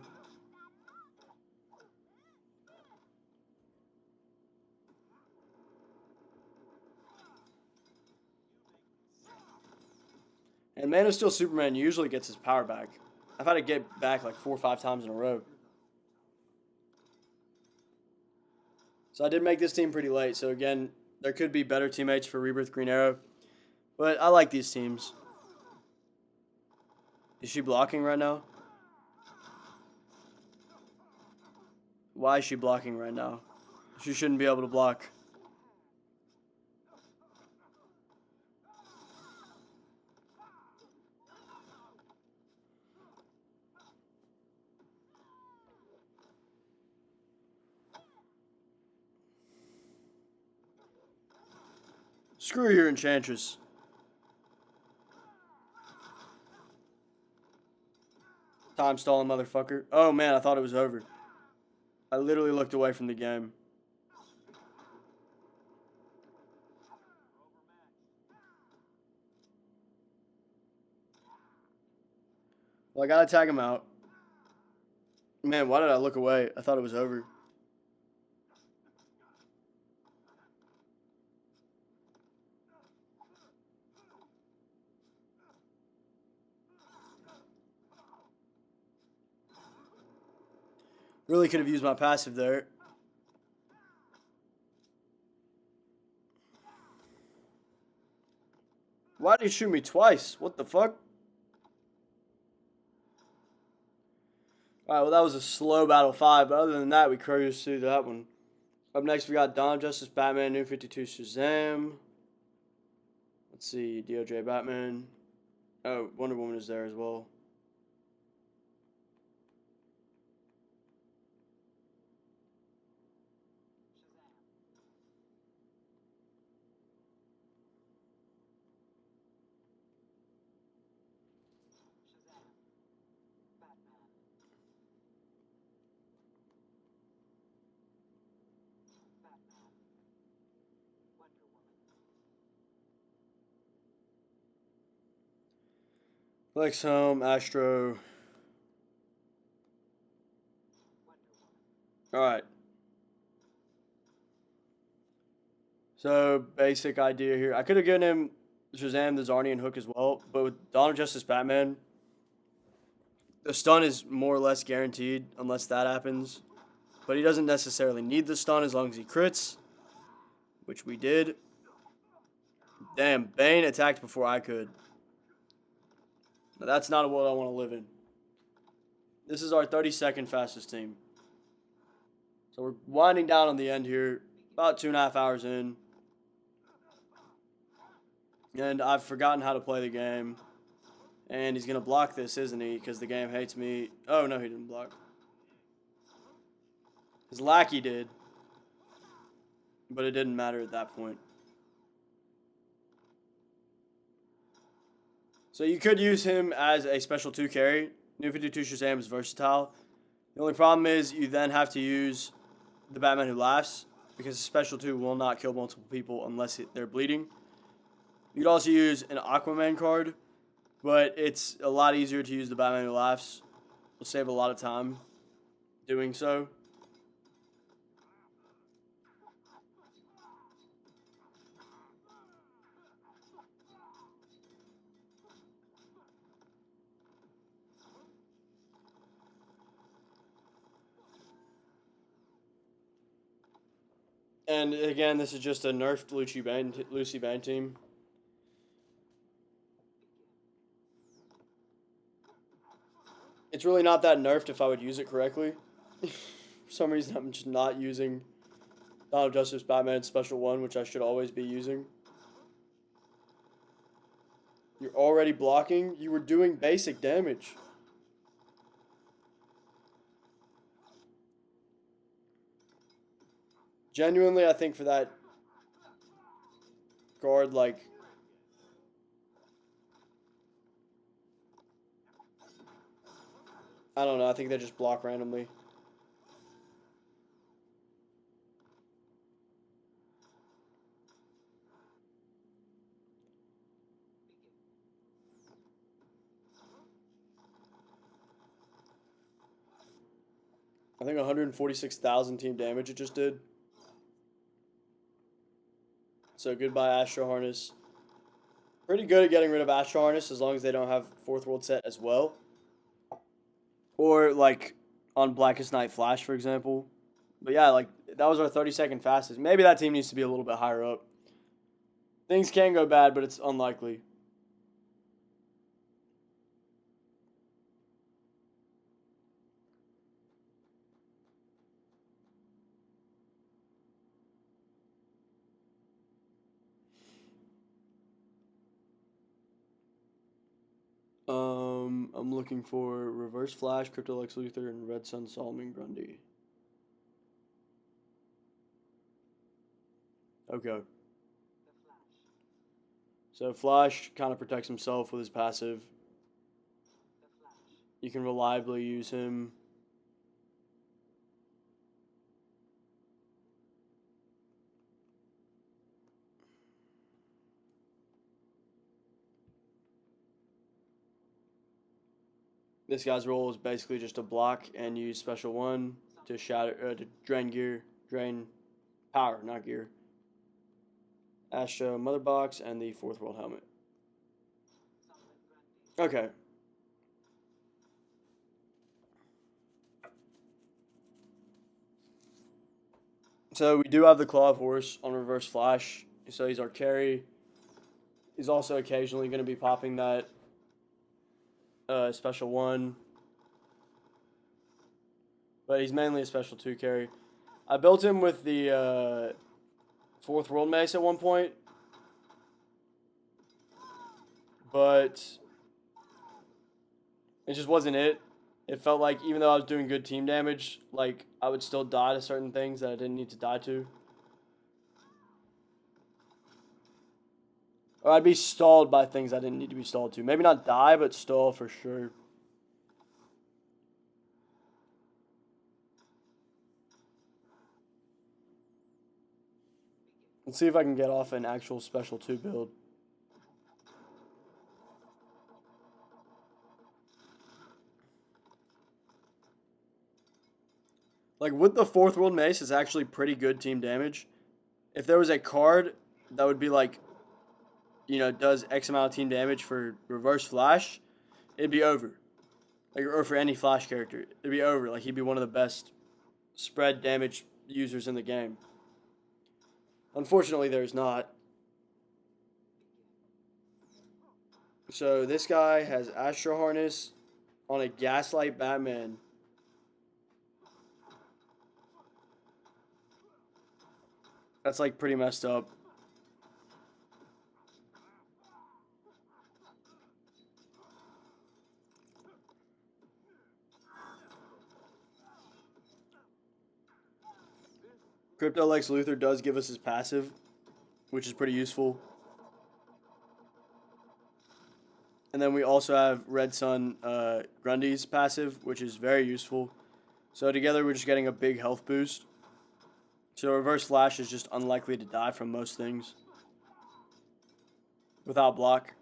And Man of Steel Superman usually gets his power back. I've had to get back like 4 or 5 times in a row. So I did make this team pretty late, so again, there could be better teammates for Rebirth Green Arrow. But I like these teams. Is she blocking right now? Why is she blocking right now? She shouldn't be able to block. Screw your Enchantress. Time stalling motherfucker. Oh man, I thought it was over. I literally looked away from the game. Well, I gotta tag him out. Man, why did I look away? I thought it was over. Really could have used my passive there. Why did he shoot me twice? What the fuck? Alright, well that was a slow battle 5, but other than that, we cruised through that one. Up next, we got Dawn of Justice, Batman, New 52, Shazam. Let's see, DOJ Batman. Oh, Wonder Woman is there as well. LexH, Astro. Alright. So, basic idea here. I could have given him Shazam, the Zarnian hook as well, but with Dawn of Justice Batman, the stun is more or less guaranteed unless that happens. But he doesn't necessarily need the stun as long as he crits, which we did. Damn, Bane attacked before I could. Now, that's not a world I want to live in. This is our 32nd fastest team. So we're winding down on the end here. About 2.5 hours in. And I've forgotten how to play the game. And he's going to block this, isn't he? Because the game hates me. Oh, no, he didn't block. His lackey did. But it didn't matter at that point. So you could use him as a special 2 carry. New 52 Shazam is versatile. The only problem is you then have to use the Batman Who Laughs, because the special 2 will not kill multiple people unless they're bleeding. You could also use an Aquaman card, but it's a lot easier to use the Batman Who Laughs. Will save a lot of time doing so. And again, this is just a nerfed Lucy Bane team. It's really not that nerfed if I would use it correctly. For some reason, I'm just not using Dawn of Justice Batman Special 1, which I should always be using. You're already blocking? You were doing basic damage. Genuinely, I think for that guard, like, I don't know, I think they just block randomly. I think 146,000 team damage it just did. So goodbye Astro Harness. Pretty good at getting rid of Astro Harness as long as they don't have 4th World Set as well. Or like on Blackest Night Flash, for example. But yeah, like that was our 32nd fastest. Maybe that team needs to be a little bit higher up. Things can go bad, but it's unlikely. I'm looking for Reverse Flash, Crypto Lex Luthor, and Red Sun Solomon Grundy. Okay. So Flash kind of protects himself with his passive. You can reliably use him. This guy's role is basically just to block and use Special 1 to shatter, to drain power, not gear. Astro Motherbox and the 4th World Helmet. Okay. So we do have the Claw of Horse on Reverse Flash. So he's our carry. He's also occasionally going to be popping that Special 1. But he's mainly a Special 2 carry. I built him with the 4th World Mace at one point. But it just wasn't it. It felt like even though I was doing good team damage, like I would still die to certain things that I didn't need to die to. Or I'd be stalled by things I didn't need to be stalled to. Maybe not die, but stall for sure. Let's see if I can get off an actual Special 2 build. Like, with the 4th World Mace, it's actually pretty good team damage. If there was a card that would be like, you know, does X amount of team damage for Reverse Flash, it'd be over. Like, or for any Flash character, it'd be over. Like, he'd be one of the best spread damage users in the game. Unfortunately, there's not. So this guy has Astro Harness on a Gaslight Batman. That's like pretty messed up. Crypto Lex Luthor does give us his passive, which is pretty useful. And then we also have Red Sun Grundy's passive, which is very useful. So together we're just getting a big health boost. So Reverse Flash is just unlikely to die from most things without block.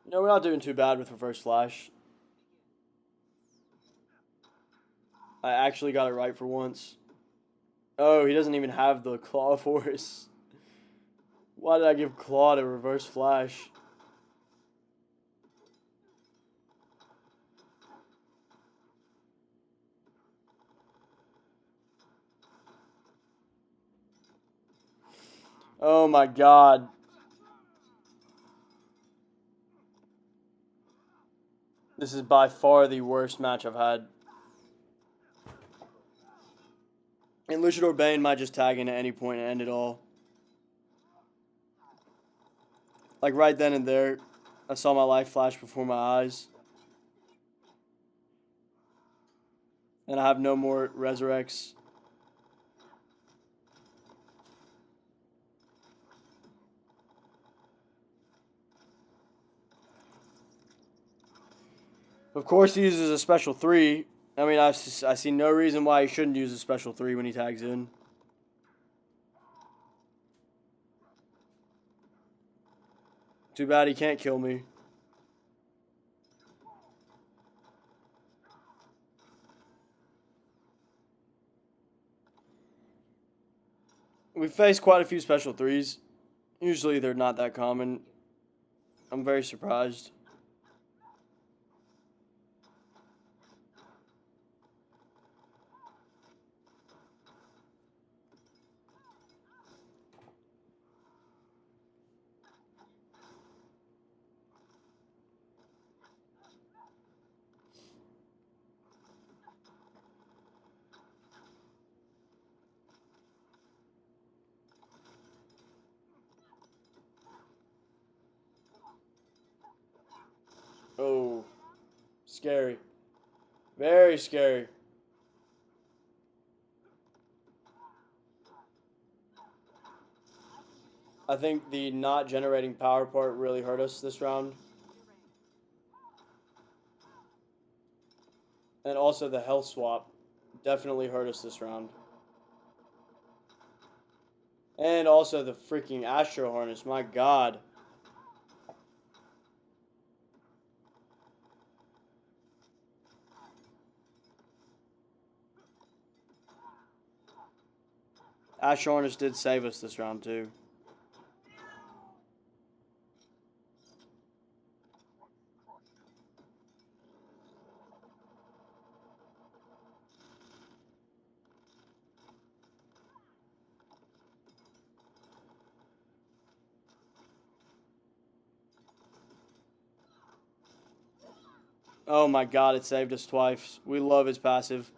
You know, we're not doing too bad with Reverse Flash. I actually got it right for once. Oh, he doesn't even have the Claw Force. Why did I give Claw to Reverse Flash? Oh my god. This is by far the worst match I've had. And Luchador Bane might just tag in at any point and end it all. Like right then and there, I saw my life flash before my eyes. And I have no more resurrects. Of course he uses a special 3. I mean, I see no reason why he shouldn't use a special 3 when he tags in. Too bad he can't kill me. We've faced quite a few special 3s. Usually they're not that common. I'm very surprised. Oh, scary. Very scary. I think the not generating power part really hurt us this round. And also the health swap definitely hurt us this round. And also the freaking Astro Harness, my god. Astro Harness did save us this round too. Oh my god, it saved us twice. We love his passive.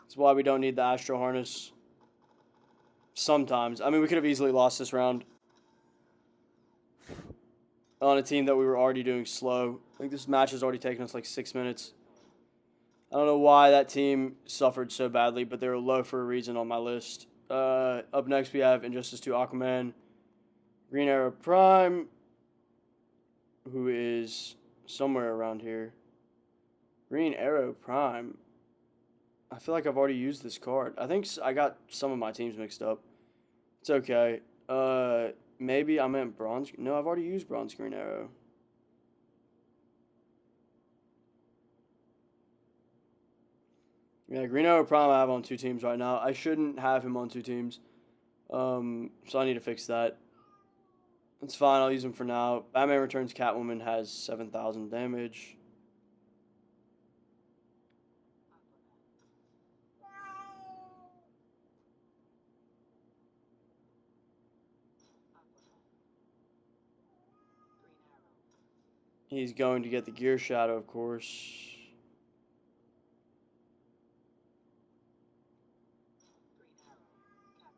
That's why we don't need the Astro Harness. Sometimes. I mean, we could have easily lost this round on a team that we were already doing slow. I think this match has already taken us like 6 minutes. I don't know why that team suffered so badly, but they were low for a reason on my list. Up next, we have Injustice 2 Aquaman, Green Arrow Prime, who is somewhere around here. Green Arrow Prime. I feel like I've already used this card. I think I got some of my teams mixed up. It's okay. Maybe I meant Bronze. No, I've already used Bronze Green Arrow. Yeah, Green Arrow Prime I have on 2 teams right now. I shouldn't have him on 2 teams. So I need to fix that. It's fine, I'll use him for now. Batman Returns Catwoman has 7,000 damage. He's going to get the Gear Shadow, of course.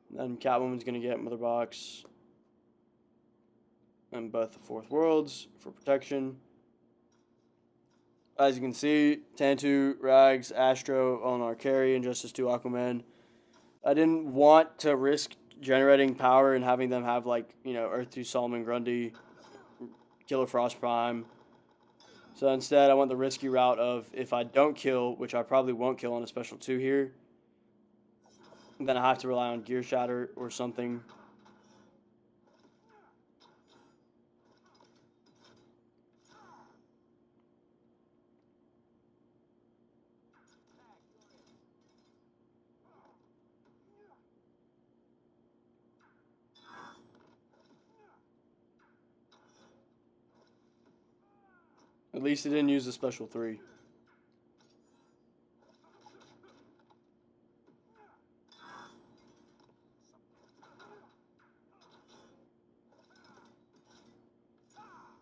Then Catwoman's going to get Motherbox. And both the Fourth Worlds for protection. As you can see, Tantu, Rags, Astro on our carry, and Justice 2 Aquaman. I didn't want to risk generating power and having them have, like, you know, Earth 2 Solomon Grundy, Killer Frost Prime. So instead, I went the risky route of, if I don't kill, which I probably won't kill on a special 2 here, then I have to rely on Gear Shatter or something. At least it didn't use the special 3.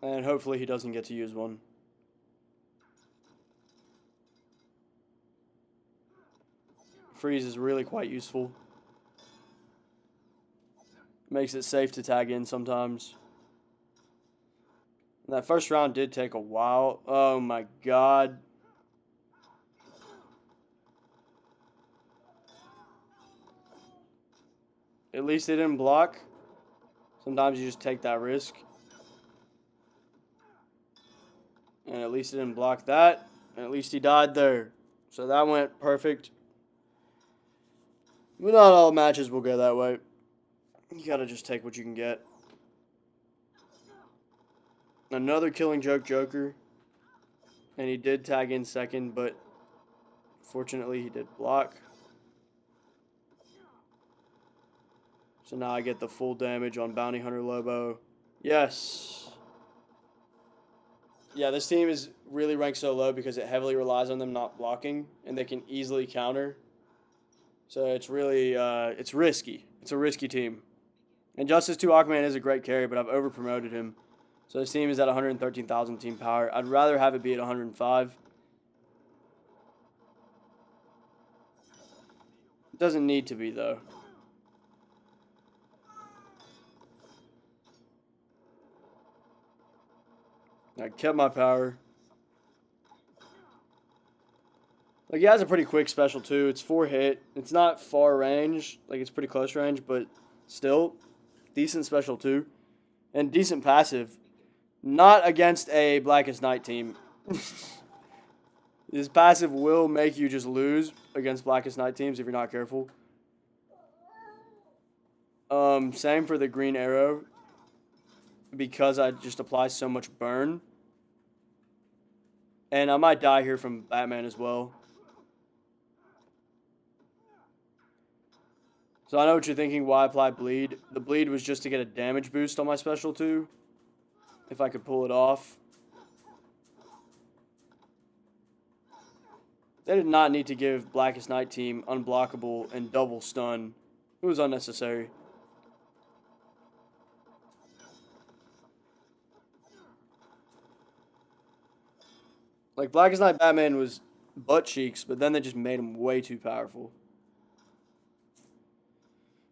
And hopefully he doesn't get to use one. Freeze is really quite useful. Makes it safe to tag in sometimes. And that first round did take a while. Oh my god. At least it didn't block. Sometimes you just take that risk. And at least it didn't block that. And at least he died there. So that went perfect. But not all matches will go that way. You gotta just take what you can get. Another Killing Joke Joker. And he did tag in second, but fortunately he did block. So now I get the full damage on Bounty Hunter Lobo. Yes. Yeah, this team is really ranked so low because it heavily relies on them not blocking, and they can easily counter. So it's really, it's risky. It's a risky team. And Justice 2 Aquaman is a great carry, but I've over-promoted him. So this team is at 113,000 team power. I'd rather have it be at 105. It doesn't need to be, though. I kept my power. Like, he has a pretty quick special, too. It's 4 hit. It's not far range. Like, it's pretty close range, but still, decent special, too. And decent passive. Not against a Blackest Night team. His passive will make you just lose against Blackest Night teams if you're not careful. Same for the Green Arrow. Because I just apply so much burn. And I might die here from Batman as well. So I know what you're thinking, why apply bleed? The bleed was just to get a damage boost on my special 2. If I could pull it off. They did not need to give Blackest Night team unblockable and double stun. It was unnecessary. Like, Blackest Night Batman was butt cheeks, but then they just made him way too powerful.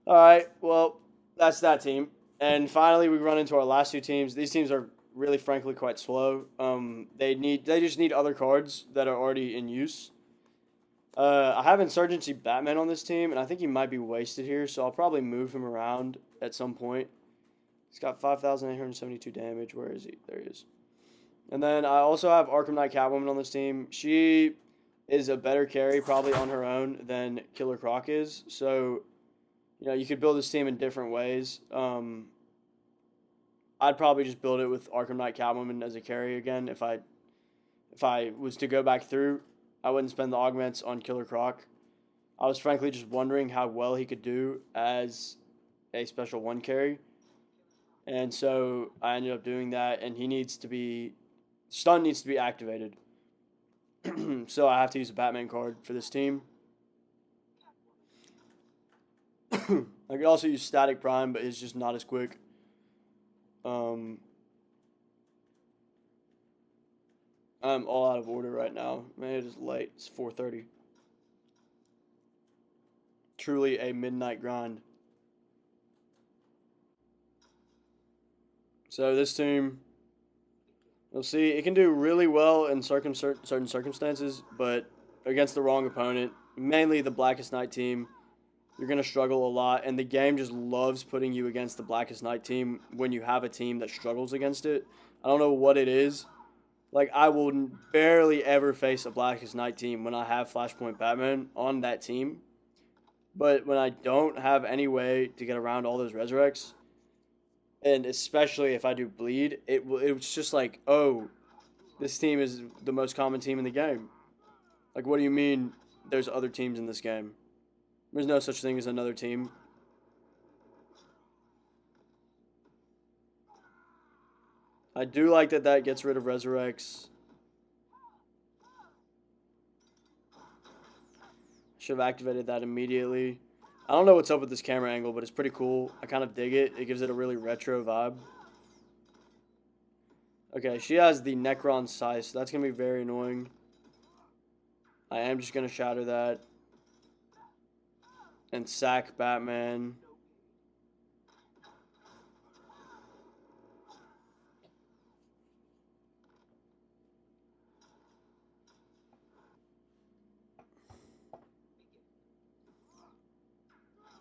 Alright, well, that's that team. And finally, we run into our last 2 teams. These teams are really, frankly, quite slow. They just need other cards that are already in use. I have Insurgency Batman on this team, and I think he might be wasted here, so I'll probably move him around at some point. He's got 5,872 damage. Where is he? There he is. And then I also have Arkham Knight Catwoman on this team. She is a better carry probably on her own than Killer Croc is. So, you know, you could build this team in different ways. I'd probably just build it with Arkham Knight Catwoman as a carry again. If I was to go back through, I wouldn't spend the augments on Killer Croc. I was frankly just wondering how well he could do as a special 1 carry. And so I ended up doing that, and stun needs to be activated. So I have to use a Batman card for this team. I could also use Static Prime, but it's just not as quick. I'm all out of order right now. Man, it is late. It's 4:30. Truly a midnight grind. So this team, we'll see. It can do really well in certain circumstances, but against the wrong opponent, mainly the Blackest Night team, you're going to struggle a lot. And the game just loves putting you against the Blackest Night team when you have a team that struggles against it. I don't know what it is. Like, I will barely ever face a Blackest Night team when I have Flashpoint Batman on that team. But when I don't have any way to get around all those resurrects, and especially if I do bleed, it's just like, oh, this team is the most common team in the game. Like, what do you mean there's other teams in this game? There's no such thing as another team. I do like that gets rid of resurrects. Should have activated that immediately. I don't know what's up with this camera angle, but it's pretty cool. I kind of dig it. It gives it a really retro vibe. Okay, she has the Necron size, so that's going to be very annoying. I am just going to shatter that. And sack Batman.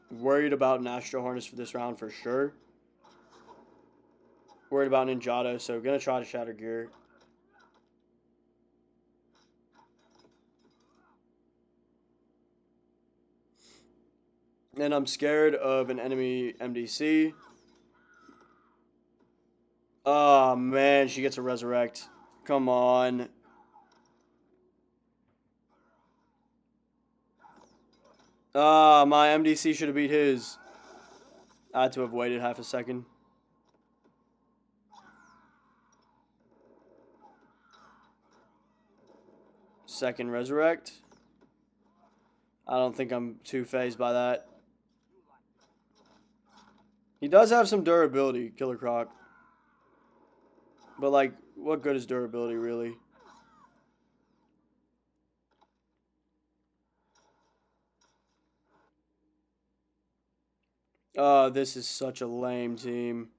Worried about an Astro Harness for this round for sure. Worried about Ninjato, so gonna try to shatter gear. And I'm scared of an enemy MDC. Oh man, she gets a resurrect. Come on. Ah, my MDC should have beat his. I had to have waited half a second. Second resurrect. I don't think I'm too phased by that. He does have some durability, Killer Croc. But, like, what good is durability, really? Oh, this is such a lame team.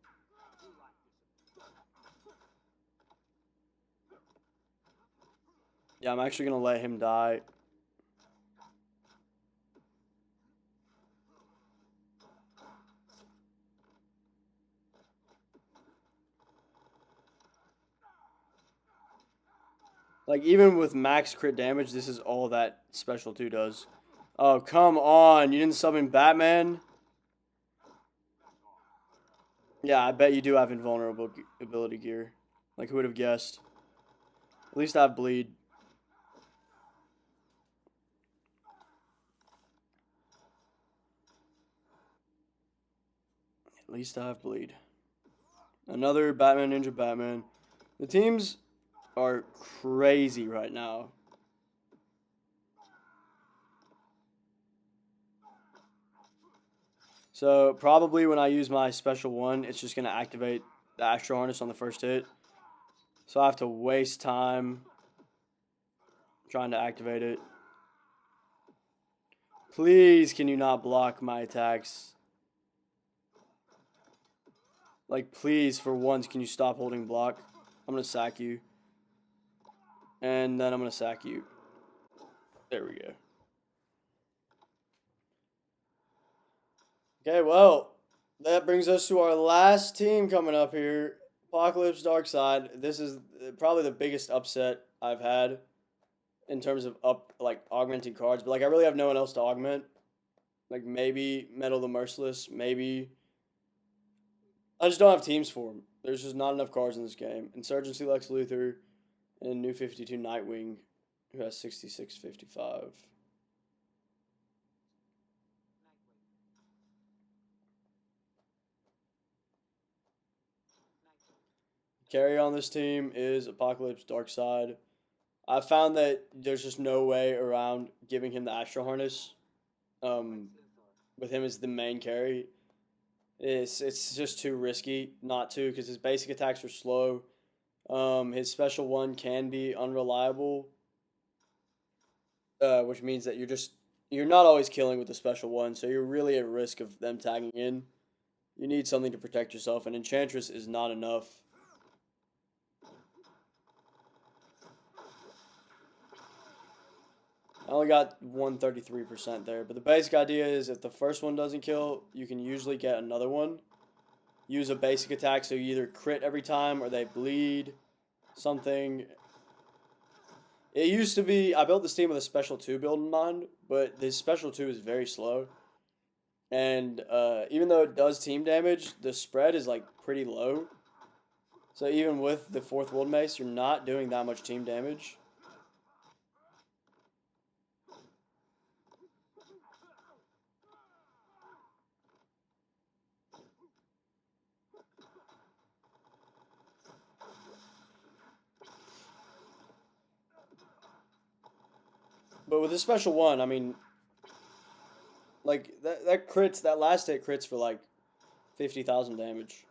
Yeah, I'm actually going to let him die. Like, even with max crit damage, this is all that Special 2 does. Oh, come on. You didn't sub in Batman? Yeah, I bet you do have invulnerable ability gear. Like, who would have guessed? At least I have bleed. At least I have bleed. Another Batman Ninja Batman. The teams are crazy right now. So probably when I use my special one, it's just going to activate the Astro Harness on the first hit. So I have to waste time trying to activate it. Please, can you not block my attacks? Like, please, for once, can you stop holding block? I'm going to sack you. And then I'm going to sack you. There we go. Okay, well, that brings us to our last team coming up here. Apocalypse Darkseid. This is probably the biggest upset I've had in terms of augmenting cards. But, like, I really have no one else to augment. Like, maybe Metal the Merciless. Maybe. I just don't have teams for him. There's just not enough cards in this game. Insurgency Lex Luthor and New 52 Nightwing, who has 6655. Carry on this team is Apocalypse Darkseid. I found that there's just no way around giving him the Astro Harness. With him as the main carry, it's just too risky not to, because his basic attacks are slow. His special one can be unreliable, which means that you're not always killing with the special one, so you're really at risk of them tagging in. You need something to protect yourself, and Enchantress is not enough. I only got 133% there, but the basic idea is if the first one doesn't kill, you can usually get another one. Use a basic attack, so you either crit every time or they bleed something. It used to be, I built this team with a special 2 build in mind, but this special 2 is very slow. And even though it does team damage, the spread is like pretty low. So even with the 4th World Mace, you're not doing that much team damage. But with the special one, I mean, like that crits, that last hit crits for like 50,000 damage.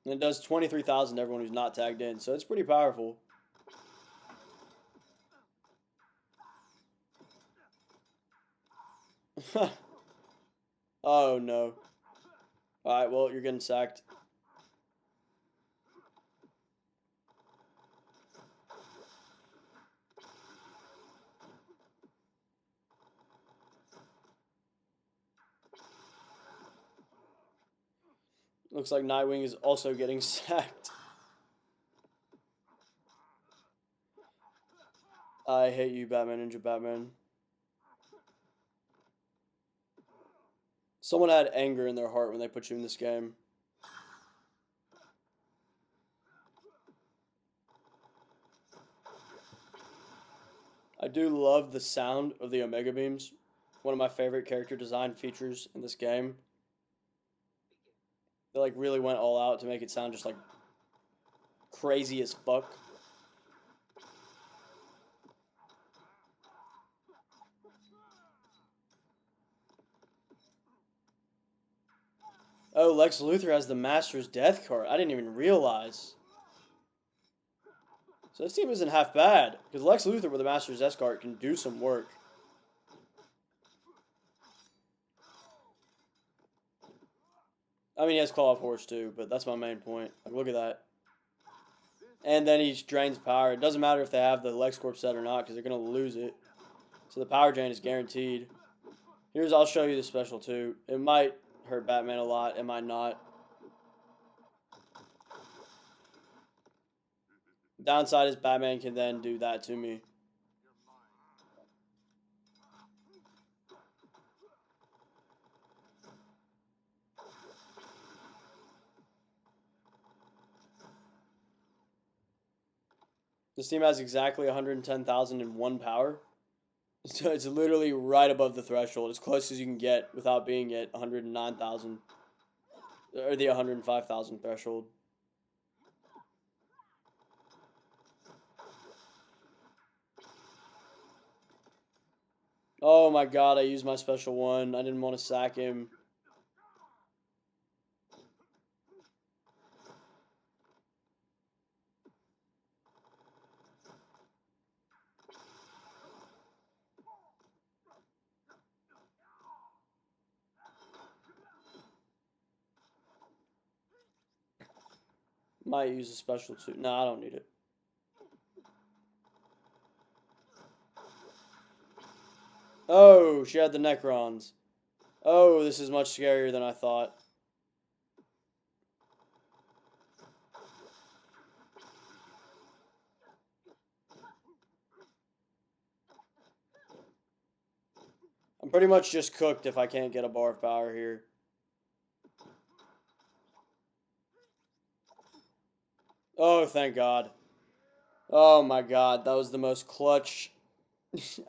And it does 23,000 to everyone who's not tagged in, so it's pretty powerful. Oh no. Alright, well, you're getting sacked. Looks like Nightwing is also getting sacked. I hate you, Batman Ninja Batman. Someone had anger in their heart when they put you in this game. I do love the sound of the Omega Beams. One of my favorite character design features in this game. They like really went all out to make it sound just like crazy as fuck. Oh, Lex Luthor has the Master's Death card. I didn't even realize. So this team isn't half bad, because Lex Luthor with the Master's Death card can do some work. I mean, he has Claw of Horse too, but that's my main point. Like, look at that. And then he drains power. It doesn't matter if they have the LexCorp set or not, because they're going to lose it. So the power drain is guaranteed. I'll show you the special too. It might hurt Batman a lot. It might not. Downside is Batman can then do that to me. This team has exactly 110,001 power. So it's literally right above the threshold, as close as you can get without being at 109,000. Or the 105,000 threshold. Oh my god, I used my special one. I didn't want to sack him. Might use a special too. No, I don't need it. Oh, she had the Necrons. Oh, this is much scarier than I thought. I'm pretty much just cooked if I can't get a bar of power here. Oh, thank God. Oh my God, that was the most clutch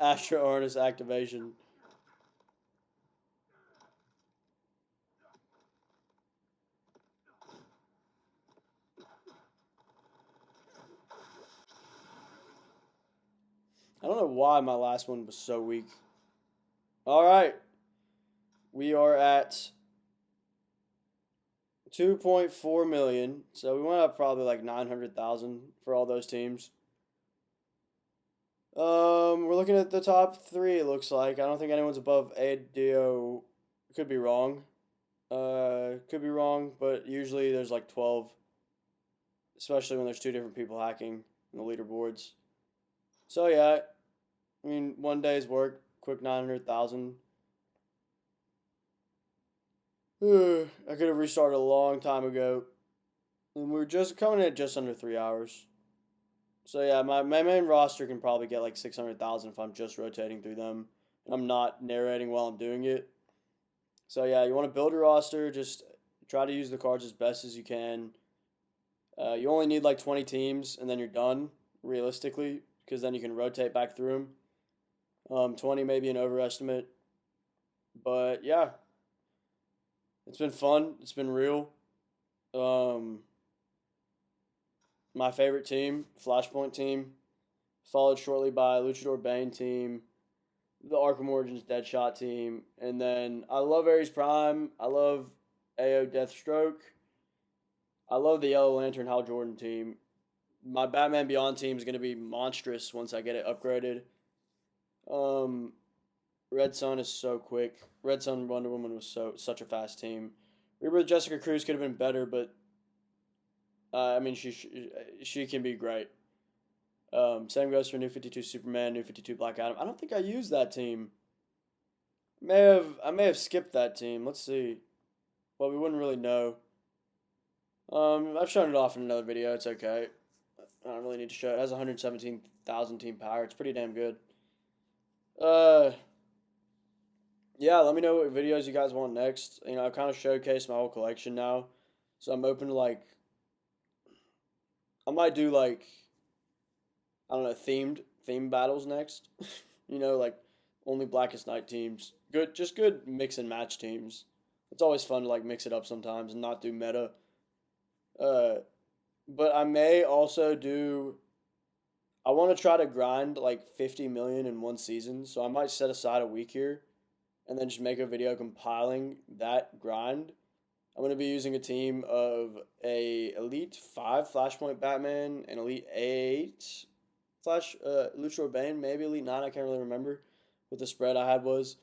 Astro Harness activation. I don't know why my last one was so weak. All right. We are at 2.4 million. So we went up probably like 900,000 for all those teams. We're looking at the top three, it looks like. I don't think anyone's above ADO. Could be wrong. Could be wrong, but usually there's like 12, especially when there's two different people hacking in the leaderboards. So yeah, I mean, one day's work, quick 900,000. I could have restarted a long time ago. And we're just coming in at just under 3 hours. So yeah, my main roster can probably get like 600,000 if I'm just rotating through them. And I'm not narrating while I'm doing it. So yeah, you want to build a roster, just try to use the cards as best as you can. You only need like 20 teams and then you're done, realistically, because then you can rotate back through them. 20 may be an overestimate. But yeah, it's been fun. It's been real. My favorite team, Flashpoint team, followed shortly by Luchador Bane team, the Arkham Origins Deadshot team, and then I love Ares Prime. I love AO Deathstroke. I love the Yellow Lantern Hal Jordan team. My Batman Beyond team is going to be monstrous once I get it upgraded. Red Sun is so quick. Red Sun Wonder Woman was such a fast team. Rebirth Jessica Cruz could have been better, but I mean she can be great. Same goes for New 52 Superman, New 52 Black Adam. I don't think I used that team. I may have skipped that team. Let's see. Well, we wouldn't really know. I've shown it off in another video. It's okay. I don't really need to show it. It has 117,000 team power. It's pretty damn good. Yeah, let me know what videos you guys want next. You know, I've kind of showcased my whole collection now. So I'm open to like, I might do like, I don't know, theme battles next. You know, like only Blackest Night teams. Just good mix and match teams. It's always fun to like mix it up sometimes and not do meta. But I may also do. I want to try to grind like 50 million in one season, so I might set aside a week here, and then just make a video compiling that grind. I'm gonna be using a team of a Elite 5 Flashpoint Batman and Elite 8 Luchador Bane, maybe Elite 9. I can't really remember what the spread I had was.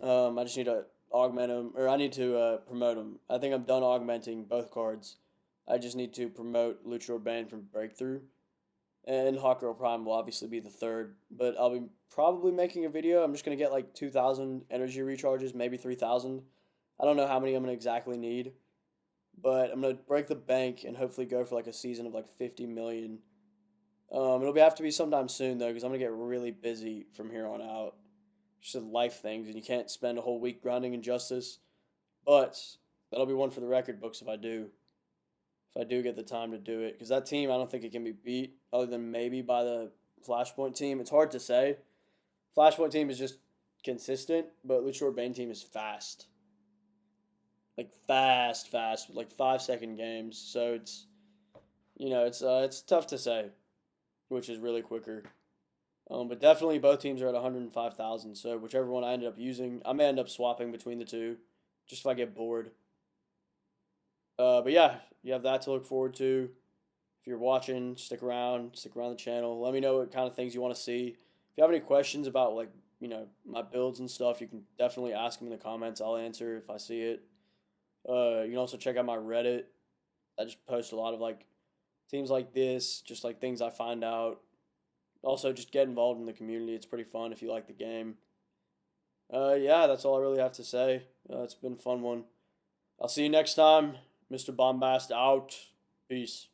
I just need to augment them, or I need to promote them. I think I'm done augmenting both cards. I just need to promote Luchador Bane from Breakthrough. And Hawkgirl Prime will obviously be the third. But I'll be probably making a video. I'm just going to get like 2,000 energy recharges, maybe 3,000. I don't know how many I'm going to exactly need. But I'm going to break the bank and hopefully go for like a season of like 50 million. It'll have to be sometime soon though, because I'm going to get really busy from here on out. Just life things, and you can't spend a whole week grinding Injustice. But that'll be one for the record books if I do. If I do get the time to do it. Because that team, I don't think it can be beat, other than maybe by the Flashpoint team. It's hard to say. Flashpoint team is just consistent, but Luchador Bane team is fast. Like fast, like 5-second games. So it's, you know, it's tough to say, which is really quicker. But definitely both teams are at 105,000. So whichever one I ended up using, I may end up swapping between the two, just if I get bored. But yeah, you have that to look forward to. If you're watching, stick around the channel. Let me know what kind of things you want to see. If you have any questions about like, you know, my builds and stuff, you can definitely ask them in the comments. I'll answer if I see it. You can also check out my Reddit. I just post a lot of like teams like this, just like things I find out. Also, just get involved in the community. It's pretty fun if you like the game. Yeah, that's all I really have to say. It's been a fun one. I'll see you next time. Mr. Bombast out. Peace.